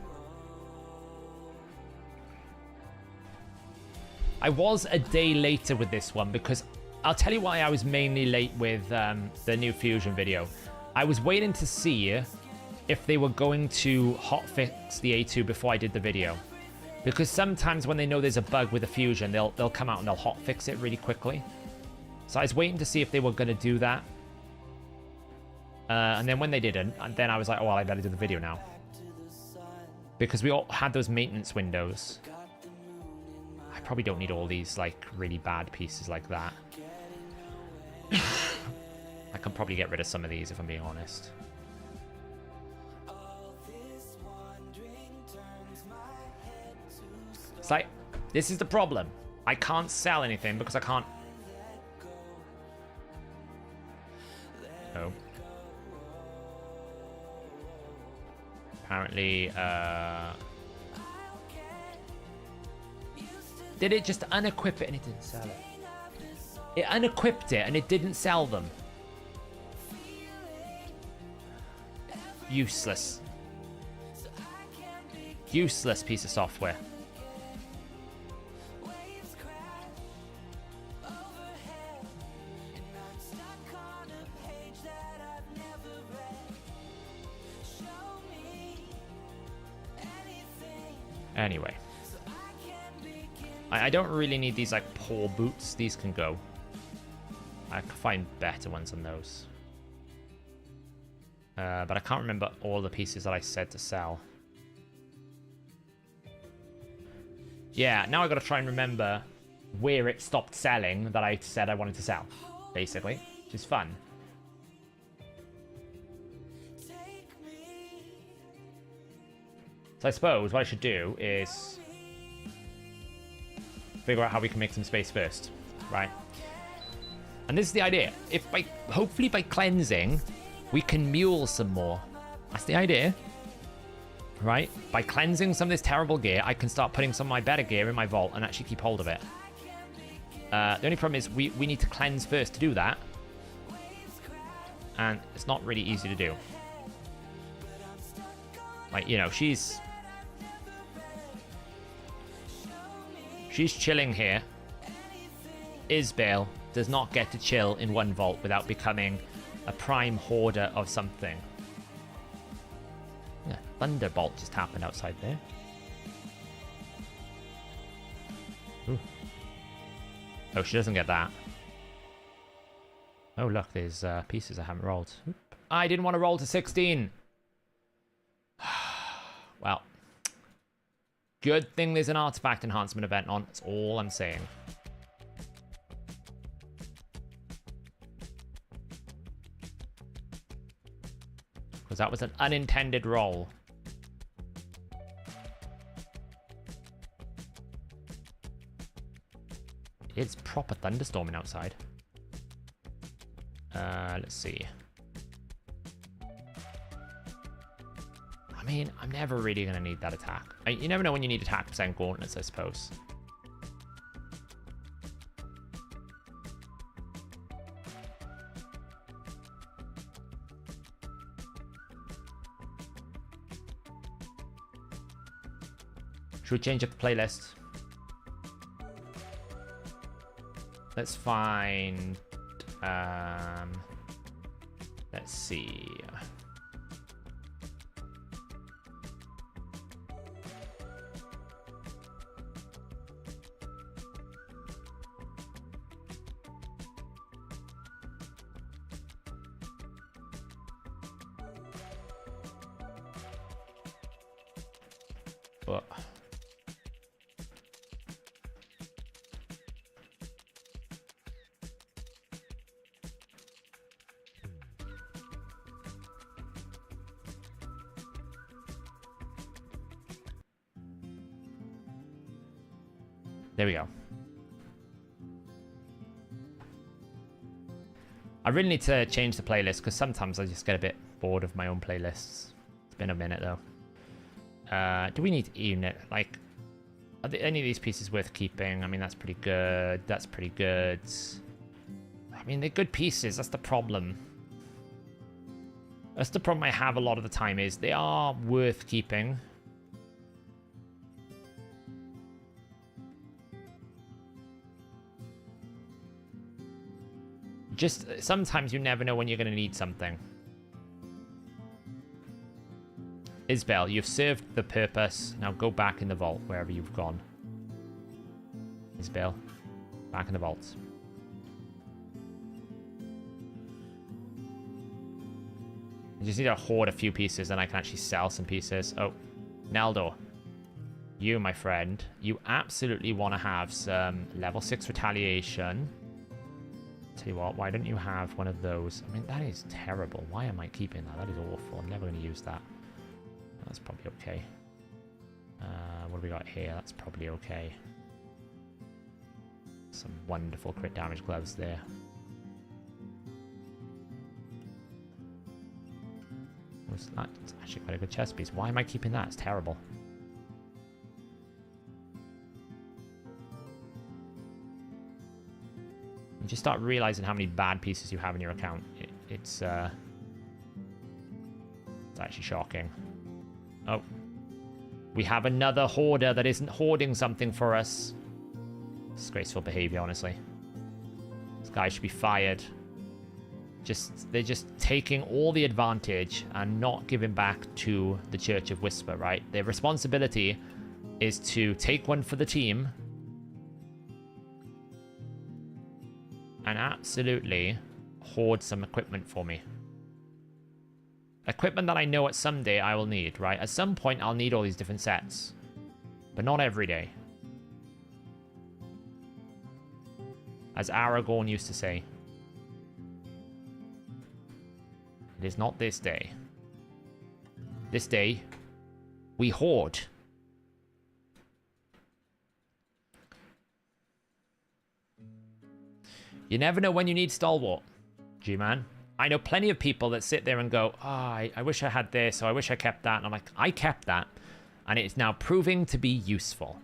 I was a day later with this one because I'll tell you why I was mainly late with the new Fusion video. I was waiting to see if they were going to hotfix the A2 before I did the video. Because sometimes when they know there's a bug with the fusion, they'll come out and they'll hotfix it really quickly. So I was waiting to see if they were going to do that. And then when they didn't, and then I was like, oh, well, I better do the video now. Because we all had those maintenance windows. I probably don't need all these, like, really bad pieces like that. I can probably get rid of some of these if I'm being honest. It's like, this is the problem. I can't sell anything because I can't... Oh. Apparently, did it just unequip it and it didn't sell it? It unequipped it and it didn't sell them. Useless. Useless piece of software. Anyway. I don't really need these, like, poor boots. These can go. I can find better ones than those. But I can't remember all the pieces that I said to sell. Yeah, now I gotta try and remember where it stopped selling that I said I wanted to sell, basically, which is fun. So I suppose what I should do is figure out how we can make some space first, right? And this is the idea. If by, hopefully by cleansing, we can mule some more. That's the idea, right? By cleansing some of this terrible gear, I can start putting some of my better gear in my vault and actually keep hold of it. The only problem is we need to cleanse first to do that. And it's not really easy to do. Like, you know, she's chilling here. Isbale does not get to chill in one vault without becoming a prime hoarder of something. Yeah, Thunderbolt just happened outside there. Ooh. Oh, she doesn't get that. Oh, look, there's pieces I haven't rolled. Oop. I didn't want to roll to 16. Well, good thing there's an artifact enhancement event on. That's all I'm saying. Because that was an unintended roll. It's proper thunderstorming outside. Let's see. I mean, I'm never really going to need that attack. You never know when you need attack percent gauntlets, I suppose. Should we change up the playlist? Let's find... let's see... But... There we go. I really need to change the playlist because sometimes I just get a bit bored of my own playlists. It's been a minute though. Do we need unit? Like, are any of these pieces worth keeping? I mean, that's pretty good. That's pretty good. I mean, they're good pieces. That's the problem. That's the problem I have a lot of the time is they are worth keeping. Just sometimes you never know when you're going to need something. Isbel, you've served the purpose. Now go back in the vault, wherever you've gone. Isbel, back in the vault. I just need to hoard a few pieces, then I can actually sell some pieces. Oh, Naldo. You, my friend, you absolutely want to have some level 6 retaliation. Tell you what, why don't you have one of those? I mean, that is terrible. Why am I keeping that? That is awful. I'm never going to use that. That's probably okay. What do we got here? That's probably okay. Some wonderful crit damage gloves there. That's actually quite a good chest piece. Why am I keeping that? It's terrible. You just start realizing how many bad pieces you have in your account. It's actually shocking. Oh. We have another hoarder that isn't hoarding something for us. Disgraceful behavior, honestly. This guy should be fired. They're just taking all the advantage and not giving back to the Church of Whisper, right? Their responsibility is to take one for the team and absolutely hoard some equipment for me. Equipment that I know at some day I will need, right? At some point I'll need all these different sets, but not every day. As Aragorn used to say. It is not this day. This day, we hoard. You never know when you need Stalwart, G-Man. I know plenty of people that sit there and go, oh, I wish I had this, or I wish I kept that. And I'm like, I kept that, and it's now proving to be useful.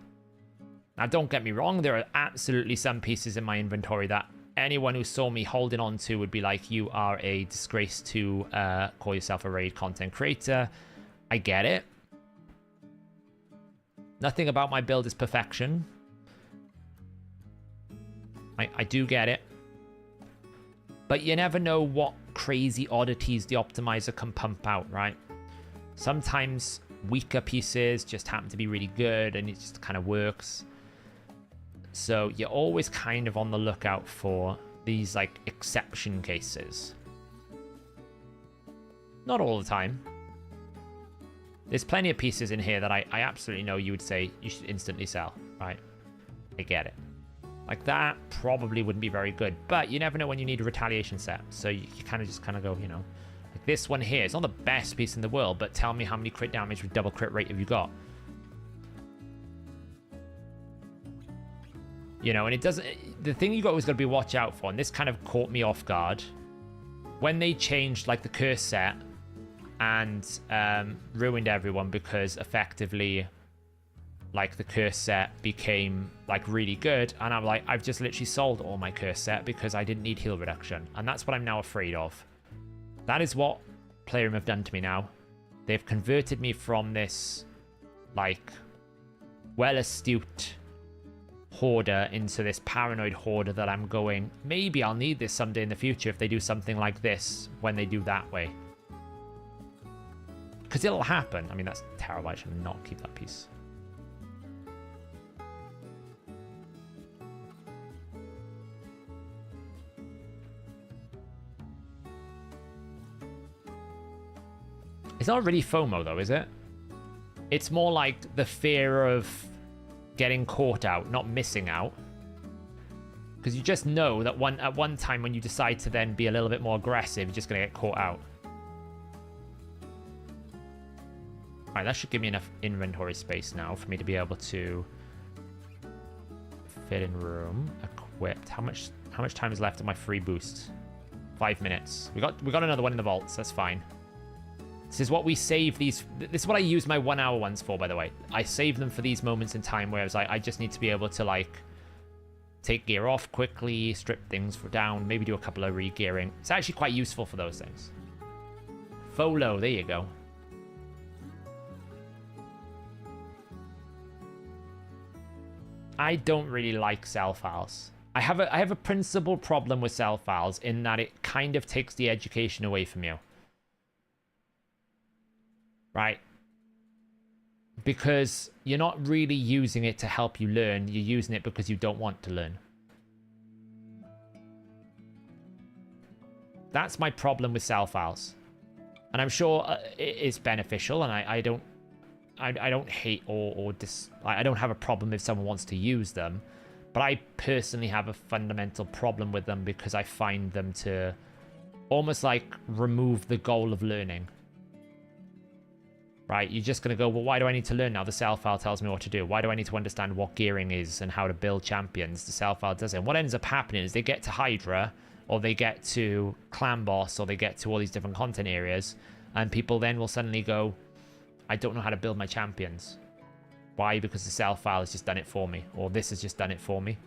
Now, don't get me wrong, there are absolutely some pieces in my inventory that anyone who saw me holding on to would be like, you are a disgrace to call yourself a raid content creator. I get it. Nothing about my build is perfection. I do get it. But you never know what crazy oddities the optimizer can pump out, right? Sometimes weaker pieces just happen to be really good and it just kind of works. So you're always kind of on the lookout for these like exception cases. Not all the time. There's plenty of pieces in here that I absolutely know you would say you should instantly sell, right? I get it. Like that probably wouldn't be very good, but you never know when you need a retaliation set. So you kind of just go, you know, like this one here. It's not the best piece in the world, but tell me how many crit damage with double crit rate have you got? You know, and it doesn't... The thing you always got to be watch out for, and this kind of caught me off guard, when they changed, like, the curse set and ruined everyone because effectively, like, the curse set became, like, really good, and I'm like, I've just literally sold all my curse set because I didn't need heal reduction, and that's what I'm now afraid of. That is what Playroom have done to me now. They've converted me from this, like, well-astute hoarder into this paranoid hoarder that I'm going, maybe I'll need this someday in the future if they do something like this when they do that way. Because it'll happen. I mean, that's terrible. I should not keep that piece. It's not really FOMO though, is it? It's more like the fear of getting caught out, not missing out. Because you just know that at one time when you decide to then be a little bit more aggressive, you're just going to get caught out. Alright, that should give me enough inventory space now for me to be able to fit in room. Equipped. How much time is left of my free boost? 5 minutes. We got another one in the vaults, that's fine. This is what we save these... This is what I use my 1 hour ones for, by the way. I save them for these moments in time where I was like, I just need to be able to, like, take gear off quickly, strip things down, maybe do a couple of re-gearing. It's actually quite useful for those things. Folo, there you go. I don't really like sell files. I have a principal problem with sell files in that it kind of takes the education away from you. Right? because you're not really using it to help you learn. You're using it because you don't want to learn. That's my problem with sell files. And I'm sure it is beneficial, and I don't hate I don't have a problem if someone wants to use them, but I personally have a fundamental problem with them because I find them to almost like remove the goal of learning. Right? You're just going to go, well, why do I need to learn now? The sell file tells me what to do. Why do I need to understand what gearing is and how to build champions? The sell file doesn't. What ends up happening is they get to Hydra, or they get to Clan Boss, or they get to all these different content areas, and people then will suddenly go, I don't know how to build my champions. Why? Because the sell file has just done it for me, or this has just done it for me.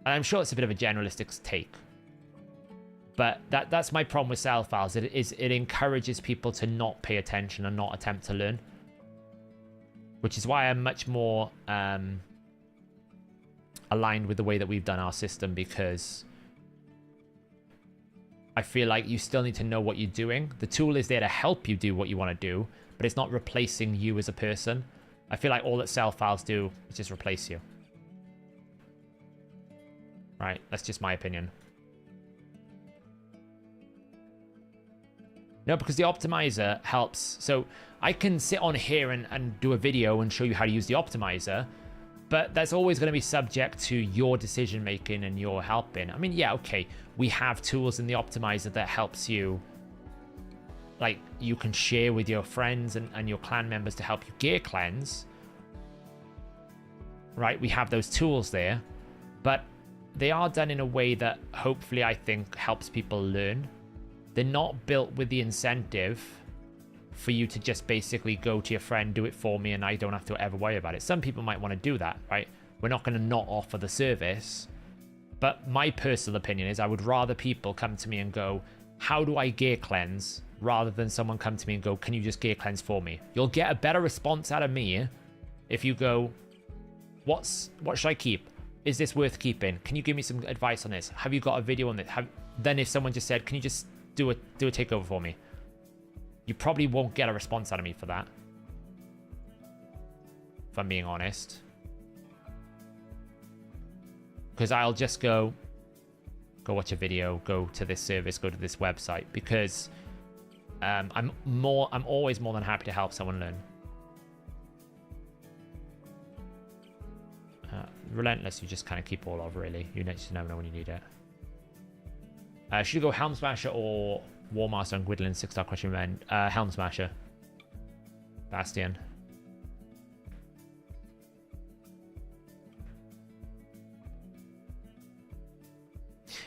And I'm sure it's a bit of a generalistic take, but that's my problem with sell files. It encourages people to not pay attention and not attempt to learn, which is why I'm much more aligned with the way that we've done our system, because I feel like you still need to know what you're doing. The tool is there to help you do what you want to do, but it's not replacing you as a person. I feel like all that sell files do is just replace you. Right, that's just my opinion. No, because the optimizer helps. So I can sit on here and do a video and show you how to use the optimizer, but that's always going to be subject to your decision making and your helping. I mean, yeah, okay, we have tools in the optimizer that helps you. Like, you can share with your friends and your clan members to help you gear cleanse. Right, we have those tools there, but they are done in a way that hopefully I think helps people learn. They're not built with the incentive for you to just basically go to your friend, do it for me, and I don't have to ever worry about it. Some people might want to do that, right? We're not going to not offer the service. But my personal opinion is I would rather people come to me and go, how do I gear cleanse? Rather than someone come to me and go, can you just gear cleanse for me? You'll get a better response out of me if you go, what should I keep? Is this worth keeping? Can you give me some advice on this? Have you got a video on this? Then if someone just said, can you just do a takeover for me? You probably won't get a response out of me for that, if I'm being honest. Because I'll just go watch a video, go to this service, go to this website, because I'm always more than happy to help someone learn. Relentless, you just kind of keep all of, really. You just never know when you need it. Should you go Helm Smasher or War Master and Gwydlyn? 6-star question, man. Helm Smasher. Bastion.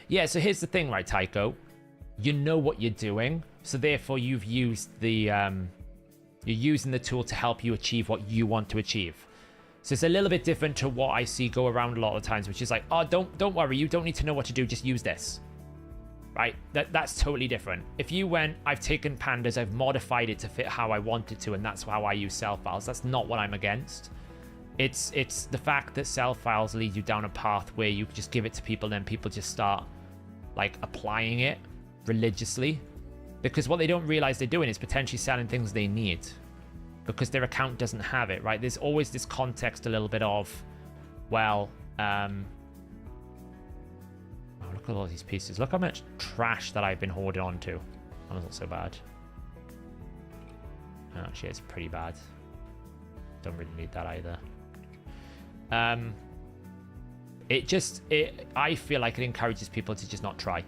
Yeah, so here's the thing, right, Tycho? You know what you're doing, so therefore you've used the you're using the tool to help you achieve what you want to achieve. So it's a little bit different to what I see go around a lot of times, which is like, oh, don't worry, you don't need to know what to do, just use this. Right? That's totally different. If you went, I've taken pandas, I've modified it to fit how I want it to, and that's how I use cell files, that's not what I'm against. It's the fact that cell files lead you down a path where you just give it to people, then people just start like applying it religiously, because what they don't realize they're doing is potentially selling things they need because their account doesn't have it, right? There's always this context a little bit of, well, oh, look at all these pieces. Look how much trash that I've been hoarding onto. That was not so bad. Actually, it's pretty bad. Don't really need that either. I feel like it encourages people to just not try,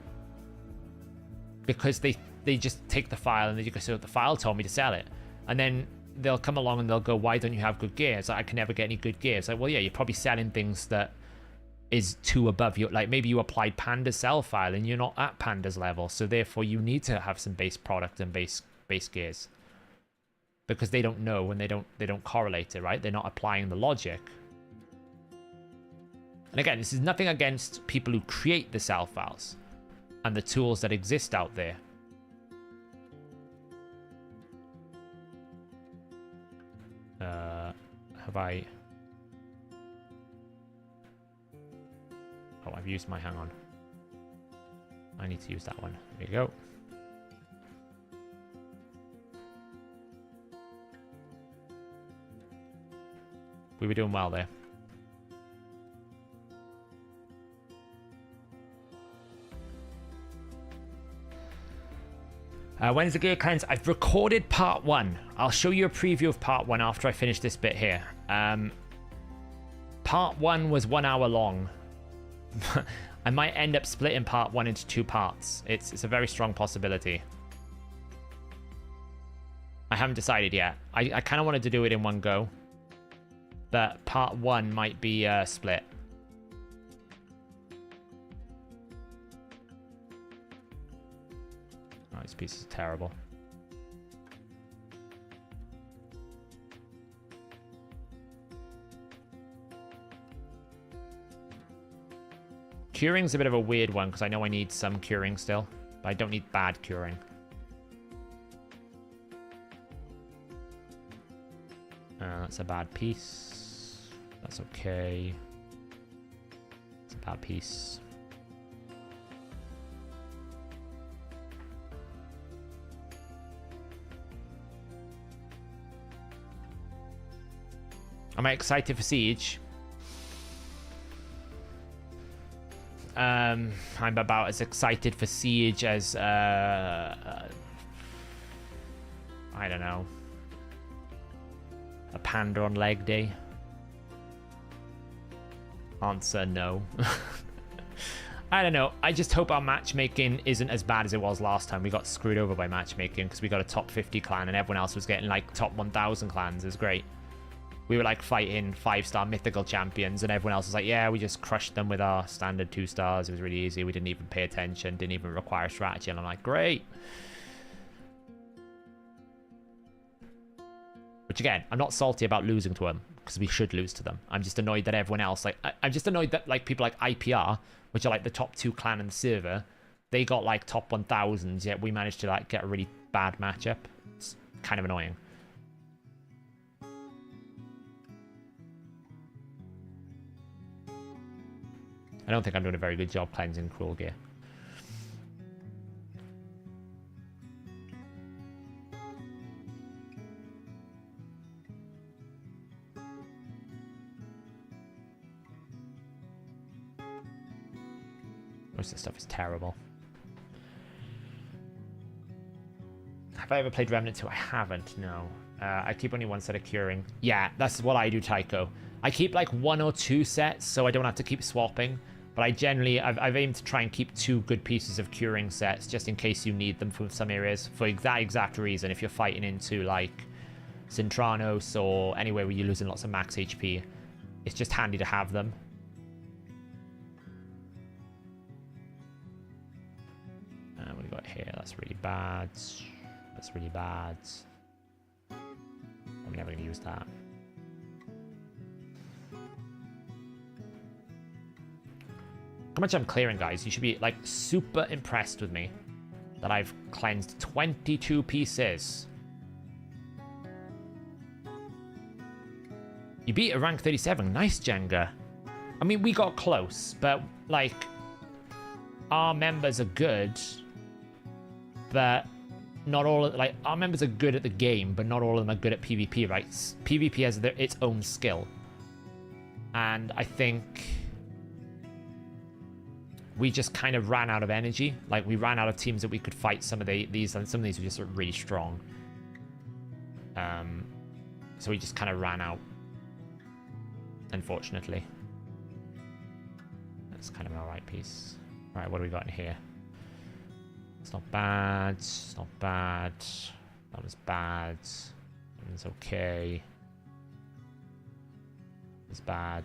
because they just take the file and they just go, so the file told me to sell it, and then they'll come along and they'll go, why don't you have good gear? It's like, I can never get any good gear. It's like, well, yeah, you're probably selling things that is too above your, like maybe you applied Panda's sell file and you're not at Panda's level, so therefore you need to have some base product and base gears, because they don't know and they don't correlate it, right? They're not applying the logic. And again, this is nothing against people who create the cell files and the tools that exist out there. Have I... Oh, I've used my... Hang on. I need to use that one. There you go. We were doing well there. When's the gear cleanse? I've recorded part 1. I'll show you a preview of part 1 after I finish this bit here. Part 1 was 1 hour long. I might end up splitting part 1 into 2 parts. It's a very strong possibility. I haven't decided yet. I kind of wanted to do it in one go. But part 1 might be split. Oh, this piece is terrible. Curing's a bit of a weird one because I know I need some curing still, but I don't need bad curing. That's a bad piece. That's okay. It's a bad piece. Am I excited for Siege? I'm about as excited for Siege as I don't know, a panda on leg day. Answer no. I don't know. I just hope our matchmaking isn't as bad as it was last time. We got screwed over by matchmaking because we got a top 50 clan and everyone else was getting like top 1000 clans. It was great. We were like fighting 5-star mythical champions and everyone else was like, yeah, we just crushed them with our standard 2 stars. It was really easy. We didn't even pay attention, didn't even require strategy. And I'm like, great. Which again, I'm not salty about losing to them because we should lose to them. I'm just annoyed that everyone else, like, I'm just annoyed that like people like IPR, which are like the top 2 clan in the server, they got like top 1000s, yet we managed to like get a really bad matchup. It's kind of annoying. I don't think I'm doing a very good job cleansing Cruel Gear. Most of this stuff is terrible. Have I ever played Remnant 2? I haven't, no. I keep only one set of curing. Yeah, that's what I do, Tycho. I keep like 1 or 2 sets so I don't have to keep swapping. But I generally, I've aimed to try and keep 2 good pieces of curing sets just in case you need them for some areas. For that exact reason, if you're fighting into like Cintranos or anywhere where you're losing lots of max HP, it's just handy to have them. What do we got here? That's really bad. That's really bad. I'm never going to use that. How much I'm clearing, guys? You should be like super impressed with me that I've cleansed 22 pieces. You beat a rank 37. Nice, Jenga. I mean, we got close, but like our members are good, but not all of, like our members are good at the game, but not all of them are good at PvP, right? PvP has its own skill, and I think we just kind of ran out of energy. Like, we ran out of teams that we could fight some of these, and some of these were just really strong. So we just kind of ran out, unfortunately. That's kind of an alright piece. Alright, what do we got in here? It's not bad. It's not bad. That was bad. It's okay. It's bad.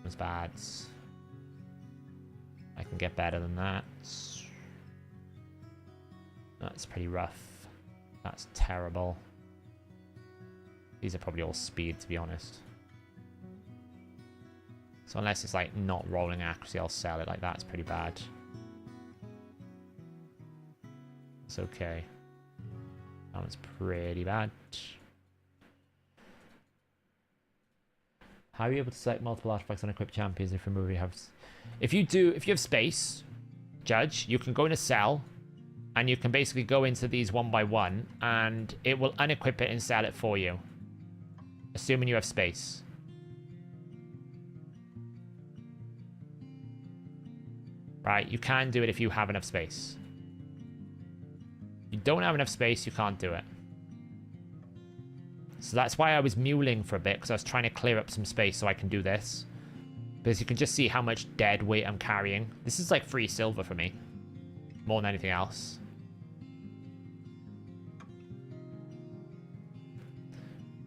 It's bad. I can get better than that. That's pretty rough. That's terrible. These are probably all speed, to be honest. So unless it's like not rolling accuracy, I'll sell it. Like, that's pretty bad. It's okay. That one's pretty bad. How are you able to select multiple artifacts on equipped champions if remove you have... If you have space, Judge, you can go in a cell, and you can basically go into these one by one, and it will unequip it and sell it for you. Assuming you have space. Right, you can do it if you have enough space. You don't have enough space, you can't do it. So that's why I was muling for a bit, because I was trying to clear up some space so I can do this. Because you can just see how much dead weight I'm carrying. This is like free silver for me. More than anything else.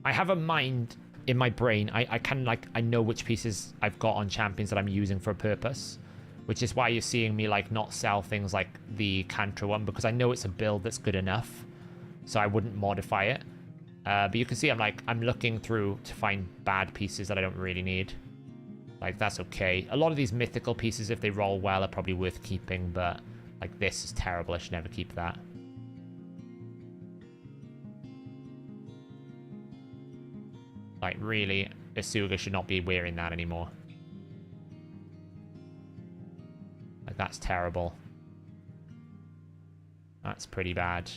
I have a mind in my brain. I can like, I know which pieces I've got on champions that I'm using for a purpose. Which is why you're seeing me like not sell things like the Cantra one, because I know it's a build that's good enough. So I wouldn't modify it. But you can see I'm looking through to find bad pieces that I don't really need. Like, that's okay. A lot of these mythical pieces, if they roll well, are probably worth keeping, but like this is terrible. I should never keep that. Like, really, Asuga should not be wearing that anymore. Like, that's terrible. That's pretty bad.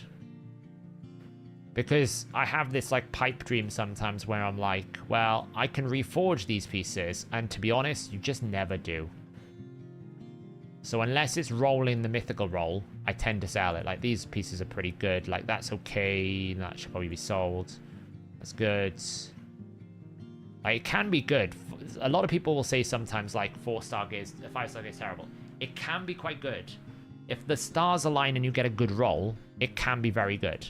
Because I have this, like, pipe dream sometimes where I'm like, well, I can reforge these pieces, and to be honest, you just never do. So unless it's rolling the mythical roll, I tend to sell it. Like, these pieces are pretty good. Like, that's okay. That should probably be sold. That's good. Like, it can be good. A lot of people will say sometimes, like, 4-star gears, 5-star gear is terrible. It can be quite good. If the stars align and you get a good roll, it can be very good.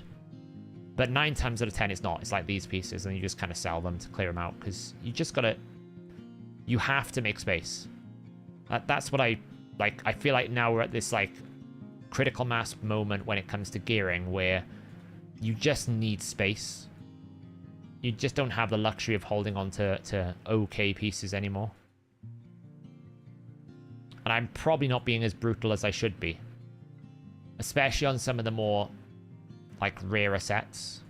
But 9 times out of 10, it's not. It's like these pieces, and you just kind of sell them to clear them out, because you just gotta... You have to make space. That's what I... Like, I feel like now we're at this, like, critical mass moment when it comes to gearing, where you just need space. You just don't have the luxury of holding on to okay pieces anymore. And I'm probably not being as brutal as I should be. Especially on some of the more, like, rarer sets.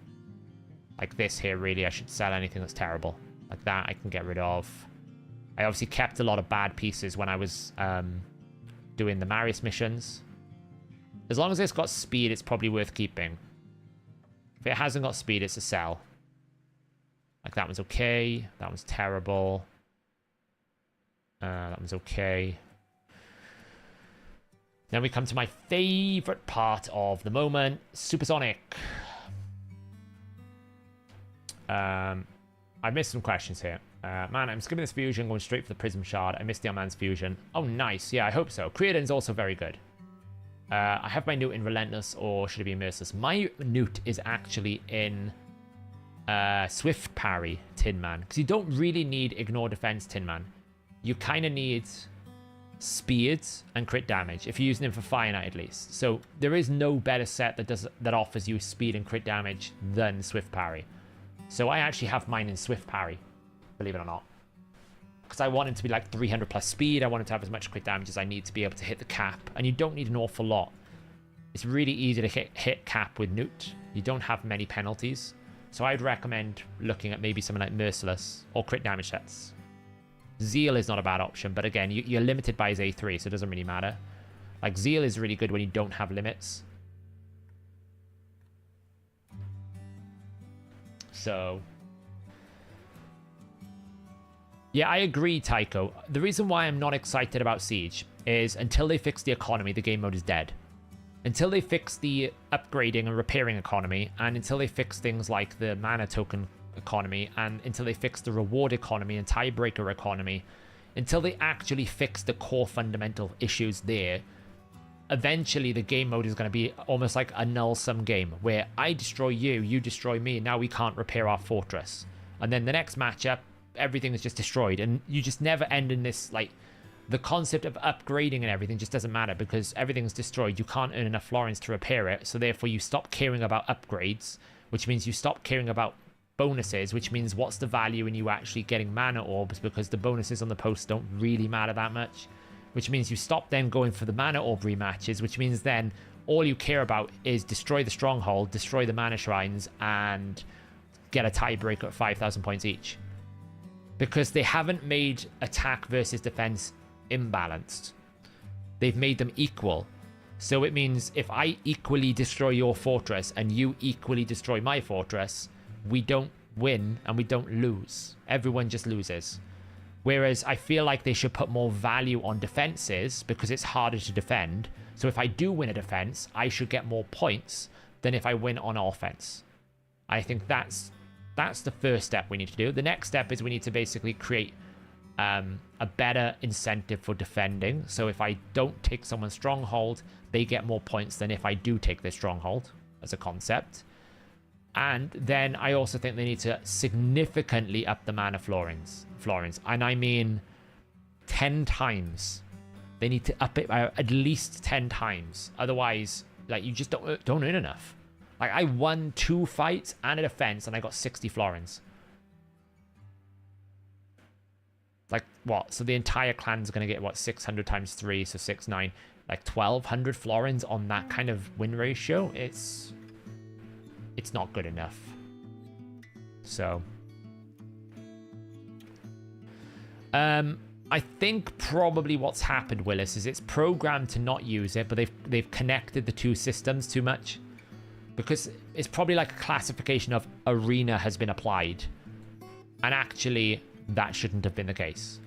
Like this here, really, I should sell anything that's terrible. Like that, I can get rid of. I obviously kept a lot of bad pieces when I was doing the Marius missions. As long as it's got speed, it's probably worth keeping. If it hasn't got speed, it's a sell. Like, that one's okay. That one's terrible. That one's okay. Then we come to my favorite part of the moment, Supersonic. I missed some questions here. Man, I'm skipping this fusion, going straight for the Prism Shard. I missed the Unman's fusion. Oh, nice. Yeah, I hope so. Creodan's also very good. I have my Newt in Relentless, or should it be Merciless? My Newt is actually in Swift Parry Tin Man, because you don't really need Ignore Defense Tin Man. You kind of need speed and crit damage if you're using him for Fire Knight, at least. So there is no better set that offers you speed and crit damage than Swift Parry. So I actually have mine in Swift Parry, believe it or not, because I want him to be like 300 plus speed. I want him to have as much crit damage as I need to be able to hit the cap, and you don't need an awful lot. It's really easy to hit cap with Newt. You don't have many penalties, so I'd recommend looking at maybe something like Merciless or crit damage sets. Zeal is not a bad option, but again, you're limited by his A3, so it doesn't really matter. Like, Zeal is really good when you don't have limits. So, yeah, I agree, Tycho. The reason why I'm not excited about Siege is until they fix the economy, the game mode is dead. Until they fix the upgrading and repairing economy, and until they fix things like the mana token economy, and until they fix the reward economy and tiebreaker economy, until they actually fix the core fundamental issues there, eventually the game mode is going to be almost like a null-sum game, where I destroy you, you destroy me, and now we can't repair our fortress. And then the next matchup, everything is just destroyed, and you just never end in this, like, the concept of upgrading and everything just doesn't matter, because everything's destroyed. You can't earn enough florins to repair it, so therefore you stop caring about upgrades, which means you stop caring about bonuses, which means what's the value in you actually getting mana orbs, because the bonuses on the post don't really matter that much, which means you stop then going for the mana orb rematches, which means then all you care about is destroy the stronghold, destroy the mana shrines, and get a tiebreaker at 5,000 points each, because they haven't made attack versus defense imbalanced. They've made them equal. So it means if I equally destroy your fortress and you equally destroy my fortress, we don't win and we don't lose. Everyone just loses. Whereas I feel like they should put more value on defenses because it's harder to defend. So if I do win a defense, I should get more points than if I win on offense. I think that's the first step we need to do. The next step is we need to basically create a better incentive for defending. So if I don't take someone's stronghold, they get more points than if I do take their stronghold as a concept. And then I also think they need to significantly up the mana florins. And I mean 10 times. They need to up it by at least 10 times. Otherwise, like, you just don't earn enough. Like, I won 2 fights and a defense and I got 60 florins. Like, what? So the entire clan's going to get, what, 600 times 3, so 6, 9, like 1,200 florins on that kind of win ratio? It's not good enough. So I think probably what's happened, Willis, is it's programmed to not use it, but they've connected the two systems too much. Because it's probably like a classification of arena has been applied. And actually, that shouldn't have been the case.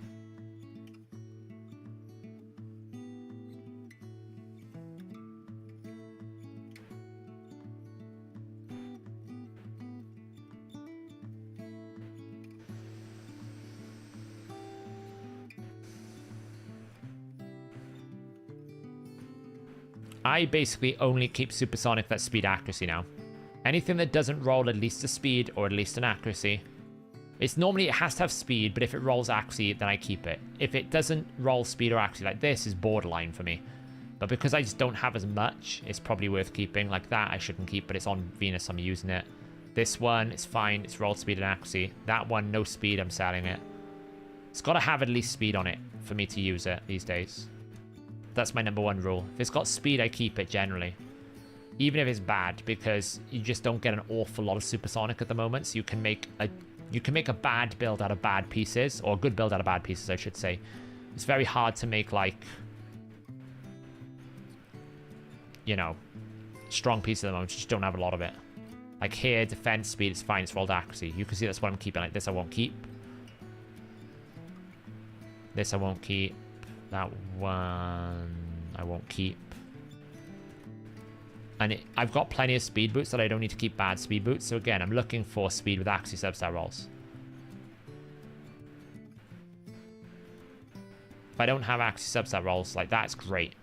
I basically only keep supersonic that's speed accuracy now. Anything that doesn't roll at least a speed or at least an accuracy. It's normally it has to have speed, but if it rolls accuracy, then I keep it. If it doesn't roll speed or accuracy like this, is borderline for me. But because I just don't have as much, it's probably worth keeping. Like that I shouldn't keep, but it's on Venus, I'm using it. This one, it's fine, it's rolled speed and accuracy. That one, no speed, I'm selling it. It's got to have at least speed on it for me to use it these days. That's my number one rule. If it's got speed, I keep it generally. Even if it's bad, because you just don't get an awful lot of supersonic at the moment. So you can make a bad build out of bad pieces, or a good build out of bad pieces, I should say. It's very hard to make, like, you know, strong pieces at the moment. You just don't have a lot of it. Like here, defense speed is fine. It's rolled accuracy. You can see that's what I'm keeping. Like this, I won't keep. This I won't keep. That one I won't keep. And I've got plenty of speed boots that I don't need to keep bad speed boots. So again, I'm looking for speed with accuracy substat rolls. If I don't have accuracy substat rolls, like that's great.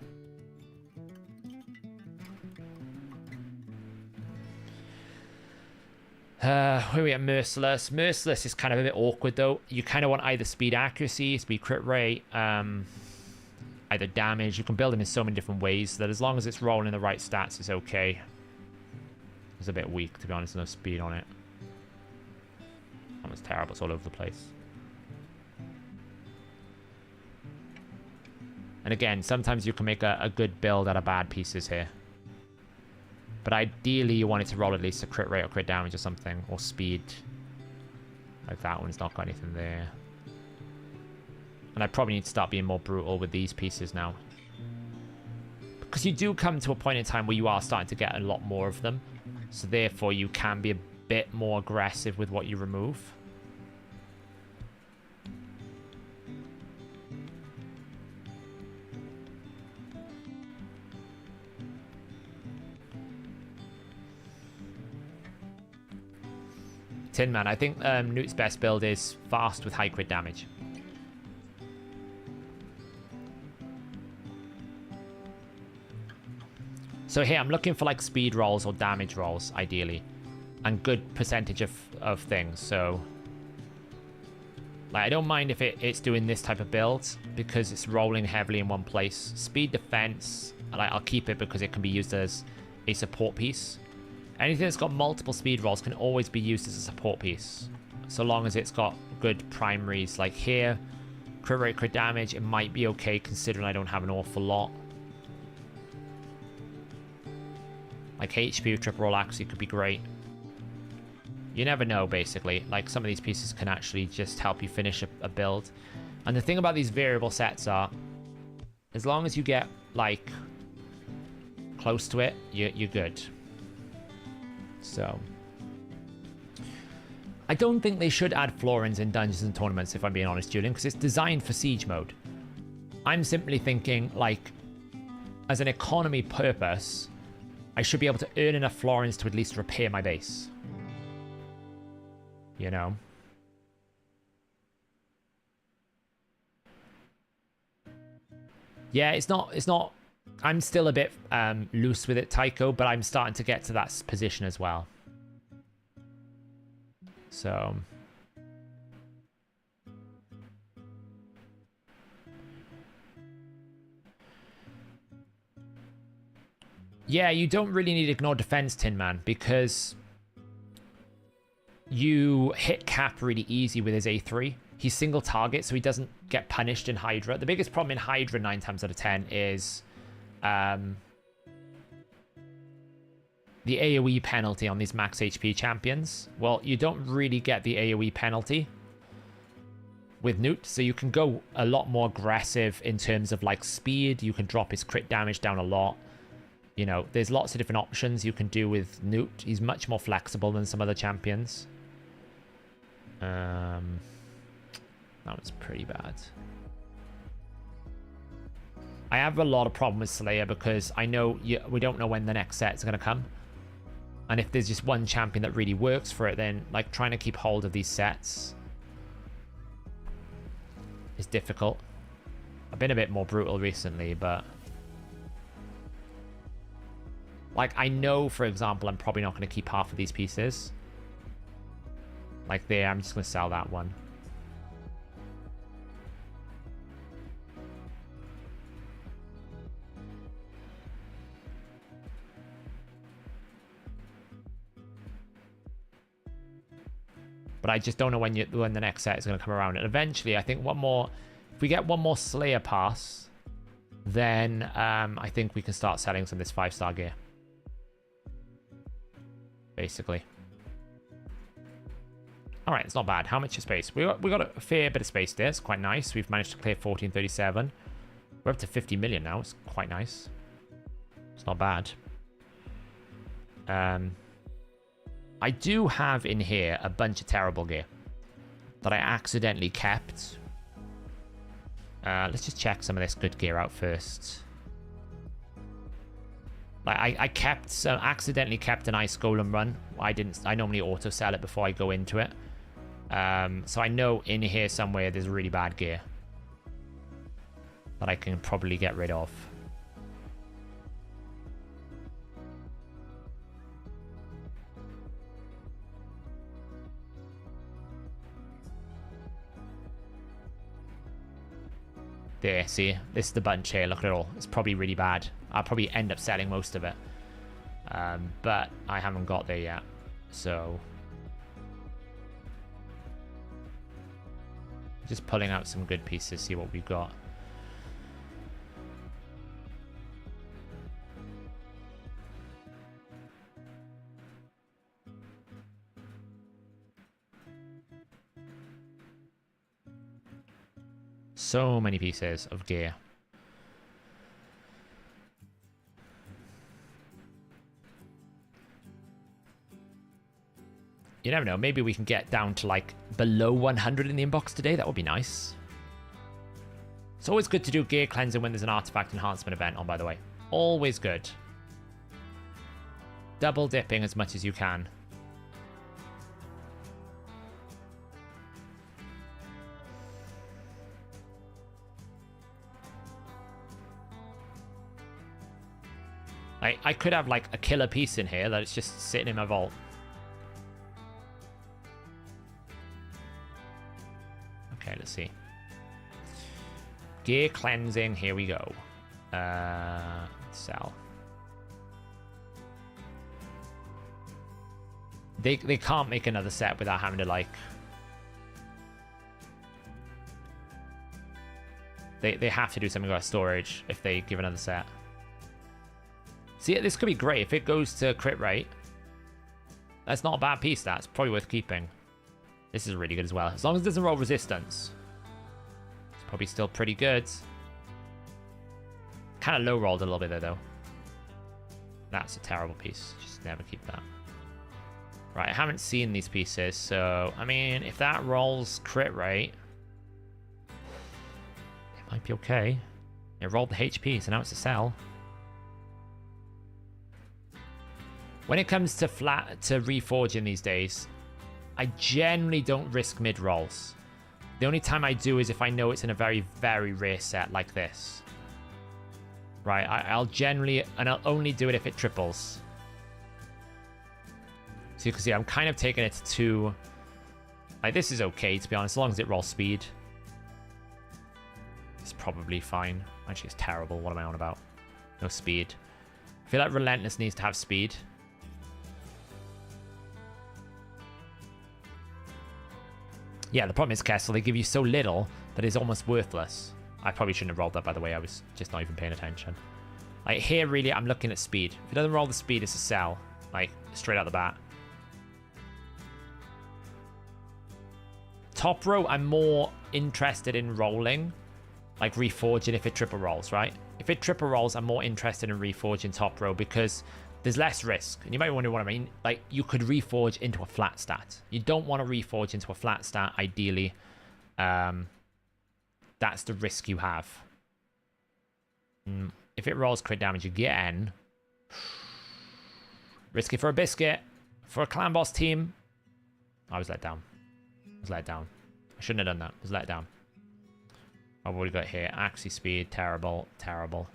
Where are we at? Merciless. Merciless is kind of a bit awkward though. You kind of want either speed accuracy, speed crit rate, either damage. You can build them in so many different ways that as long as it's rolling the right stats, it's okay. It's a bit weak, to be honest. No speed on it. That was terrible. It's all over the place. And again, sometimes you can make a good build out of bad pieces here. But ideally, you want it to roll at least a crit rate or crit damage or something. Or speed. Like that one's not got anything there. And I probably need to start being more brutal with these pieces now. Because you do come to a point in time where you are starting to get a lot more of them. So therefore, you can be a bit more aggressive with what you remove. Tin Man, I think Newt's best build is fast with high crit damage. So here, I'm looking for like speed rolls or damage rolls, ideally. And good percentage of things, so... Like, I don't mind if it's doing this type of build, because it's rolling heavily in one place. Speed defense, like, I'll keep it because it can be used as a support piece. Anything that's got multiple speed rolls can always be used as a support piece. So long as it's got good primaries. Like here, crit rate, crit damage, it might be okay considering I don't have an awful lot. Like HP with triple roll accuracy could be great. You never know, basically. Like, some of these pieces can actually just help you finish a build. And the thing about these variable sets are, as long as you get, like, close to it, you're good. So. I don't think they should add florins in Dungeons and Tournaments, if I'm being honest, Julian, because it's designed for siege mode. I'm simply thinking, like, as an economy purpose, I should be able to earn enough florins to at least repair my base. You know? Yeah, it's not... I'm still a bit loose with it, Tycho, but I'm starting to get to that position as well. So... yeah, you don't really need Ignore Defense, Tin Man, because you hit Cap really easy with his A3. He's single target, so he doesn't get punished in Hydra. The biggest problem in Hydra 9 times out of 10 is the AoE penalty on these max HP champions. Well, you don't really get the AoE penalty with Newt, so you can go a lot more aggressive in terms of like speed. You can drop his crit damage down a lot. You know, there's lots of different options you can do with Newt. He's much more flexible than some other champions. That was pretty bad. I have a lot of problem with Slayer because I know we don't know when the next set's going to come. And if there's just one champion that really works for it, then like trying to keep hold of these sets is difficult. I've been a bit more brutal recently, but... like, I know, for example, I'm probably not going to keep half of these pieces. Like there, I'm just going to sell that one. But I just don't know when the next set is going to come around. And eventually, I think if we get one more Slayer pass, then I think we can start selling some of this 5-star gear. Basically. All right, it's not bad. How much is space? We got a fair bit of space there. It's quite nice. We've managed to clear 1437. We're up to 50 million now. It's quite nice. It's not bad. I do have in here a bunch of terrible gear that I accidentally kept. Let's just check some of this good gear out first. Like I accidentally kept an Ice Golem run. I normally auto sell it before I go into it. So I know in here somewhere there's really bad gear that I can probably get rid of. There, see? This is the bunch here. Look at it all. It's probably really bad. I'll probably end up selling most of it. But I haven't got there yet. So... just pulling out some good pieces, see what we've got. So many pieces of gear. You never know. Maybe we can get down to like below 100 in the inbox today. That would be nice. It's always good to do gear cleansing when there's an artifact enhancement event on, by the way. Always good. Double dipping as much as you can. I could have like a killer piece in here that's just sitting in my vault. Okay, let's see. Gear cleansing, here we go. Sell. They can't make another set without having to like... They have to do something about storage if they give another set. See, this could be great. If it goes to crit rate, that's not a bad piece. That's probably worth keeping. This is really good as well. As long as it doesn't roll resistance. It's probably still pretty good. Kind of low rolled a little bit there, though. That's a terrible piece. Just never keep that. Right, I haven't seen these pieces, so, I mean, if that rolls crit rate, it might be okay. It rolled the HP, so now it's a sell. When it comes to reforging these days, I generally don't risk mid rolls. The only time I do is if I know it's in a very, very rare set like this. Right, I'll generally, and I'll only do it if it triples. So you can see I'm kind of taking it to, like, this is okay, to be honest, as long as it rolls speed. It's probably fine. Actually, it's terrible. What am I on about? No speed. I feel like Relentless needs to have speed. Yeah, the problem is, Kessel, they give you so little that it's almost worthless. I probably shouldn't have rolled that, by the way. I was just not even paying attention. Like, here, really, I'm looking at speed. If it doesn't roll the speed, it's a sell. Like, straight out the bat. Top row, I'm more interested in rolling. Like, reforging if it triple rolls, right? If it triple rolls, I'm more interested in reforging top row because there's less risk. And you might wonder what I mean. Like, you could reforge into a flat stat. You don't want to reforge into a flat stat, ideally. That's the risk you have. If it rolls crit damage again, risky for a biscuit. For a clan boss team, I was let down. I shouldn't have done that. I was let down. Oh, what we got here? Axie speed, terrible, terrible.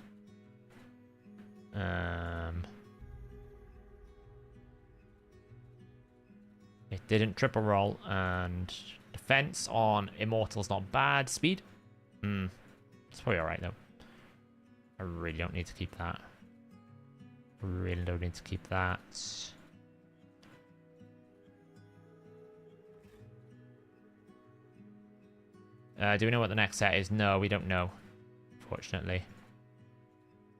It didn't triple roll, and defense on Immortal's not bad. Speed? It's probably alright, though. I really don't need to keep that. Really don't need to keep that. Do we know what the next set is? No, we don't know, fortunately.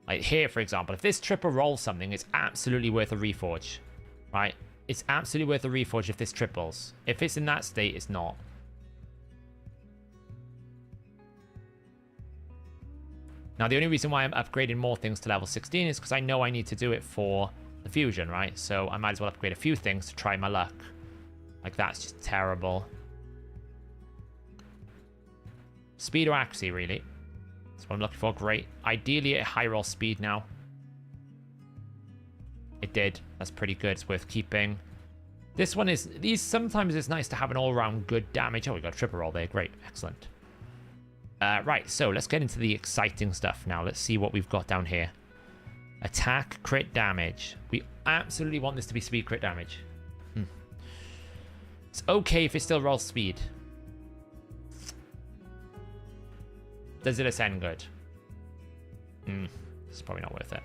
Like here, for example, if this triple rolls something, it's absolutely worth a reforge, right? It's absolutely worth a reforge if this triples. If it's in that state, it's not. Now, the only reason why I'm upgrading more things to level 16 is because I know I need to do it for the fusion, right? So I might as well upgrade a few things to try my luck. Like, that's just terrible. Speed or Axie, really. That's what I'm looking for. Great. Ideally, a high roll speed now. It did. That's pretty good. It's worth keeping. This one is... Sometimes it's nice to have an all-around good damage. Oh, we got a triple roll there. Great. Excellent. Right, so let's get into the exciting stuff now. Let's see what we've got down here. Attack, crit damage. We absolutely want this to be speed crit damage. It's okay if it still rolls speed. Does it ascend good? It's probably not worth it.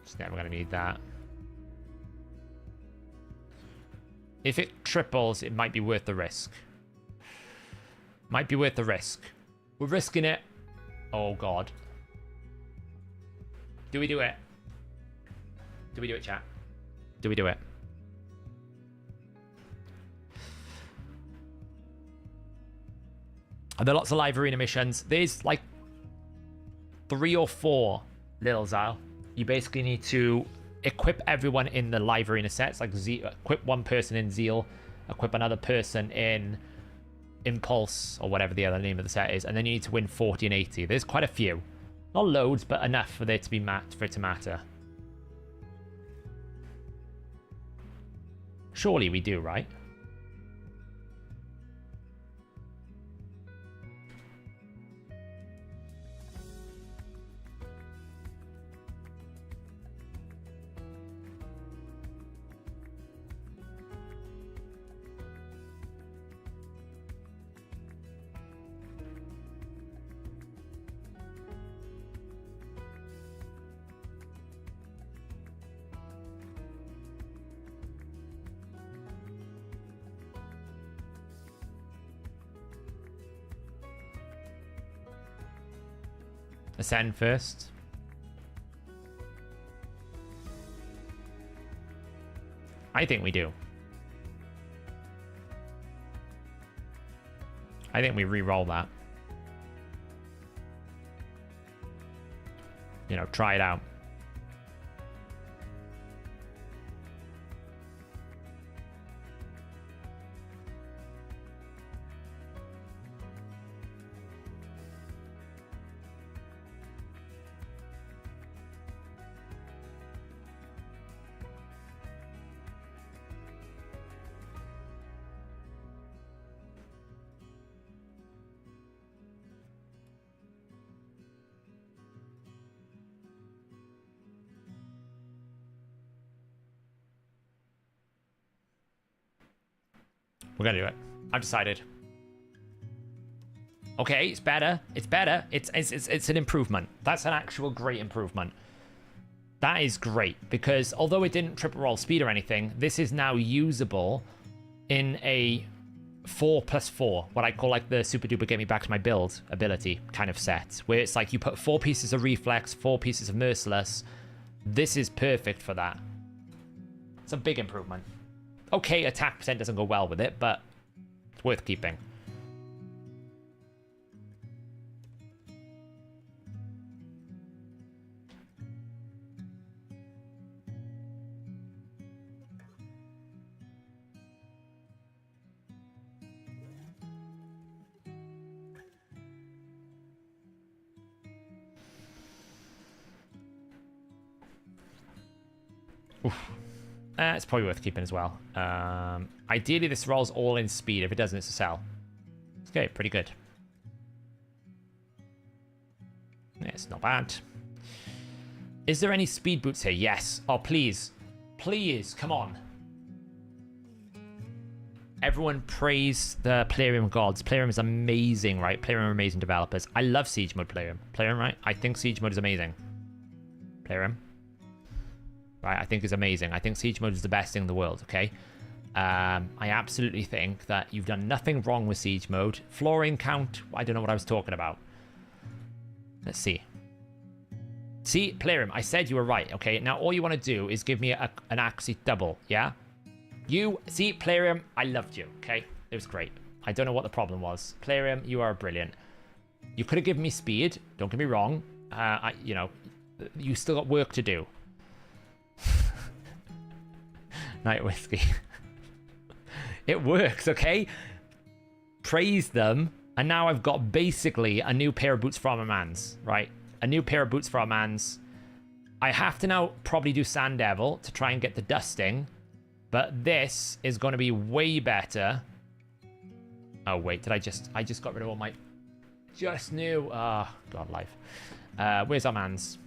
It's never going to need that. If it triples, it might be worth the risk. Might be worth the risk. We're risking it. Oh, God. Do we do it? Do we do it, chat? Do we do it? Are there lots of live arena missions? There's like 3 or 4 little Zyle. You basically need to equip everyone in the live arena sets, like equip one person in Zeal, equip another person in Impulse, or whatever the other name of the set is, and then you need to win 40 and 80. There's quite a few. Not loads, but enough for there to be for it to matter. Surely we do, right? Ascend first. I think we do. I think we re-roll that. You know, try it out. We're gonna do it. I've decided. Okay, it's better. It's better. It's an improvement. That's an actual great improvement. That is great because although it didn't triple roll speed or anything, this is now usable in a 4+4, what I call like the super duper get me back to my build ability kind of set, where it's like you put 4 pieces of reflex, 4 pieces of merciless. This is perfect for that. It's a big improvement. Okay, attack percent doesn't go well with it, but it's worth keeping. Oof. It's probably worth keeping as well. Ideally, this rolls all in speed. If it doesn't, it's a sell. Okay, pretty good. Yeah, it's not bad. Is there any speed boots here? Yes. Oh, please. Please, come on. Everyone praise the Plarium gods. Plarium is amazing, right? Plarium are amazing developers. I love Siege Mode Plarium. Plarium, right? I think Siege Mode is amazing. Plarium. Right, I think is amazing. I think Siege Mode is the best thing in the world, okay? I absolutely think that you've done nothing wrong with Siege Mode. Fluorine count, I don't know what I was talking about. Let's see. See, Plarium, I said you were right, okay? Now all you want to do is give me an accuracy double, yeah? You, see, Plarium, I loved you, okay? It was great. I don't know what the problem was. Plarium, you are brilliant. You could have given me speed, don't get me wrong. You know, you still got work to do. Night whiskey. It works, okay? Praise them, and now I've got basically a new pair of boots for our mans, right? A new pair of boots for our mans. I have to now probably do Sand Devil to try and get the dusting, but this is going to be way better. Oh wait, I just got rid of all my... Just knew. Oh, God, life. Where's our mans?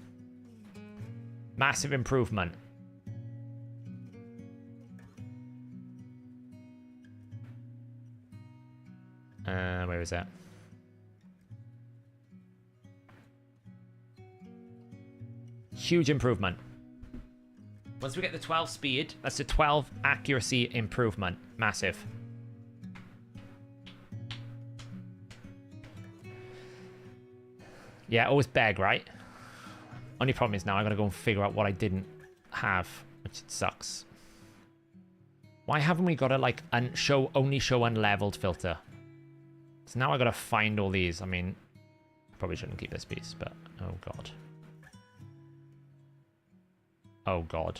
Massive improvement. Where is that? Huge improvement. Once we get the 12 speed, that's a 12 accuracy improvement. Massive. Yeah, always beg, right? Only problem is now I gotta go and figure out what I didn't have, which sucks. Why haven't we got a like only show unleveled filter? So now I gotta find all these. I mean, probably shouldn't keep this piece, but oh god. Oh god.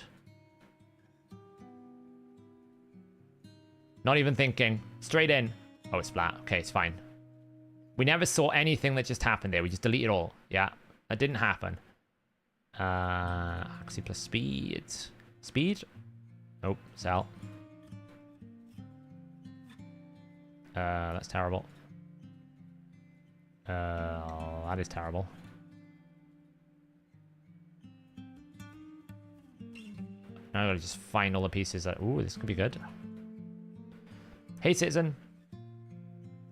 Not even thinking. Straight in. Oh, it's flat. Okay, it's fine. We never saw anything that just happened there. We just deleted all. Yeah, that didn't happen. Accuracy plus speed. Speed? Nope. Sell. That's terrible. That is terrible. Now I gotta just find all the pieces that... Ooh, this could be good. Hey, Citizen.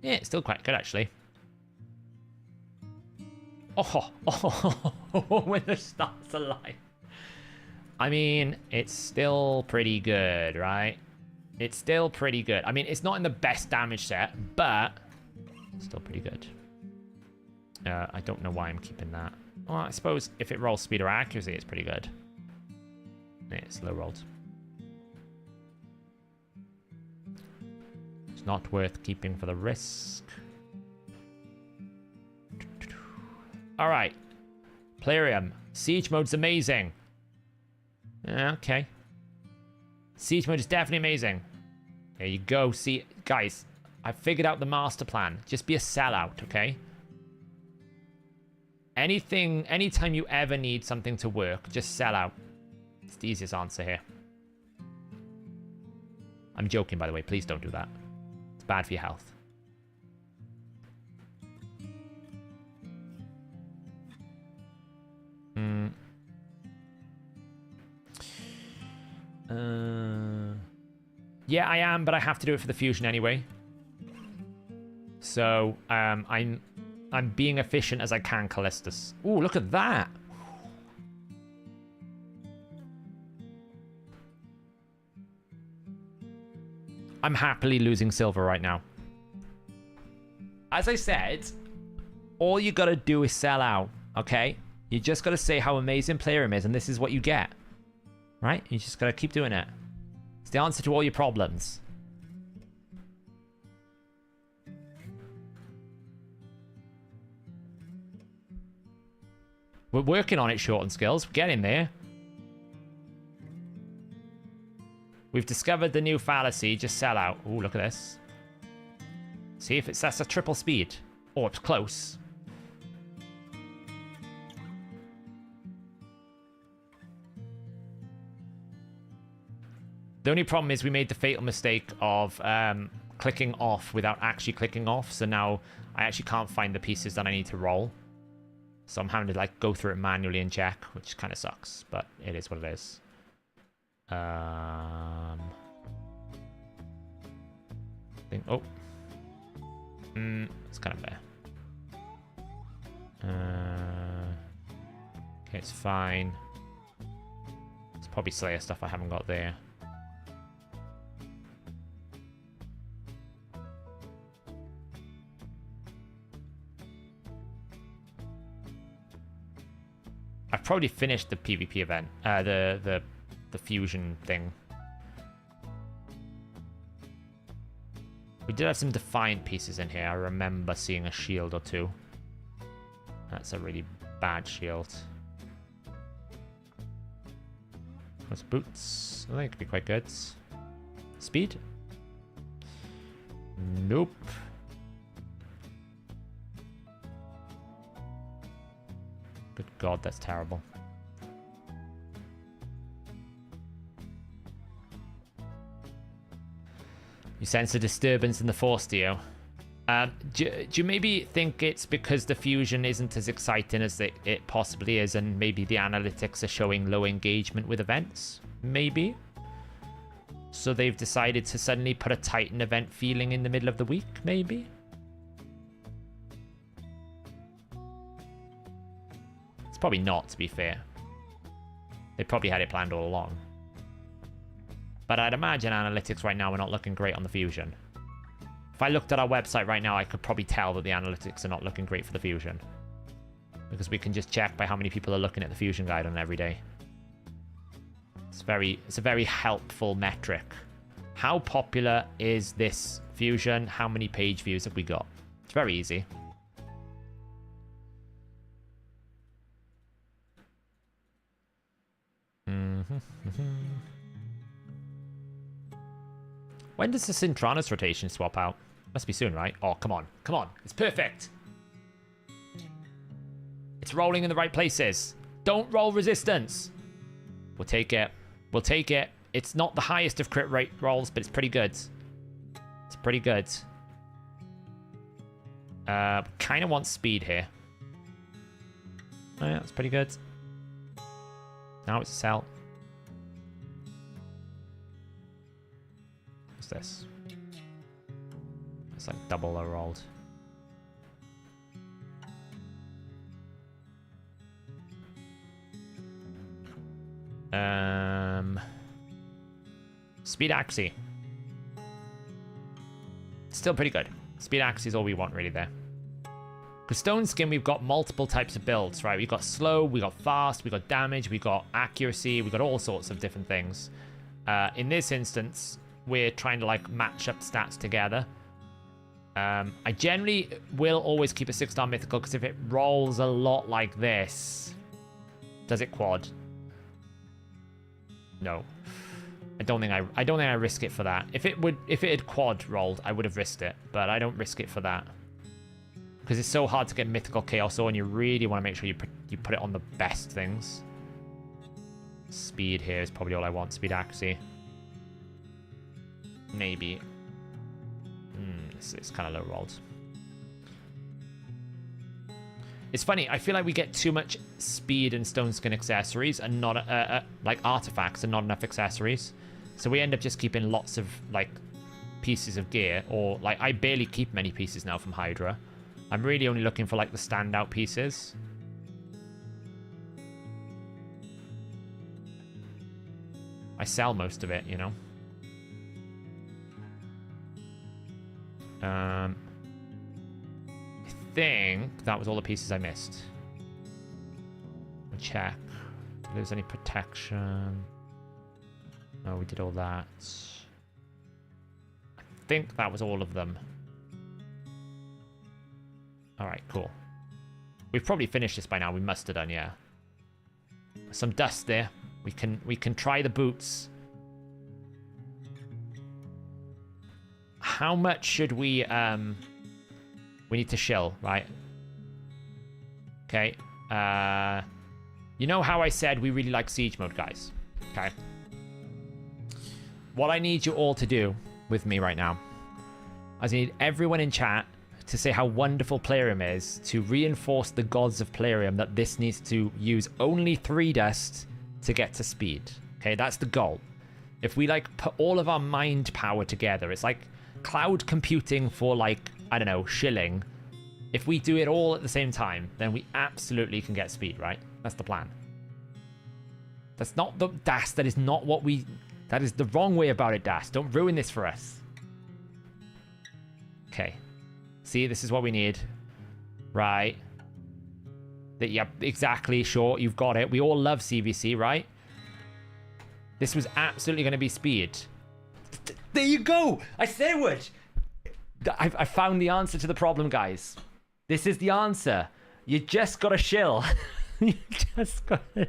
Yeah, it's still quite good, actually. Oh, when the stars alive. I mean, it's still pretty good, right? It's still pretty good. I mean, it's not in the best damage set, but it's still pretty good. I don't know why I'm keeping that. Well, I suppose if it rolls speed or accuracy, it's pretty good. Yeah, it's low rolled. It's not worth keeping for the risk. Alright. Plarium. Siege mode's amazing. Yeah, okay. Siege mode is definitely amazing. There you go. See, guys, I figured out the master plan. Just be a sellout, okay? Anytime you ever need something to work, just sell out. It's the easiest answer here. I'm joking, by the way. Please don't do that. It's bad for your health. Yeah, I am, but I have to do it for the fusion anyway. So, I'm being efficient as I can, Callistus. Ooh, look at that. I'm happily losing silver right now. As I said, all you gotta do is sell out, okay? You just gotta say how amazing Playroom is, and this is what you get. Right? You just gotta keep doing it. It's the answer to all your problems. We're working on it, Shorten Skills. We're getting there. We've discovered the new fallacy. Just sell out. Ooh, look at this. See if that's a triple speed. Oh, it's close. The only problem is we made the fatal mistake of clicking off without actually clicking off. So now I actually can't find the pieces that I need to roll. So I'm having to like go through it manually and check, which kind of sucks, but it is what it is. Oh. It's kind of there. Okay, it's fine. It's probably Slayer stuff I haven't got there. I've probably finished the PvP event, the fusion thing. We did have some Defiant pieces in here. I remember seeing a shield or two. That's a really bad shield. What's boots? I think it could be quite good. Speed? Nope. Good God, that's terrible. You sense a disturbance in the force, do you? Do you maybe think it's because the fusion isn't as exciting as it possibly is, and maybe the analytics are showing low engagement with events? Maybe. So they've decided to suddenly put a Titan event feeling in the middle of the week, maybe? It's probably not, to be fair. They probably had it planned all along. But I'd imagine analytics right now are not looking great on the fusion. If I looked at our website right now, I could probably tell that the analytics are not looking great for the fusion. Because we can just check by how many people are looking at the fusion guide on every day. It's a very helpful metric. How popular is this fusion? How many page views have we got? It's very easy. When does the Synchronous rotation swap out? Must be soon, right? Oh, come on. Come on. It's perfect. It's rolling in the right places. Don't roll resistance. We'll take it. We'll take it. It's not the highest of crit rate rolls, but it's pretty good. It's pretty good. Kind of want speed here. Oh, yeah, that's pretty good. Now it's a sell. What's this? It's like double the rolled. Speed Axie. Still pretty good. Speed Axie is all we want really there. Because Stone Skin, we've got multiple types of builds, right? We've got slow, we got fast, we got damage, we got accuracy, we got all sorts of different things. In this instance, we're trying to like match up stats together. I generally will always keep a 6-star mythical because if it rolls a lot like this, does it quad? No. I don't think I risk it for that. If it had quad rolled, I would have risked it, but I don't risk it for that. Because it's so hard to get mythical chaos ore, and you really want to make sure you put it on the best things. Speed here is probably all I want. Speed Axie. Maybe. It's kind of low rolled. It's funny, I feel like we get too much speed and stone skin accessories and not like artifacts and not enough accessories. So we end up just keeping lots of, like, pieces of gear. Or, like, I barely keep many pieces now from Hydra. I'm really only looking for, like, the standout pieces. I sell most of it, you know. I think that was all the pieces I missed. Check if there's any protection. No, we did all that. I think that was all of them. Alright, cool. We've probably finished this by now. We must have done, yeah. Some dust there. We can try the boots. How much should we need to shill, right? Okay. You know how I said we really like siege mode, guys? Okay. What I need you all to do with me right now is I need everyone in chat to say how wonderful Plarium is, to reinforce the gods of Plarium that this needs to use only 3 dust to get to speed. Okay, that's the goal. If we, like, put all of our mind power together, it's like cloud computing for, like, I don't know, shilling. If we do it all at the same time, then we absolutely can get speed, right? That's the plan. That's not the Das. That is not what we... That is the wrong way about it, Das. Don't ruin this for us. Okay. See, this is what we need. Right. Yeah, exactly. Sure, you've got it. We all love CVC, right? This was absolutely going to be speed. There you go. I said it would. I found the answer to the problem, guys. This is the answer. You just got to shill. You just got to...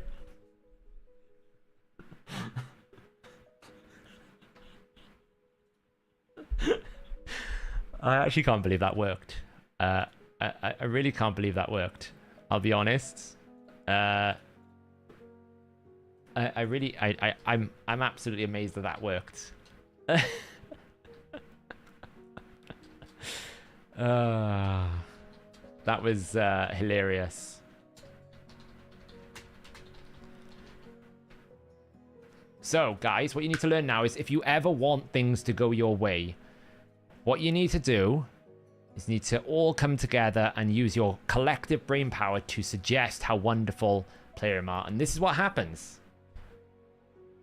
I actually can't believe that worked. I really can't believe that worked. I'll be honest. I'm absolutely amazed that worked. That was hilarious. So, guys, what you need to learn now is if you ever want things to go your way, what you need to do is you need to all come together and use your collective brain power to suggest how wonderful Plarium are. And this is what happens.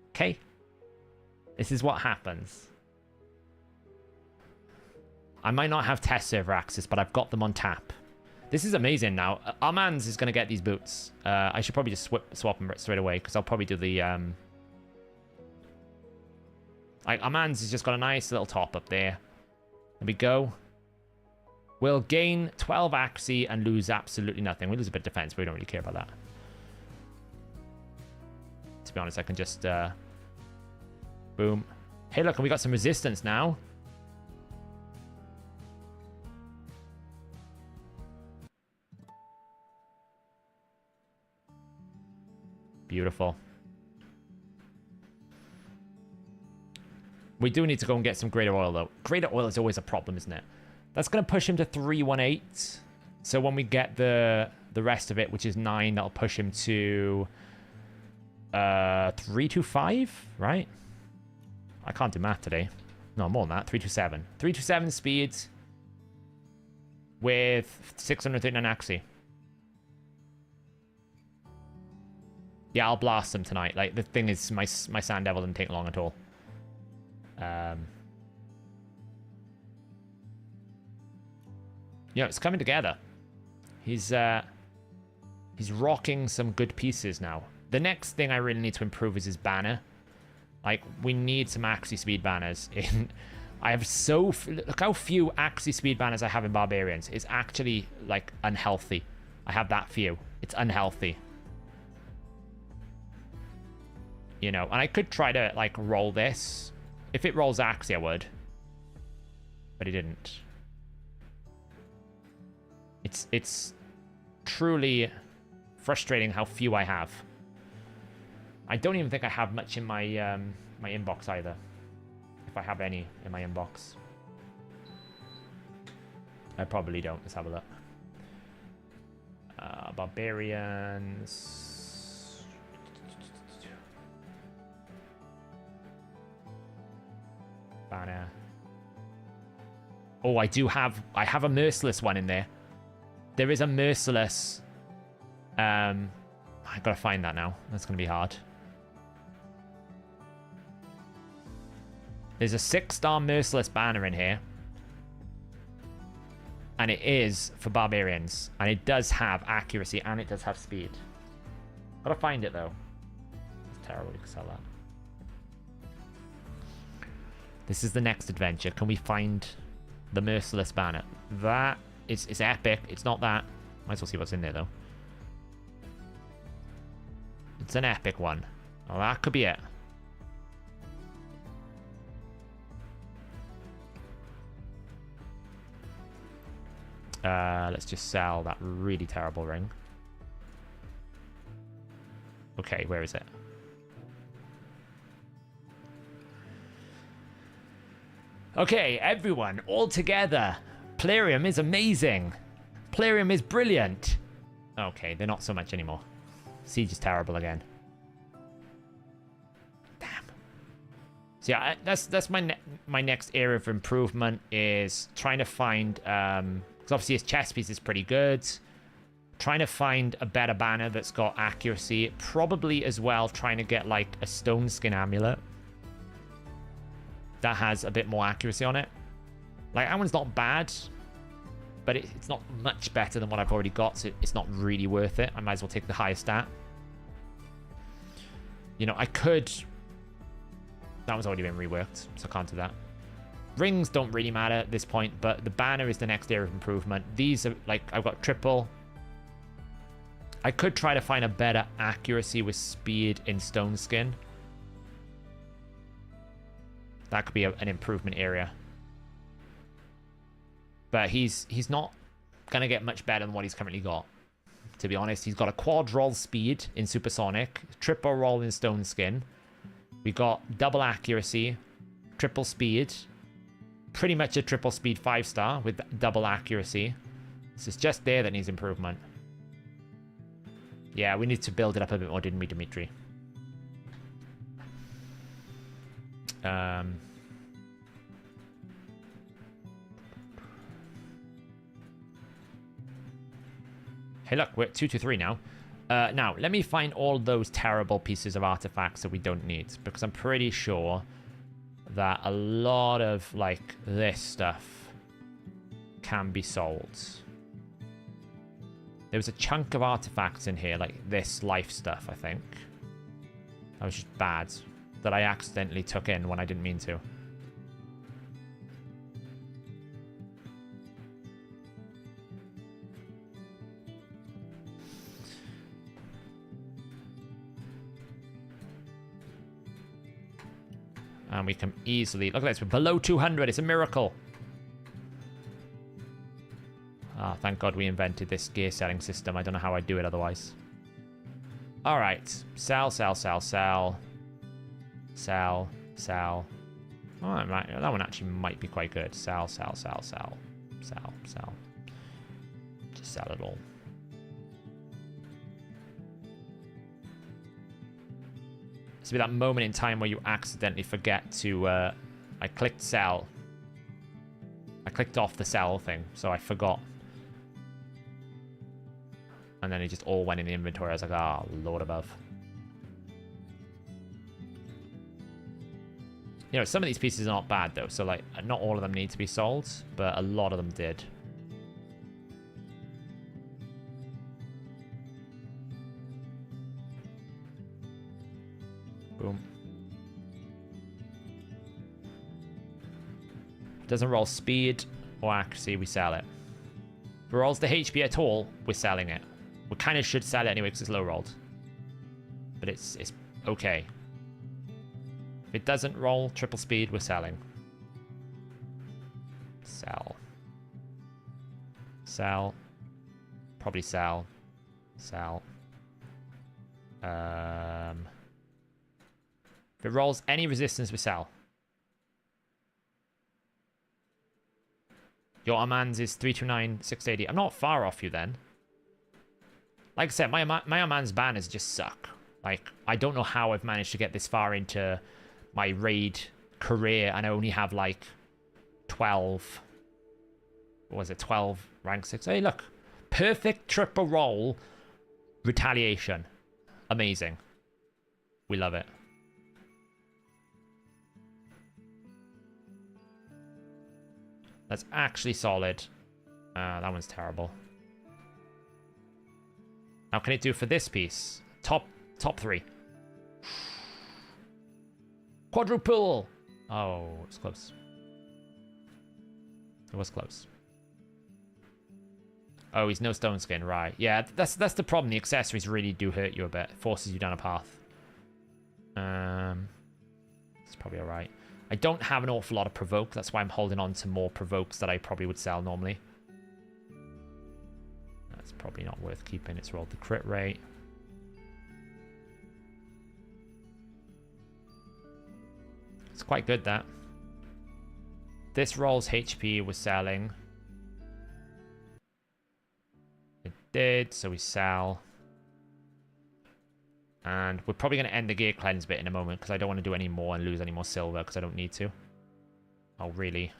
Okay? This is what happens. I might not have test server access, but I've got them on tap. This is amazing now. Armand's is going to get these boots. I should probably just swap them straight away, because I'll probably do the... Like, Armand's has just got a nice little top up there. There we go. We'll gain 12 accuracy and lose absolutely nothing. We lose a bit of defense, but we don't really care about that. To be honest, I can just... boom. Hey, look, and we got some resistance now. Beautiful. We do need to go and get some greater oil, though. Greater oil is always a problem, isn't it? That's going to push him to 318. So when we get the rest of it, which is 9, that'll push him to 325, right? I can't do math today. No, more than that. 327. 327 speed with 639 accuracy. Yeah, I'll blast them tonight. Like, the thing is, my Sand Devil didn't take long at all. Yeah, it's coming together. He's rocking some good pieces now. The next thing I really need to improve is his banner. Like, we need some accuracy speed banners. I have look how few accuracy speed banners I have in Barbarians. It's actually, like, unhealthy. I have that few. It's unhealthy. You know, and I could try to, like, roll this. If it rolls accuracy, I would. But it didn't. It's truly frustrating how few I have. I don't even think I have much in my my inbox either. If I have any in my inbox. I probably don't. Let's have a look. Barbarians. banner. Oh, I have a merciless one in there. There is a merciless. I gotta find that now. That's gonna be hard. There's a 6-star merciless banner in here. And it is for barbarians. And it does have accuracy and it does have speed. Gotta find it though. It's terrible, you can sell that. This is the next adventure. Can we find the merciless banner? That is epic. It's not that. Might as well see what's in there though. It's an epic one. Oh, that could be it. Let's just sell that really terrible ring. Okay, where is it? Okay, everyone, all together. Plarium is amazing. Plarium is brilliant. Okay, they're not so much anymore. Siege is terrible again. Damn. So yeah, that's my next area of improvement is trying to find because obviously his chest piece is pretty good. Trying to find a better banner that's got accuracy. Probably as well trying to get like a stone skin amulet that has a bit more accuracy on it. Like that one's not bad, but it's not much better than what I've already got, so it's not really worth it. I might as well take the highest stat. You know, I could... That one's already been reworked, so I can't do that. Rings don't really matter at this point, but the banner is the next area of improvement. These are, like, I've got triple. I could try to find a better accuracy with speed in stone skin. That could be an improvement area. But he's not going to get much better than what he's currently got. To be honest, he's got a quad roll speed in supersonic, triple roll in stone skin. We got double accuracy, triple speed, pretty much a triple speed 5-star with double accuracy. This is just there that needs improvement. Yeah, we need to build it up a bit more, didn't we, Dimitri? Hey, look, we're at 223 now. Now, let me find all those terrible pieces of artifacts that we don't need, because I'm pretty sure that a lot of, like, this stuff can be sold. There was a chunk of artifacts in here, like this life stuff, I think. That was just bad, that I accidentally took in when I didn't mean to. And we can easily... Look at this. We're below 200. It's a miracle. Ah, thank God we invented this gear selling system. I don't know how I'd do it otherwise. All right. Sell, sell, sell, sell. Sell, sell. Oh, that one actually might be quite good. Sell, sell, sell, sell. Sell, sell. Just sell it all. To be that moment in time where you accidentally forget to I clicked sell. I clicked off the sell thing, so I forgot. And then it just all went in the inventory. I was like, ah, oh, Lord above. You know, some of these pieces are not bad though, so like not all of them need to be sold, but a lot of them did. Boom. Doesn't roll speed or accuracy, we sell it. If it rolls the HP at all, we're selling it. We kind of should sell it anyway because it's low rolled. But it's okay. If it doesn't roll triple speed, we're selling. Sell. Sell. Probably sell. Sell. If it rolls any resistance, we sell. Your Armand's is 329, 680. I'm not far off you then. Like I said, my Armand's banners just suck. Like, I don't know how I've managed to get this far into my raid career and I only have like 12. What was it? 12 rank 6. Hey, look. Perfect triple roll. Retaliation. Amazing. We love it. That's actually solid. That one's terrible. How can it do for this piece? Top 3. Quadruple. Oh, it's close. It was close. Oh, he's no stone skin, right? Yeah, that's the problem. The accessories really do hurt you a bit. It forces you down a path. It's probably all right. I don't have an awful lot of provoke. That's why I'm holding on to more provokes that I probably would sell normally. That's probably not worth keeping. It's rolled the crit rate. It's quite good, that. This rolls HP we're selling. It did, so we sell. And we're probably going to end the gear cleanse bit in a moment because I don't want to do any more and lose any more silver because I don't need to. Oh, really?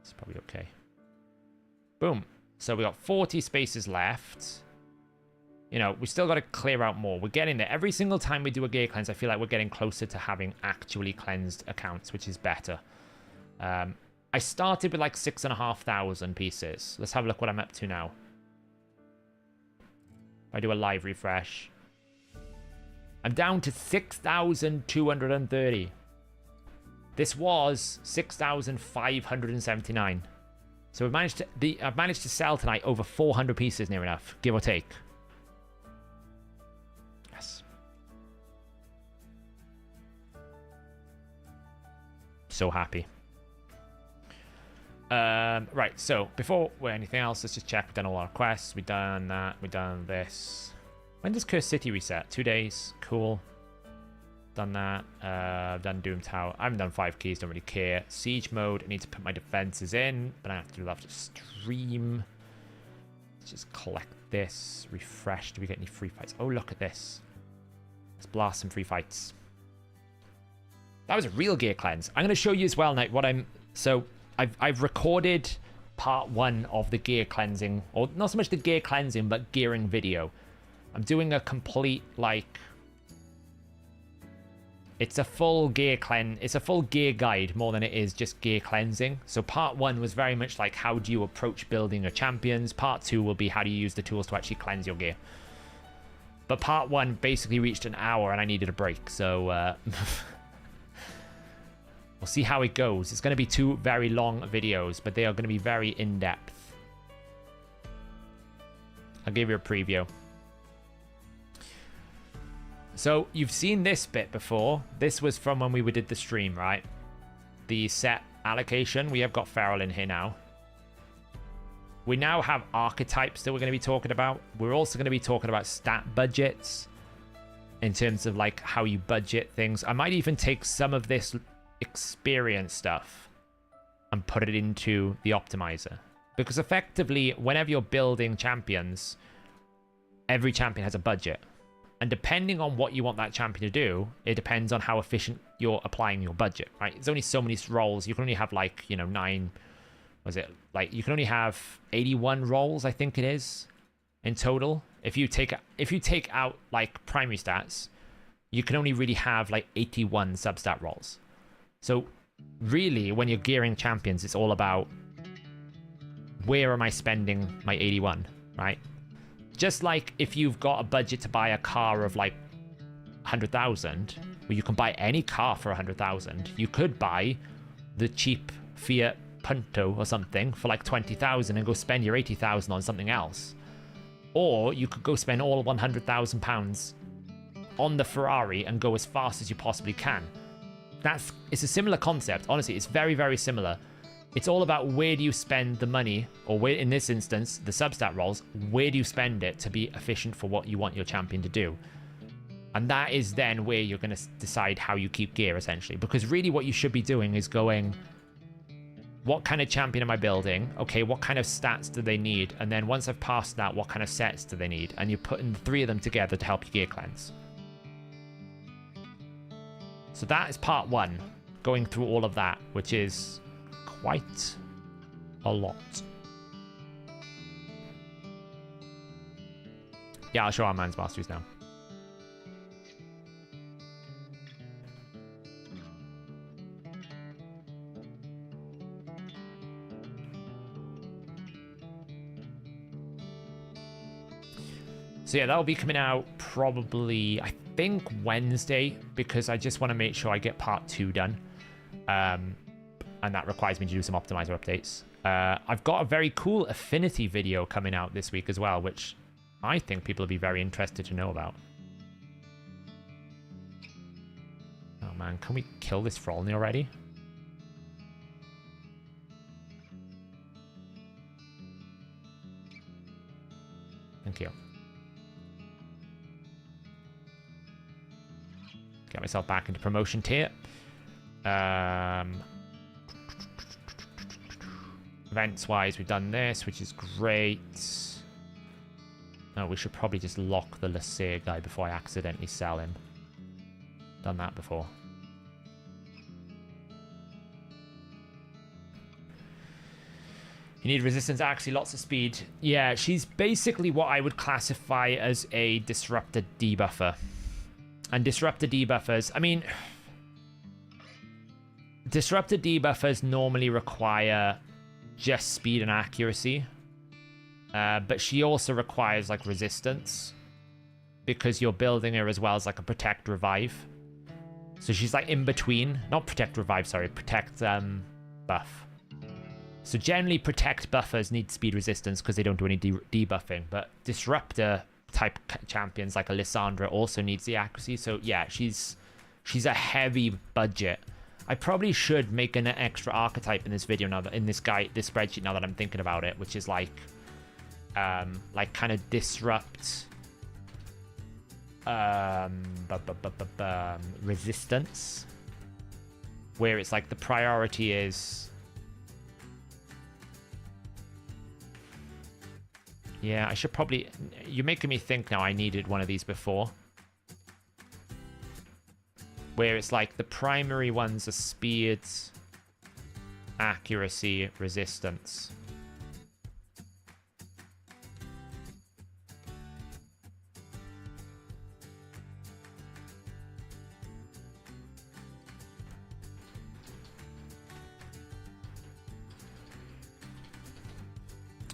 It's probably okay. Boom. So we got 40 spaces left. You know, we still got to clear out more. We're getting there. Every single time we do a gear cleanse, I feel like we're getting closer to having actually cleansed accounts, which is better. I started with like 6,500 pieces. Let's have a look what I'm up to now. If I do a live refresh, I'm down to 6,230. This was 6,579. So I've managed to sell tonight over 400 pieces near enough, give or take. Yes. So happy. Right, so before anything else, let's just check. We've done a lot of quests. We've done that. We've done this. When does Cursed City reset? 2 days. Cool. Done that. I've done Doom Tower. I haven't done 5 keys. Don't really care. Siege mode. I need to put my defenses in, but I have to do that after stream. Let's just collect this. Refresh. Do we get any free fights? Oh, look at this. Let's blast some free fights. That was a real gear cleanse. I'm going to show you as well now what I'm... So... I've recorded part 1 of the gear cleansing, or not so much the gear cleansing, but gearing video. I'm doing a complete, like, it's a full gear it's a full gear guide more than it is just gear cleansing. So part 1 was very much like, how do you approach building your champions? Part 2 will be, how do you use the tools to actually cleanse your gear? But part 1 basically reached an hour and I needed a break, so we'll see how it goes. It's going to be 2 very long videos, but they are going to be very in-depth. I'll give you a preview. So, you've seen this bit before. This was from when we did the stream, right? The set allocation. We have got Feral in here now. We now have archetypes that we're going to be talking about. We're also going to be talking about stat budgets in terms of, like, how you budget things. I might even take some of this experience stuff and put it into the optimizer, because effectively whenever you're building champions, every champion has a budget, and depending on what you want that champion to do, it depends on how efficient you're applying your budget, right? There's only so many roles. You can only have, like, you know, 9, was it, like, you can only have 81 roles, I think it is, in total. If you take out like primary stats, you can only really have like 81 substat roles. So really, when you're gearing champions, it's all about, where am I spending my 81, right? Just like if you've got a budget to buy a car of like 100,000, well, you can buy any car for 100,000. You could buy the cheap Fiat Punto or something for like 20,000 and go spend your 80,000 on something else. Or you could go spend all £100,000 on the Ferrari and go as fast as you possibly can. It's a similar concept. Honestly, it's very, very similar. It's all about, where do you spend the money, or where, in this instance, the substat rolls, where do you spend it to be efficient for what you want your champion to do? And that is then where you're going to decide how you keep gear, essentially. Because really what you should be doing is going, what kind of champion am I building? Okay, what kind of stats do they need? And then once I've passed that, what kind of sets do they need? And you're putting the 3 of them together to help you gear cleanse. So that is part 1, going through all of that, which is quite a lot. Yeah, I'll show our man's masteries now. So yeah, that'll be coming out probably, I think, Wednesday, because I just want to make sure I get part 2 done. And that requires me to do some optimizer updates. I've got a very cool Affinity video coming out this week as well, which I think people will be very interested to know about. Oh man, can we kill this Frolny already? Thank you. Get myself back into promotion tier. Events-wise, we've done this, which is great. Oh, we should probably just lock the Lacer guy before I accidentally sell him. Done that before. You need resistance, actually, lots of speed. Yeah, she's basically what I would classify as a disruptor debuffer. And disruptor debuffers, I mean, disruptor debuffers normally require just speed and accuracy. But she also requires like resistance because you're building her as well as like a protect revive. So she's like in between, not protect revive, sorry, protect buff. So generally protect buffers need speed resistance because they don't do any debuffing, but disruptor type champions like a Lissandra also needs the accuracy. So yeah, she's a heavy budget. I probably should make an extra archetype in this video now that in this spreadsheet now that I'm thinking about it, which is like kind of disrupt resistance, where it's like the priority is, yeah, I should probably, you're making me think now I needed one of these before, where it's like the primary ones are speed, accuracy, resistance.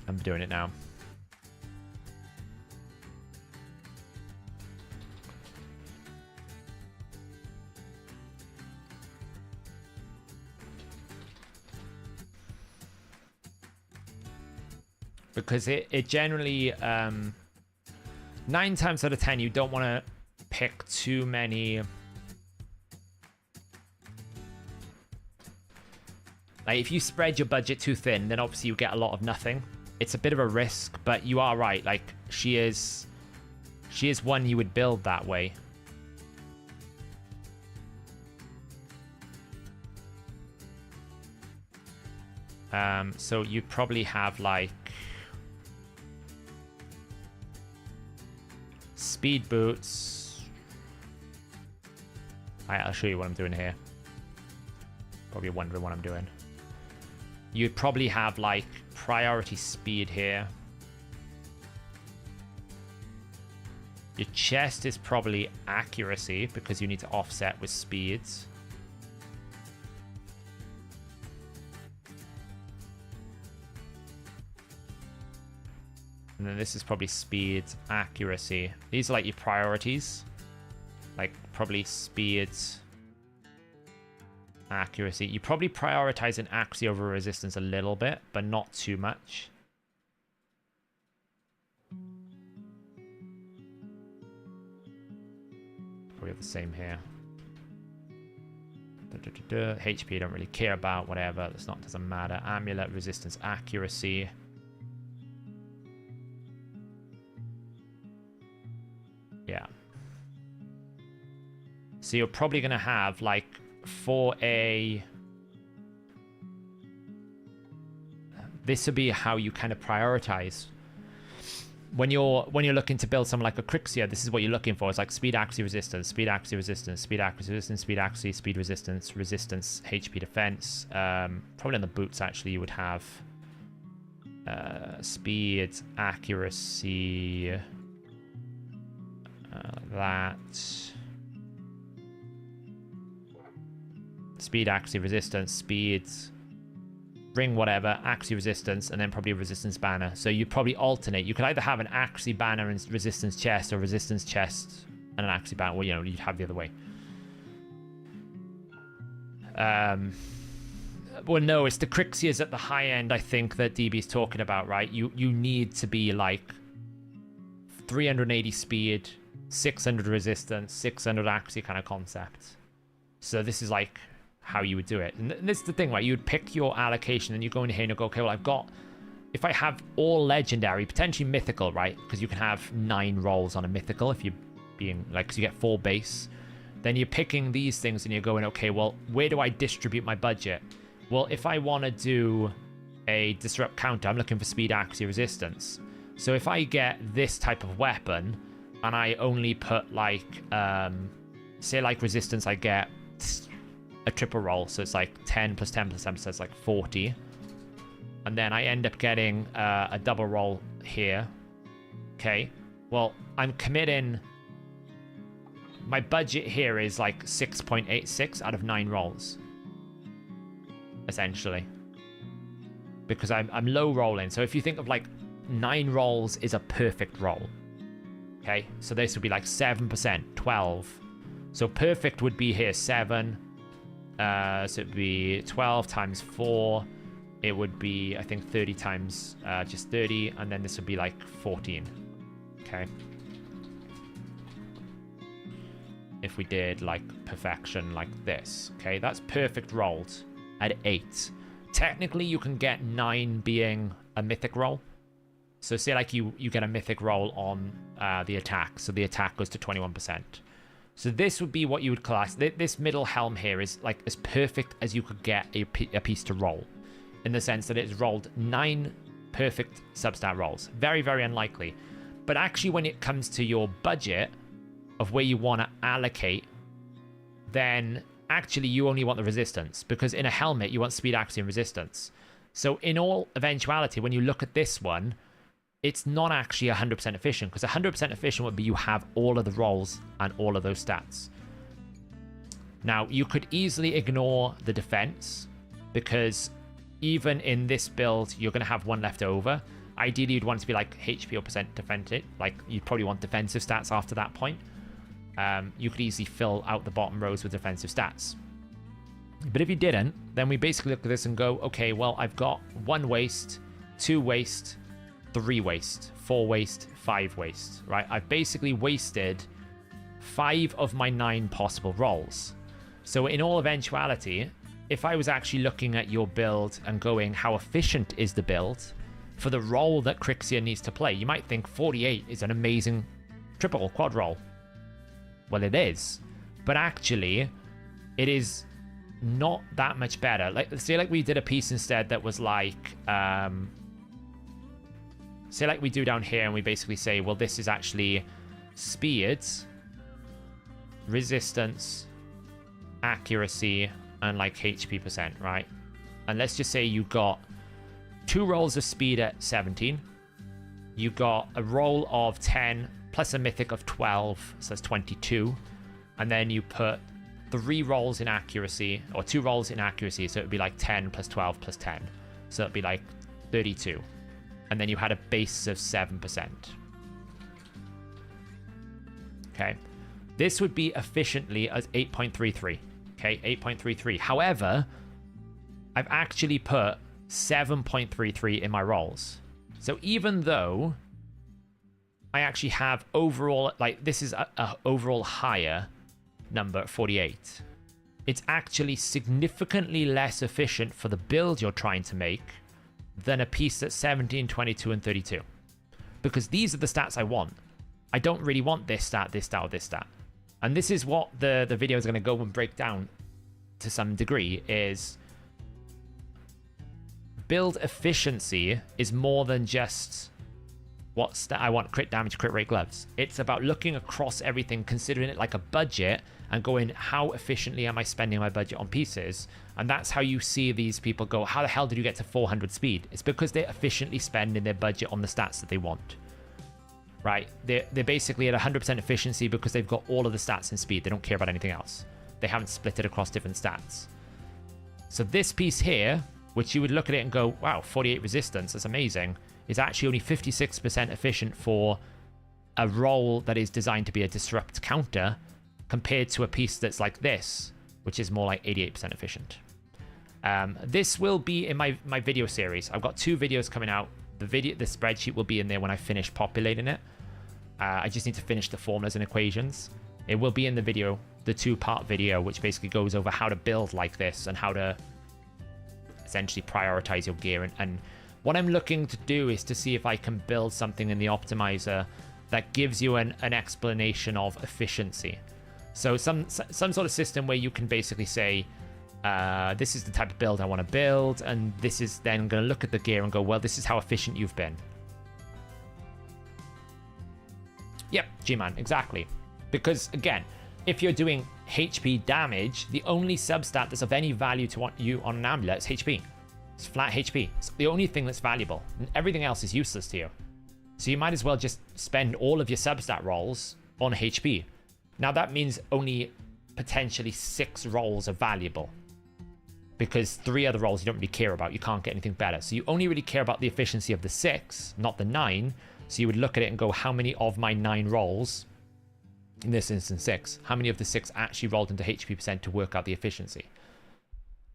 I'm doing it now. Because it generally, 9 times out of 10, you don't want to pick too many. Like, if you spread your budget too thin, then obviously you get a lot of nothing. It's a bit of a risk, but you are right. Like, she is one you would build that way. So you'd probably have like speed boots. I'll show you what I'm doing here. Probably wondering what I'm doing. You'd probably have like priority speed here. Your chest is probably accuracy because you need to offset with speeds. And then this is probably speed, accuracy. These are like your priorities. Like probably speed, accuracy. You probably prioritize an accuracy over resistance a little bit, but not too much. Probably have the same here. HP don't really care about, whatever. That's not, doesn't matter. Amulet, resistance, accuracy. Yeah. So you're probably going to have like for a, this would be how you kind of prioritize. when you're looking to build something like a Crixia, this is what you're looking for. It's like speed, accuracy, resistance, speed, accuracy, resistance, speed, accuracy, resistance, speed, accuracy, speed, resistance, resistance, HP, defense. Probably on the boots actually you would have speed, accuracy, that. Speed, accuracy, resistance, speed, ring, whatever, accuracy, resistance, and then probably a resistance banner. So you probably alternate. You could either have an accuracy banner and resistance chest, or resistance chest and an accuracy banner. Well, you know, you'd have the other way. Well, no, it's the Crixias at the high end, I think, that DB's talking about, right? You need to be like 380 speed, 600 resistance, 600 accuracy kind of concept. So this is like how you would do it. And this is the thing, right? You would pick your allocation and you go in here and you go, okay, well, I've got, if I have all legendary, potentially mythical, right? Because you can have 9 rolls on a mythical if you're being like, because you get 4 base. Then you're picking these things and you're going, okay, well, where do I distribute my budget? Well, if I want to do a disrupt counter, I'm looking for speed, accuracy, resistance. So if I get this type of weapon and I only put like, say like resistance, I get a triple roll, so it's like 10 plus 10 plus 10, so it's like 40, and then I end up getting a double roll here. Okay, well, I'm committing, my budget here is like 6.86 out of 9 rolls, essentially, because I'm low rolling. So if you think of like 9 rolls is a perfect roll, okay, so this would be like 7%, 12, so perfect would be here 7. So it'd be 12 times 4. It would be, I think, 30 times just 30. And then this would be like 14. Okay. If we did like perfection like this. Okay, that's perfect rolled at 8. Technically, you can get 9 being a mythic roll. So say like you get a mythic roll on the attack. So the attack goes to 21%. So this would be what you would class. This middle helm here is like as perfect as you could get a piece to roll, in the sense that it's rolled 9 perfect substat rolls. Very, very unlikely. But actually, when it comes to your budget of where you want to allocate, then actually you only want the resistance, because in a helmet you want speed, accuracy, and resistance. So in all eventuality, when you look at this one, it's not actually 100% efficient, because 100% efficient would be you have all of the rolls and all of those stats. Now, you could easily ignore the defense, because even in this build, you're going to have 1 left over. Ideally, you'd want it to be like HP or percent defended. Like, you'd probably want defensive stats after that point. You could easily fill out the bottom rows with defensive stats. But if you didn't, then we basically look at this and go, okay, well, I've got 1 waste, 2 waste, 3 waste, 4 waste, 5 waste, right? I've basically wasted 5 of my 9 possible rolls. So in all eventuality, if I was actually looking at your build and going, how efficient is the build for the role that Crixia needs to play, you might think 48 is an amazing triple quad roll. Well, it is, but actually it is not that much better. Like, say like we did a piece instead that was like, say like we do down here and we basically say, well, this is actually speed, resistance, accuracy, and like HP percent, right? And let's just say you got 2 rolls of speed at 17. You got a roll of 10 plus a mythic of 12, so that's 22. And then you put 3 rolls in accuracy, or 2 rolls in accuracy, so it would be like 10 plus 12 plus 10. So it'd be like 32. And then you had a base of 7%. Okay. This would be efficiently as 8.33. Okay, 8.33. However, I've actually put 7.33 in my rolls. So even though I actually have overall, like this is a overall higher number, 48, it's actually significantly less efficient for the build you're trying to make than a piece that's 17, 22, and 32. Because these are the stats I want. I don't really want this stat, this stat, or this stat. And this is what the video is going to go and break down to some degree, is build efficiency is more than just what stat I want crit damage, crit rate gloves. It's about looking across everything, considering it like a budget, and going, how efficiently am I spending my budget on pieces? And that's how you see these people go, how the hell did you get to 400 speed? It's because they're efficiently spending their budget on the stats that they want. Right? They're basically at 100% efficiency because they've got all of the stats in speed. They don't care about anything else. They haven't split it across different stats. So this piece here, which you would look at it and go, wow, 48 resistance, that's amazing, is actually only 56% efficient for a role that is designed to be a disrupt counter, compared to a piece that's like this, which is more like 88% efficient. This will be in my video series. I've got 2 videos coming out. The spreadsheet will be in there when I finish populating it. I just need to finish the formulas and equations. It will be in the video, the 2-part video, which basically goes over how to build like this and how to essentially prioritize your gear. And what I'm looking to do is to see if I can build something in the optimizer that gives you an explanation of efficiency. So some sort of system where you can basically say, this is the type of build I want to build, and this is then going to look at the gear and go, well, this is how efficient you've been. Yep, G-Man, exactly. Because, again, if you're doing HP damage, the only substat that's of any value to you on an amulet is HP. It's flat HP. It's the only thing that's valuable. And everything else is useless to you. So you might as well just spend all of your substat rolls on HP. Now that means only potentially 6 rolls are valuable, because 3 other rolls you don't really care about. You can't get anything better. So you only really care about the efficiency of the 6, not the 9. So you would look at it and go, how many of my 9 rolls, in this instance 6, how many of the 6 actually rolled into HP percent to work out the efficiency?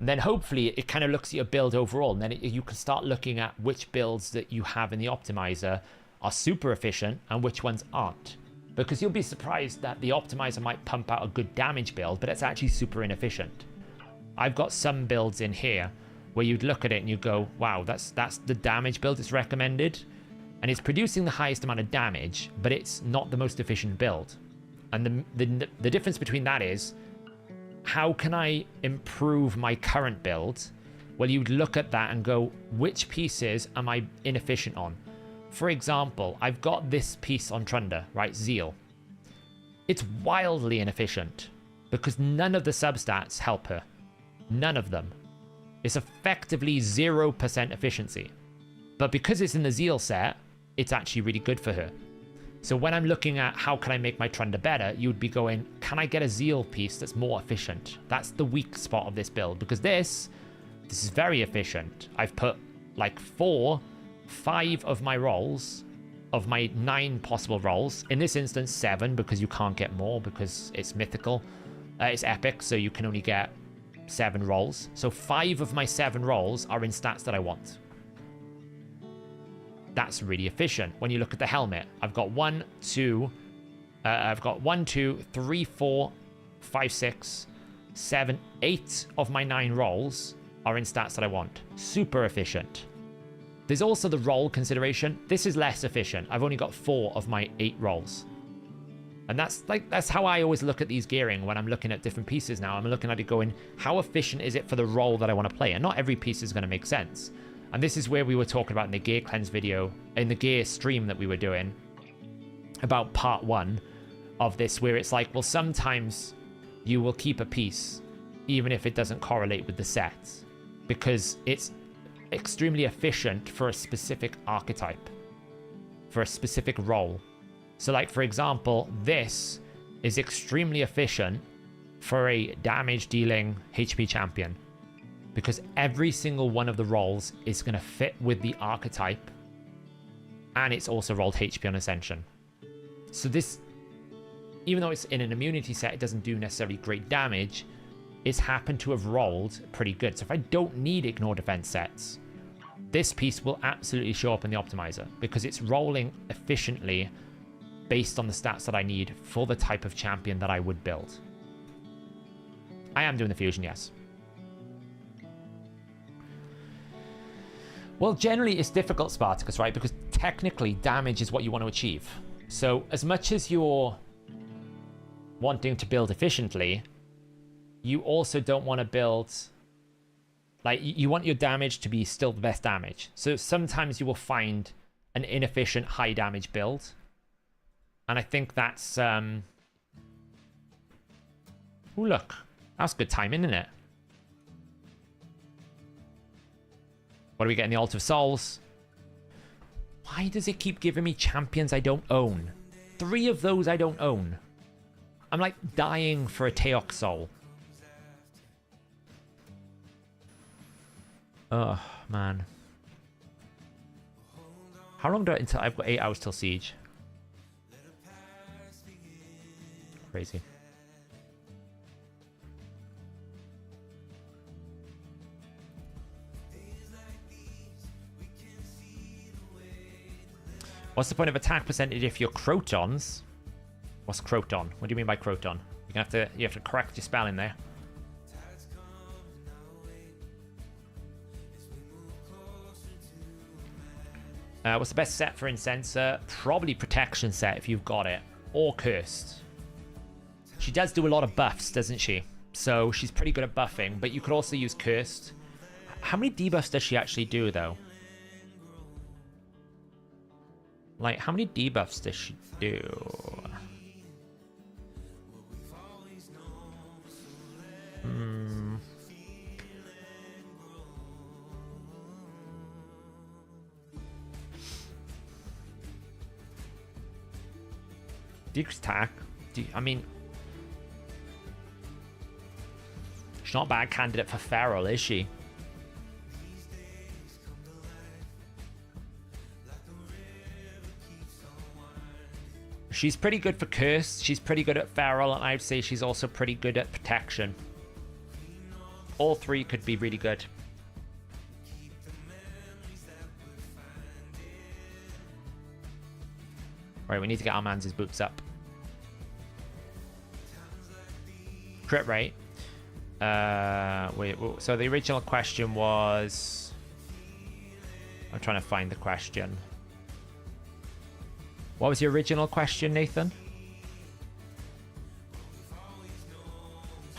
And then hopefully it kind of looks at your build overall, and then you can start looking at which builds that you have in the optimizer are super efficient and which ones aren't. Because you'll be surprised that the optimizer might pump out a good damage build, but it's actually super inefficient. I've got some builds in here where you'd look at it and you go, wow, that's the damage build that's recommended, and it's producing the highest amount of damage, but it's not the most efficient build. And the difference between that is, how can I improve my current build? Well, you'd look at that and go, which pieces am I inefficient on? For example, I've got this piece on Trunda, right? Zeal. It's wildly inefficient because none of the substats help her. None of them. It's effectively 0% efficiency. But because it's in the Zeal set, it's actually really good for her. So when I'm looking at how can I make my Trunda better, you'd be going, can I get a Zeal piece that's more efficient? That's the weak spot of this build, because this is very efficient. I've put like 5 of my rolls, of my 9 possible rolls. In this instance, 7, because you can't get more because it's mythical. It's epic, so you can only get 7 rolls. So 5 of my 7 rolls are in stats that I want. That's really efficient. When you look at the helmet, I've got 1, 2, 3, 4, 5, 6, 7, 8 of my 9 rolls are in stats that I want. Super efficient. There's also the roll consideration. This is less efficient. I've only got 4 of my 8 rolls. And that's how I always look at these gearing when I'm looking at different pieces now. I'm looking at it going, how efficient is it for the role that I want to play? And not every piece is going to make sense. And this is where we were talking about in the gear cleanse video, in the gear stream that we were doing, about part 1 of this, where it's like, well, sometimes you will keep a piece even if it doesn't correlate with the set, because it's extremely efficient for a specific archetype, for a specific role. So like, for example, this is extremely efficient for a damage dealing HP champion, because every single one of the rolls is going to fit with the archetype, and it's also rolled HP on Ascension. So this, even though it's in an immunity set, it doesn't do necessarily great damage, it's happened to have rolled pretty good. So if I don't need ignore defense sets, this piece will absolutely show up in the optimizer, because it's rolling efficiently based on the stats that I need for the type of champion that I would build. I am doing the fusion, yes. Well, generally it's difficult, Spartacus, right? Because technically damage is what you want to achieve. So as much as you're wanting to build efficiently, you also don't want to build, like, you want your damage to be still the best damage. So sometimes you will find an inefficient high damage build. And I think that's... Oh, look. That's good timing, isn't it? What do we get in the Altar of Souls? Why does it keep giving me champions I don't own? 3 of those I don't own. I'm like dying for a Teok Soul. Oh, man. How long do I... until I've got 8 hours till Siege. Crazy. What's the point of attack percentage if you're Crotons? What's Croton? What do you mean by Croton? You have to correct your spelling there. What's the best set for Incenser? Probably Protection set if you've got it. Or Cursed. She does do a lot of buffs, doesn't she? So she's pretty good at buffing, but you could also use Cursed. How many debuffs does she actually do, though? Like, how many debuffs does she do? Decrease attack. I mean, she's not a bad candidate for Feral, is she? She's pretty good for Curse. She's pretty good at Feral, and I'd say she's also pretty good at Protection. All 3 could be really good. Right, we need to get our man's boots up. Crit rate. Wait, so the original question was... I'm trying to find the question. What was your original question, Nathan?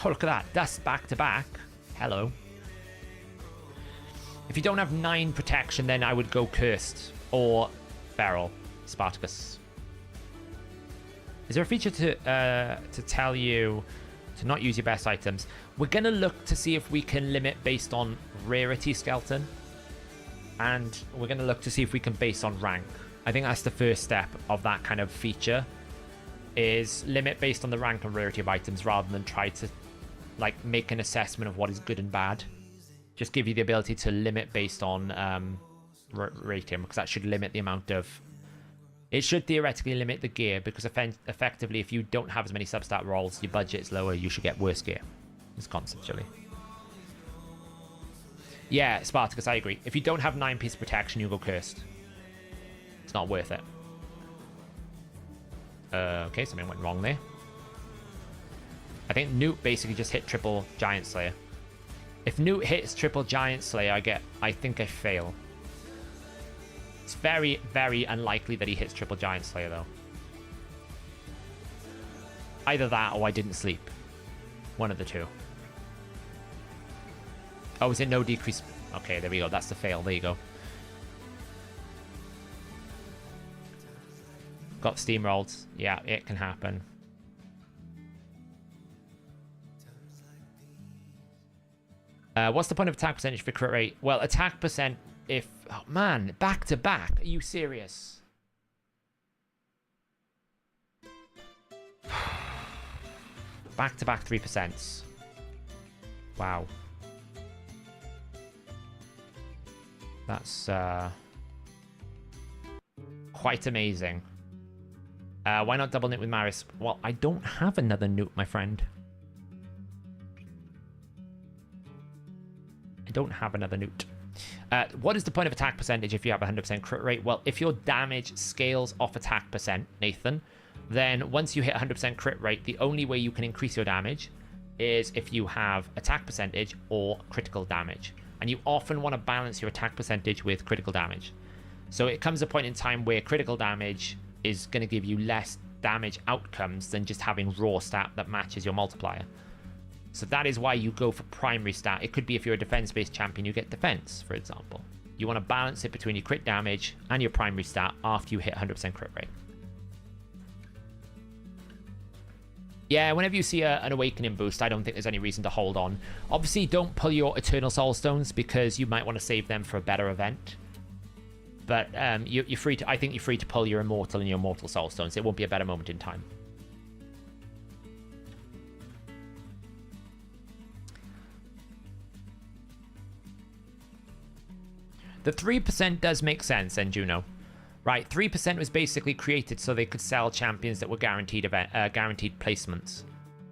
Oh, look at that. Dust back to back. Hello. If you don't have 9 protection, then I would go Cursed or Feral, Spartacus. Is there a feature to tell you to not use your best items? We're going to look to see if we can limit based on rarity, Skeleton. And we're going to look to see if we can base on rank. I think that's the first step of that kind of feature, is limit based on the rank and rarity of items rather than try to like make an assessment of what is good and bad. Just give you the ability to limit based on rating, because that should limit the amount of... It should theoretically limit the gear, because effectively if you don't have as many substat rolls, your budget is lower, you should get worse gear. It's conceptually. Yeah, Spartacus, I agree. If you don't have 9 pieces of protection, you go Cursed. It's not worth it. Okay, something went wrong there. I think Newt basically just hit triple Giant Slayer. If Newt hits triple Giant Slayer, I think I fail. It's very, very unlikely that he hits triple Giant Slayer, though. Either that or I didn't sleep. One of the two. Oh, is it no decrease? Okay, there we go. That's the fail. There you go. Got steamrolled. Yeah, it can happen. What's the point of attack percentage for crit rate? Well, attack percent if... Oh, man, back to back. Are you serious? Back to back 3%. Wow. That's quite amazing. Why not double Newt with Maris? Well, I don't have another Newt, my friend. I don't have another Newt. What is the point of attack percentage if you have 100% crit rate? Well, if your damage scales off attack percent, Nathan, then once you hit 100% crit rate, the only way you can increase your damage is if you have attack percentage or critical damage. And you often want to balance your attack percentage with critical damage. So it comes a point in time where critical damage is going to give you less damage outcomes than just having raw stat that matches your multiplier. So that is why you go for primary stat. It could be if you're a defense-based champion, you get defense, for example. You want to balance it between your crit damage and your primary stat after you hit 100% crit rate. Yeah, whenever you see an Awakening boost, I don't think there's any reason to hold on. Obviously, don't pull your Eternal Soul Stones because you might want to save them for a better event. But you're free to. I think you're free to pull your Immortal and your Immortal Soul Stones. It won't be a better moment in time. The 3% does make sense, then, Juno. Right, 3% was basically created so they could sell champions that were guaranteed guaranteed placements.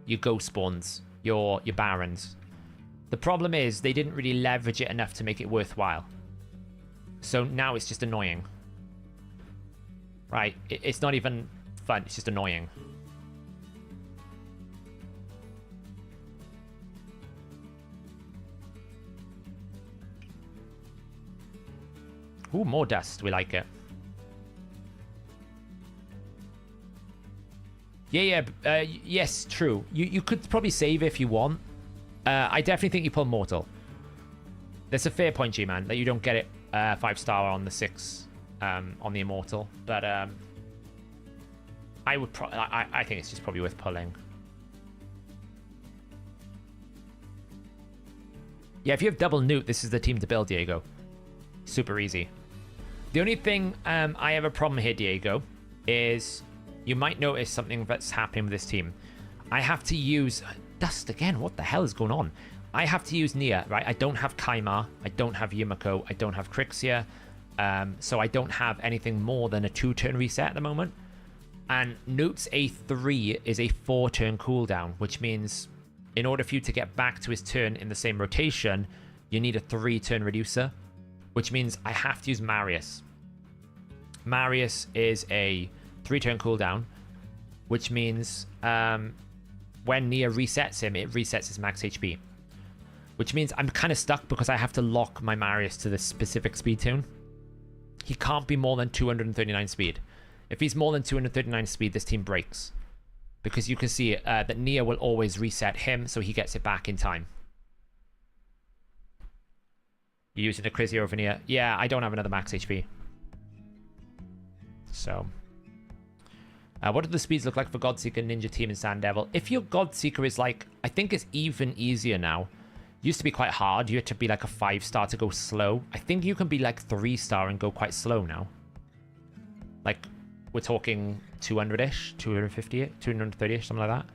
Your Ghost Spawns, your Barons. The problem is they didn't really leverage it enough to make it worthwhile. So now it's just annoying. Right, it's not even fun, it's just annoying. Ooh, more dust. We like it. Yes, true. You could probably save if you want. I definitely think you pull Mortal. That's a fair point, G-Man, that you don't get it 5-star on the 6 on the Immortal. But I would I think it's just probably worth pulling. Yeah, if you have double Newt, this is the team to build, Diego. Super easy. The only thing I have a problem here, Diego, is you might notice something that's happening with this team. I have to use... Dust again, what the hell is going on? I have to use Nia, right? I don't have Kaimar, I don't have Yumiko, I don't have Crixia, so I don't have anything more than a 2-turn reset at the moment. And Newt's A3 is a 4-turn cooldown, which means in order for you to get back to his turn in the same rotation, you need a 3-turn reducer. Which means I have to use Marius. Marius is a 3-turn cooldown, which means when Nia resets him, it resets his max HP. Which means I'm kind of stuck because I have to lock my Marius to this specific speed tune. He can't be more than 239 speed. If he's more than 239 speed, this team breaks. Because you can see that Nia will always reset him, so he gets it back in time. You're using a Crixia over Nia. Yeah, I don't have another max HP. So. What do the speeds look like for Godseeker, Ninja Team, and Sand Devil? If your Godseeker is like... I think it's even easier now. Used to be quite hard. You had to be like a 5-star to go slow. I think you can be like 3-star and go quite slow now. Like, we're talking 200-ish? 250-ish? 230-ish? Something like that.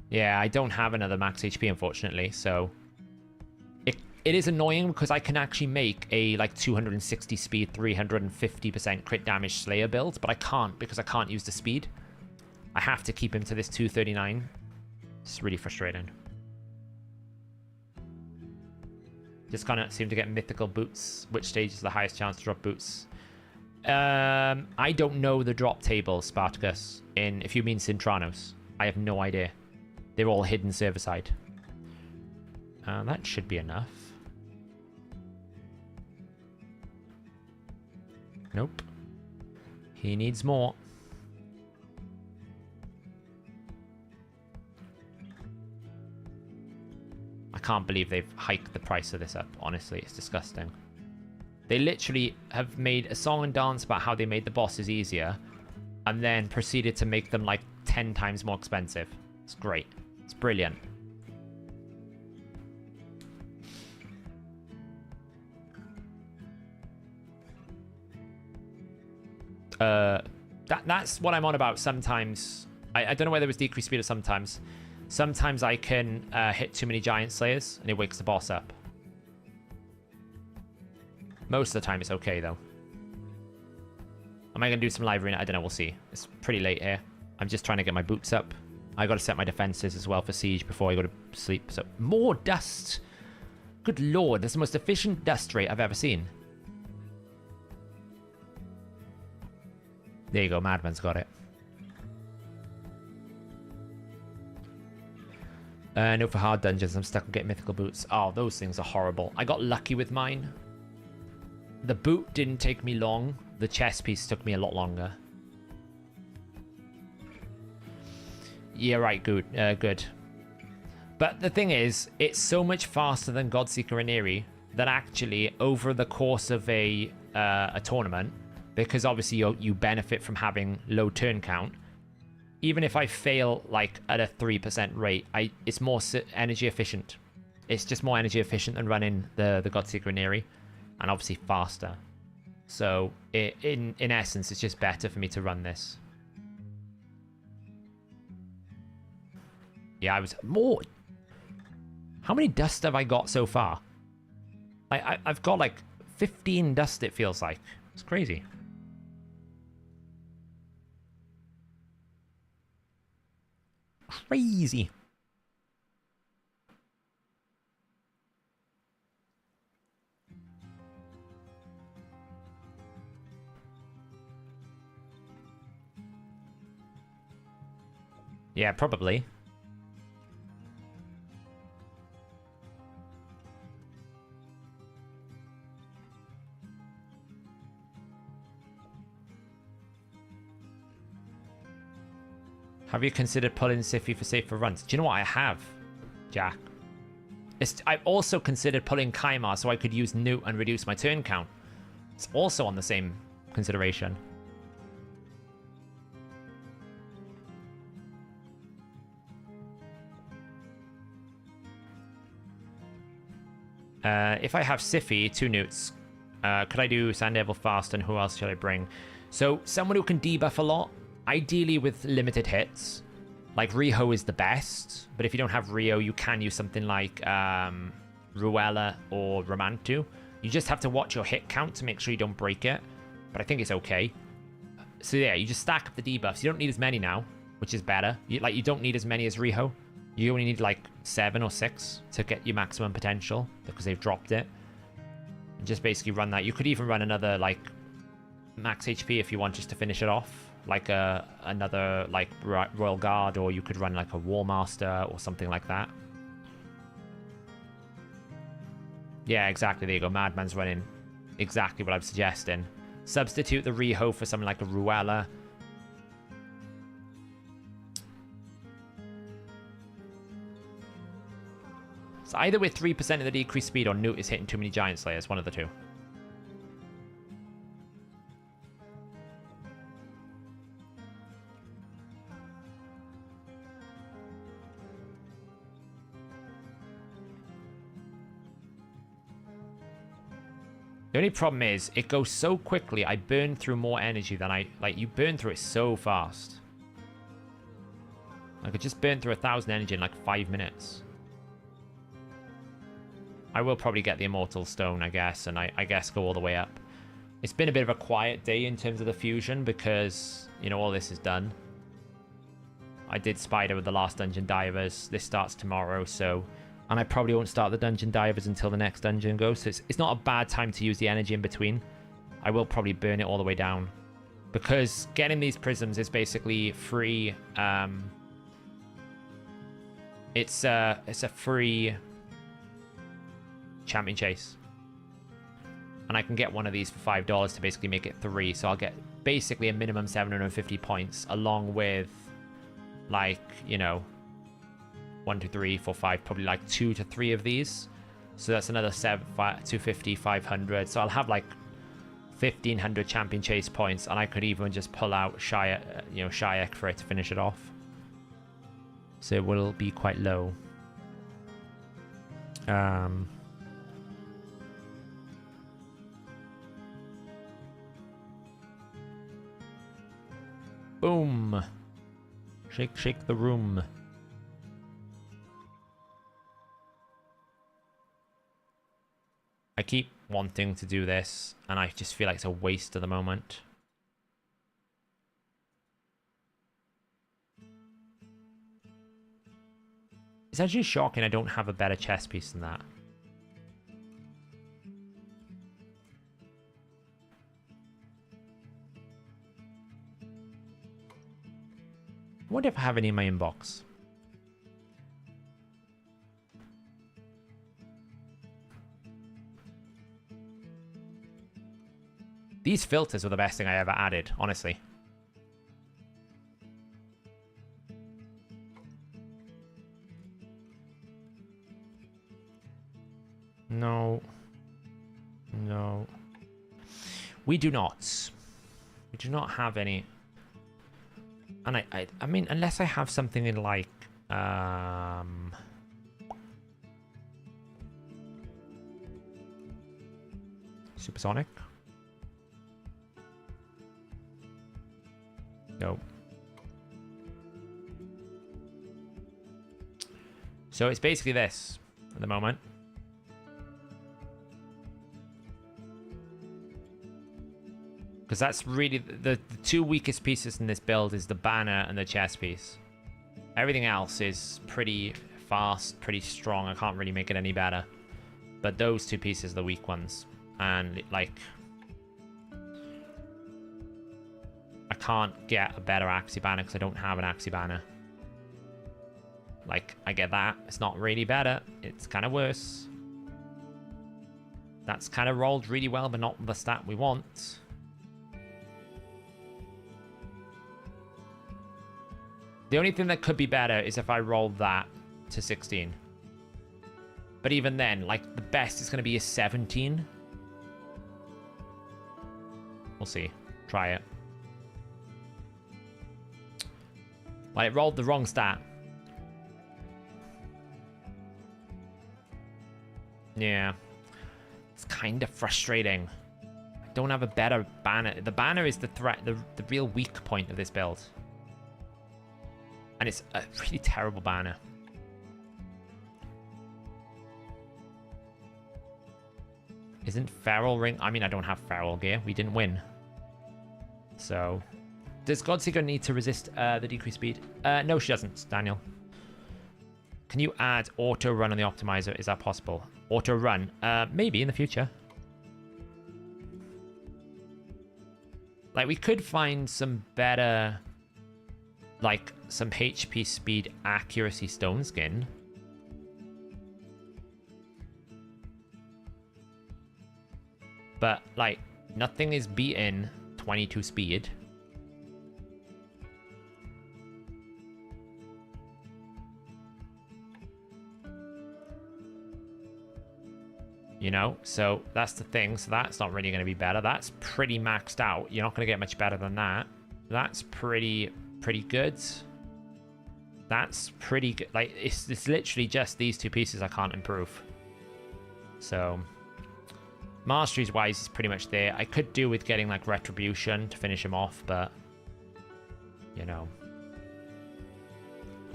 Yeah, I don't have another max HP, unfortunately, so... It is annoying because I can actually make a like 260 speed, 350% crit damage Slayer build, but I can't because I can't use the speed. I have to keep him to this 239. It's really frustrating. Just kind of seem to get mythical boots. Which stage is the highest chance to drop boots? I don't know the drop table, Spartacus, if you mean Cintranos. I have no idea. They're all hidden server side. That should be enough. Nope. He needs more. I can't believe they've hiked the price of this up. Honestly, it's disgusting. They literally have made a song and dance about how they made the bosses easier and then proceeded to make them like 10 times more expensive. It's great. It's brilliant. That's what I'm on about sometimes. I don't know whether it was decreased speed or sometimes. Sometimes I can hit too many giant slayers and it wakes the boss up. Most of the time it's okay though. Am I going to do some live arena? I don't know, we'll see. It's pretty late here. I'm just trying to get my boots up. I got to set my defenses as well for siege before I go to sleep. So more dust. Good lord, that's the most efficient dust rate I've ever seen. There you go, Madman's got it. No for hard dungeons, I'm stuck on getting mythical boots. Oh, those things are horrible. I got lucky with mine. The boot didn't take me long. The chest piece took me a lot longer. Yeah, right, good. Good. But the thing is, it's so much faster than Godseeker and Eerie that actually over the course of a tournament, because obviously you benefit from having low turn count, even if I fail like at a 3% rate, it's more energy efficient. It's just more energy efficient than running the Godseeker Neri, and obviously faster. So in essence, it's just better for me to run this. Yeah, I was more. How many dust have I got so far? I've got like 15 dust, it feels like. It's crazy. Crazy. Yeah, probably. Have you considered pulling Siffy for safer runs? Do you know what I have, Jack? I've also considered pulling Kaimar so I could use Newt and reduce my turn count. It's also on the same consideration. If I have Siffy, 2 Newts, could I do Sand Devil fast, and who else should I bring? So, someone who can debuff a lot, ideally with limited hits. Like, Riho is the best, but if you don't have Rio, you can use something like Ruella or Ramantu. You just have to watch your hit count to make sure you don't break it, but I think it's okay. So yeah, you just stack up the debuffs. You don't need as many now, which is better. You don't need as many as Riho. You only need like 7 or 6 to get your maximum potential because they've dropped it. And just basically run that. You could even run another like max HP if you want, just to finish it off. Like another like Royal Guard, or you could run like a War Master or something like that. Yeah, exactly. There you go. Madman's running exactly what I'm suggesting. Substitute the Riho for something like a Ruella. So either with 3% of the decreased speed or Newt is hitting too many Giant Slayers. One of the two. The only problem is, it goes so quickly, I burn through more energy than you burn through it so fast. I could just burn through 1,000 energy in like 5 minutes. I will probably get the Immortal Stone, I guess, and I guess go all the way up. It's been a bit of a quiet day in terms of the fusion because, you know, all this is done. I did Spider with the last Dungeon Divers. This starts tomorrow, so... And I probably won't start the Dungeon Divers until the next dungeon goes, so it's not a bad time to use the energy in between. I will probably burn it all the way down. Because getting these prisms is basically free... It's a free... champion chase, and I can get one of these for $5 to basically make it 3, so I'll get basically a minimum 750 points along with like, you know, 1 2 3 4 5, probably like 2 to 3 of these, so that's another 250 500, so I'll have like 1,500 champion chase points, and I could even just pull out Shayak for it to finish it off, so it will be quite low. Boom. Shake, shake the room. I keep wanting to do this, and I just feel like it's a waste at the moment. It's actually shocking I don't have a better chess piece than that. I wonder if I have any in my inbox. These filters were the best thing I ever added, honestly. No. We do not. We do not have any. And I mean, unless I have something in like, supersonic. No. So it's basically this at the moment. Because that's really the two weakest pieces in this build is the banner and the chest piece. Everything else is pretty fast, pretty strong. I can't really make it any better. But those two pieces are the weak ones. And like, I can't get a better Axie banner because I don't have an Axie banner. Like, I get that. It's not really better. It's kind of worse. That's kind of rolled really well, but not the stat we want. The only thing that could be better is if I rolled that to 16. But even then, like, the best is going to be a 17. We'll see. Try it. Well, it rolled the wrong stat. Yeah. It's kind of frustrating. I don't have a better banner. The banner is the threat, the real weak point of this build. And it's a really terrible banner. Isn't Feral Ring? I mean, I don't have Feral gear. We didn't win. So, does Godseeker need to resist the decreased speed? No, she doesn't, Daniel. Can you add auto run on the optimizer? Is that possible? Auto run? Maybe in the future. Like, we could find some better, like, some HP speed accuracy stone skin. But, like, nothing is beating 22 speed. You know, so that's the thing. So that's not really going to be better. That's pretty maxed out. You're not going to get much better than that. That's pretty good. That's pretty good. Like, it's literally just these two pieces I can't improve. So, masteries wise, it's pretty much there. I could do with getting like retribution to finish him off, but you know,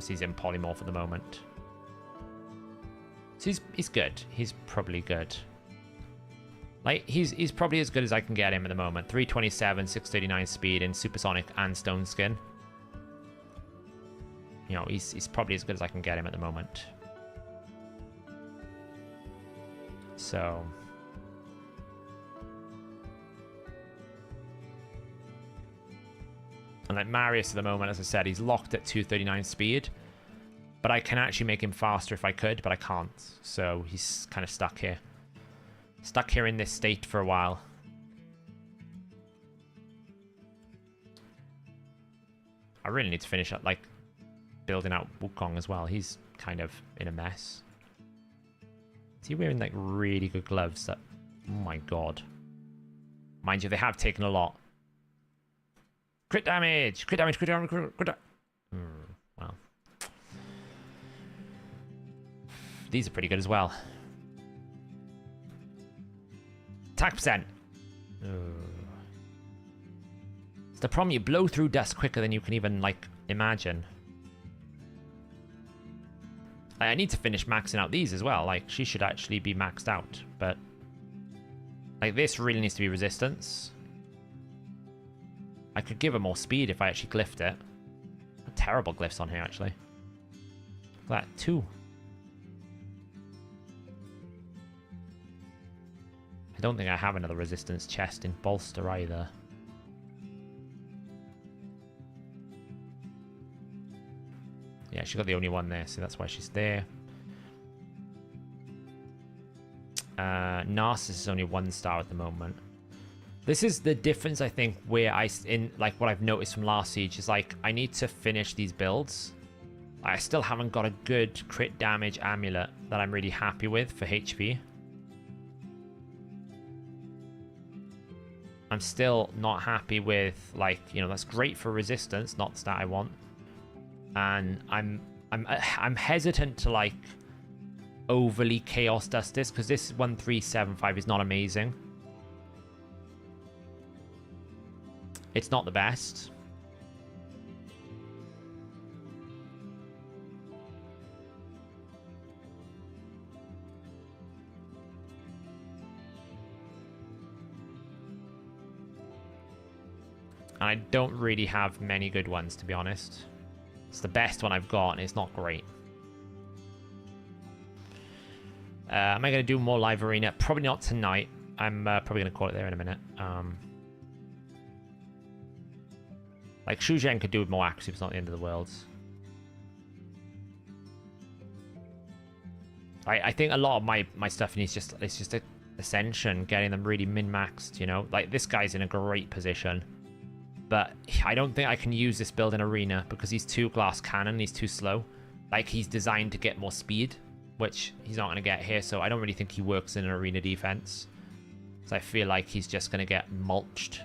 he's in polymorph at the moment. So he's good. He's probably good. Like, he's probably as good as I can get him at the moment. 327, 639 speed in supersonic and stone skin. You know, he's probably as good as I can get him at the moment. So, and like Marius at the moment, as I said, he's locked at 239 speed. But I can actually make him faster if I could, but I can't. So he's kind of stuck here. Stuck here in this state for a while. I really need to finish up, like, building out Wukong as well. He's kind of in a mess. Is he wearing, like, really good gloves? That, oh my god. Mind you, they have taken a lot. Crit damage! Crit damage, crit damage, crit damage. Well. These are pretty good as well. Attack percent. It's the problem, you blow through dust quicker than you can even, like, imagine. I need to finish maxing out these as well. Like, she should actually be maxed out. But, like, this really needs to be resistance. I could give her more speed if I actually glyphed it. Terrible glyphs on here, actually. Look at that, 2. I don't think I have another resistance chest in bolster either. Yeah, she got the only one there, so that's why she's there. Narcissus is only 1 star at the moment. This is the difference, I think, where like what I've noticed from last siege is like I need to finish these builds. I still haven't got a good crit damage amulet that I'm really happy with for HP. I'm still not happy with, like, you know, that's great for resistance, not the stat I want. And I'm hesitant to, like, overly chaos dust this, because this 1375 is not amazing. It's not the best. And I don't really have many good ones, to be honest. It's the best one I've got, and it's not great. Am I going to do more live arena? Probably not tonight. I'm probably going to call it there in a minute. Like, Shuzhen could do with more accuracy, but it's not the end of the world. I think a lot of my stuff needs it's just a ascension, getting them really min-maxed, you know? Like, this guy's in a great position. But I don't think I can use this build in arena because he's too glass cannon, he's too slow. Like, he's designed to get more speed, which he's not going to get here, so I don't really think he works in an arena defense. So I feel like he's just going to get mulched.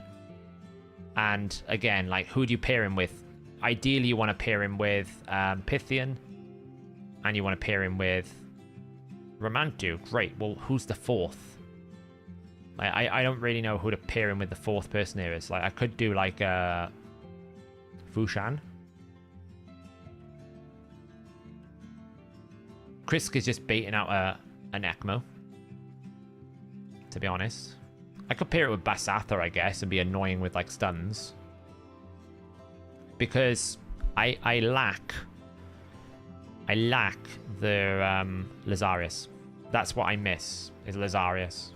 And again, like, who do you pair him with? Ideally, you want to pair him with Pythian, and you want to pair him with Ramantu. Great. Well, who's the fourth? Like, I don't really know who to pair him with the fourth person here is. Like, I could do, like, Fushan. Krisk is just baiting out an ECMO, to be honest. I could pair it with Basatha, I guess, and be annoying with, like, stuns. Because I lack the Lazarius. That's what I miss, is Lazarius.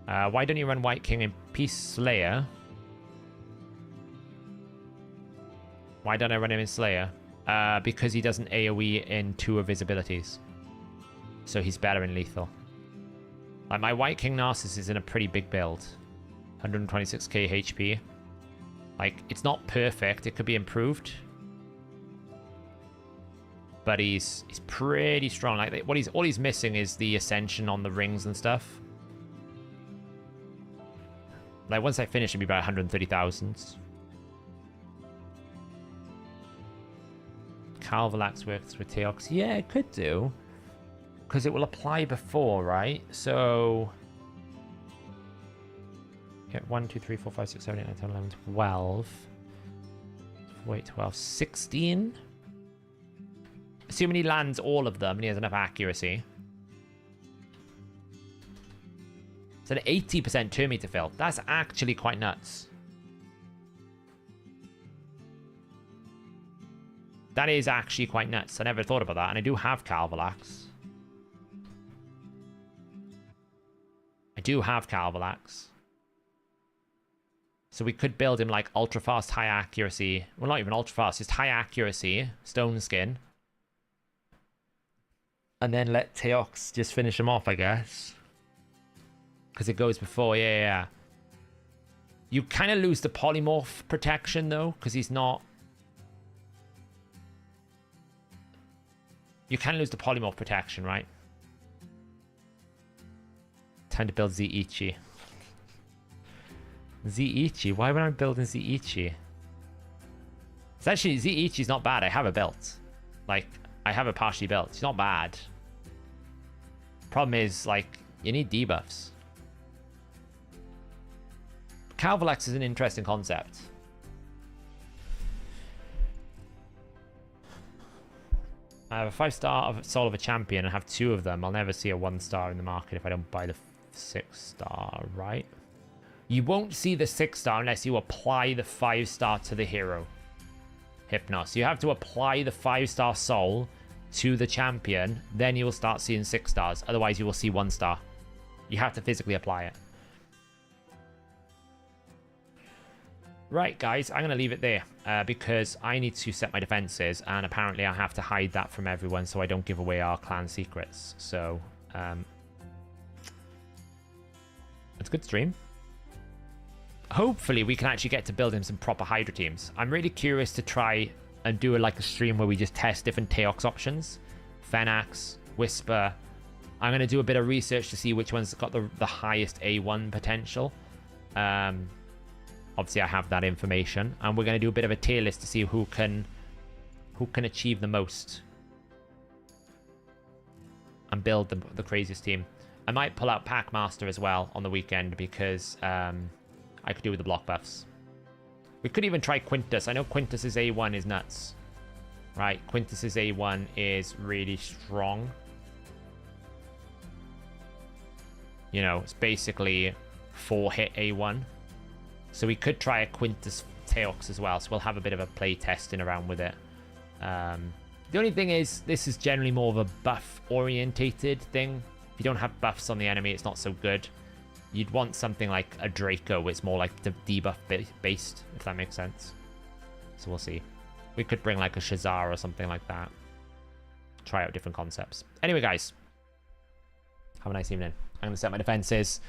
Why don't you run White King and Peace Slayer? Why don't I run him in Slayer? Because he doesn't AoE in 2 of his abilities. So he's better in lethal. Like, my White King Narcissus is in a pretty big build. 126k HP. Like, it's not perfect. It could be improved. But he's pretty strong. Like, all he's missing is the ascension on the rings and stuff. Like, once I finish, it'll be about 130,000. Calvalax works with Teox. Yeah, it could do. Because it will apply before, right? So... Get 1, 2, 3, 4, 5, 6, 7, 8, 9, 10, 11, 12. Wait, 12, 16? Assuming he lands all of them and he has enough accuracy. It's an 80% turn meter fill. That's actually quite nuts. That is actually quite nuts. I never thought about that. And I do have Calvalax. So we could build him like ultra fast, high accuracy. Well, not even ultra fast, just high accuracy, stone skin. And then let Teox just finish him off, I guess. Because it goes before, yeah. You kind of lose the polymorph protection, though, because he's not... You can lose the polymorph protection, right? Time to build Ziichi. Ziichi? Why would I be building Ziichi? It's actually, Ziichi's not bad. I have a belt. Like, I have a partially built. It's not bad. Problem is, like, you need debuffs. Calvalax is an interesting concept. I have a 5-star of Soul of a Champion and have 2 of them. I'll never see a 1-star in the market if I don't buy the 6-star, right? You won't see the 6-star unless you apply the 5-star to the hero. Hypnos. You have to apply the 5-star soul to the champion, then you will start seeing 6 stars. Otherwise, you will see 1 star. You have to physically apply it. Right, guys, I'm going to leave it there because I need to set my defenses, and apparently I have to hide that from everyone so I don't give away our clan secrets. So, it's a good stream. Hopefully, we can actually get to build him some proper Hydra teams. I'm really curious to try and do a stream where we just test different Teox options. Fenax, Whisper. I'm going to do a bit of research to see which one's got the highest A1 potential. Obviously, I have that information, and we're going to do a bit of a tier list to see who can achieve the most and build the craziest team. I might pull out Packmaster as well on the weekend because I could do with the block buffs. We could even try Quintus. I know Quintus's A1 is nuts. Right, Quintus's A1 is really strong. You know, it's basically 4-hit A1. So we could try a Quintus Teox as well. So we'll have a bit of a play testing around with it. The only thing is, this is generally more of a buff-orientated thing. If you don't have buffs on the enemy, it's not so good. You'd want something like a Draco. It's more like the debuff-based, if that makes sense. So we'll see. We could bring like a Shazar or something like that. Try out different concepts. Anyway, guys. Have a nice evening. I'm going to set my defenses.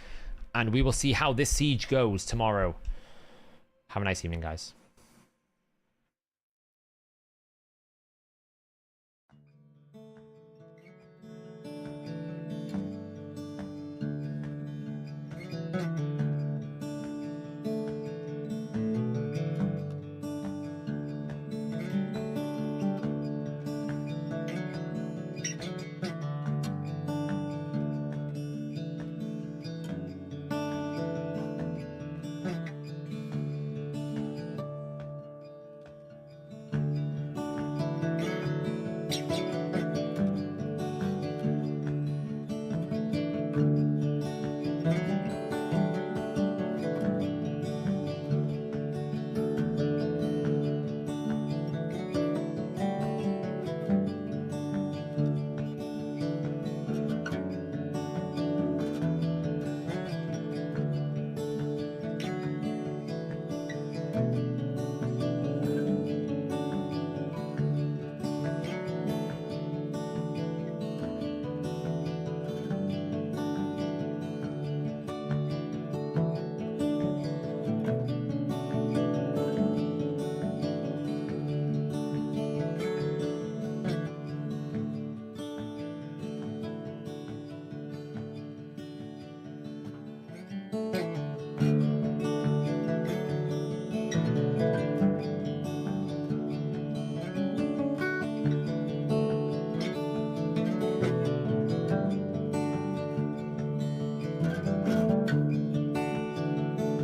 And we will see how this siege goes tomorrow. Have a nice evening, guys.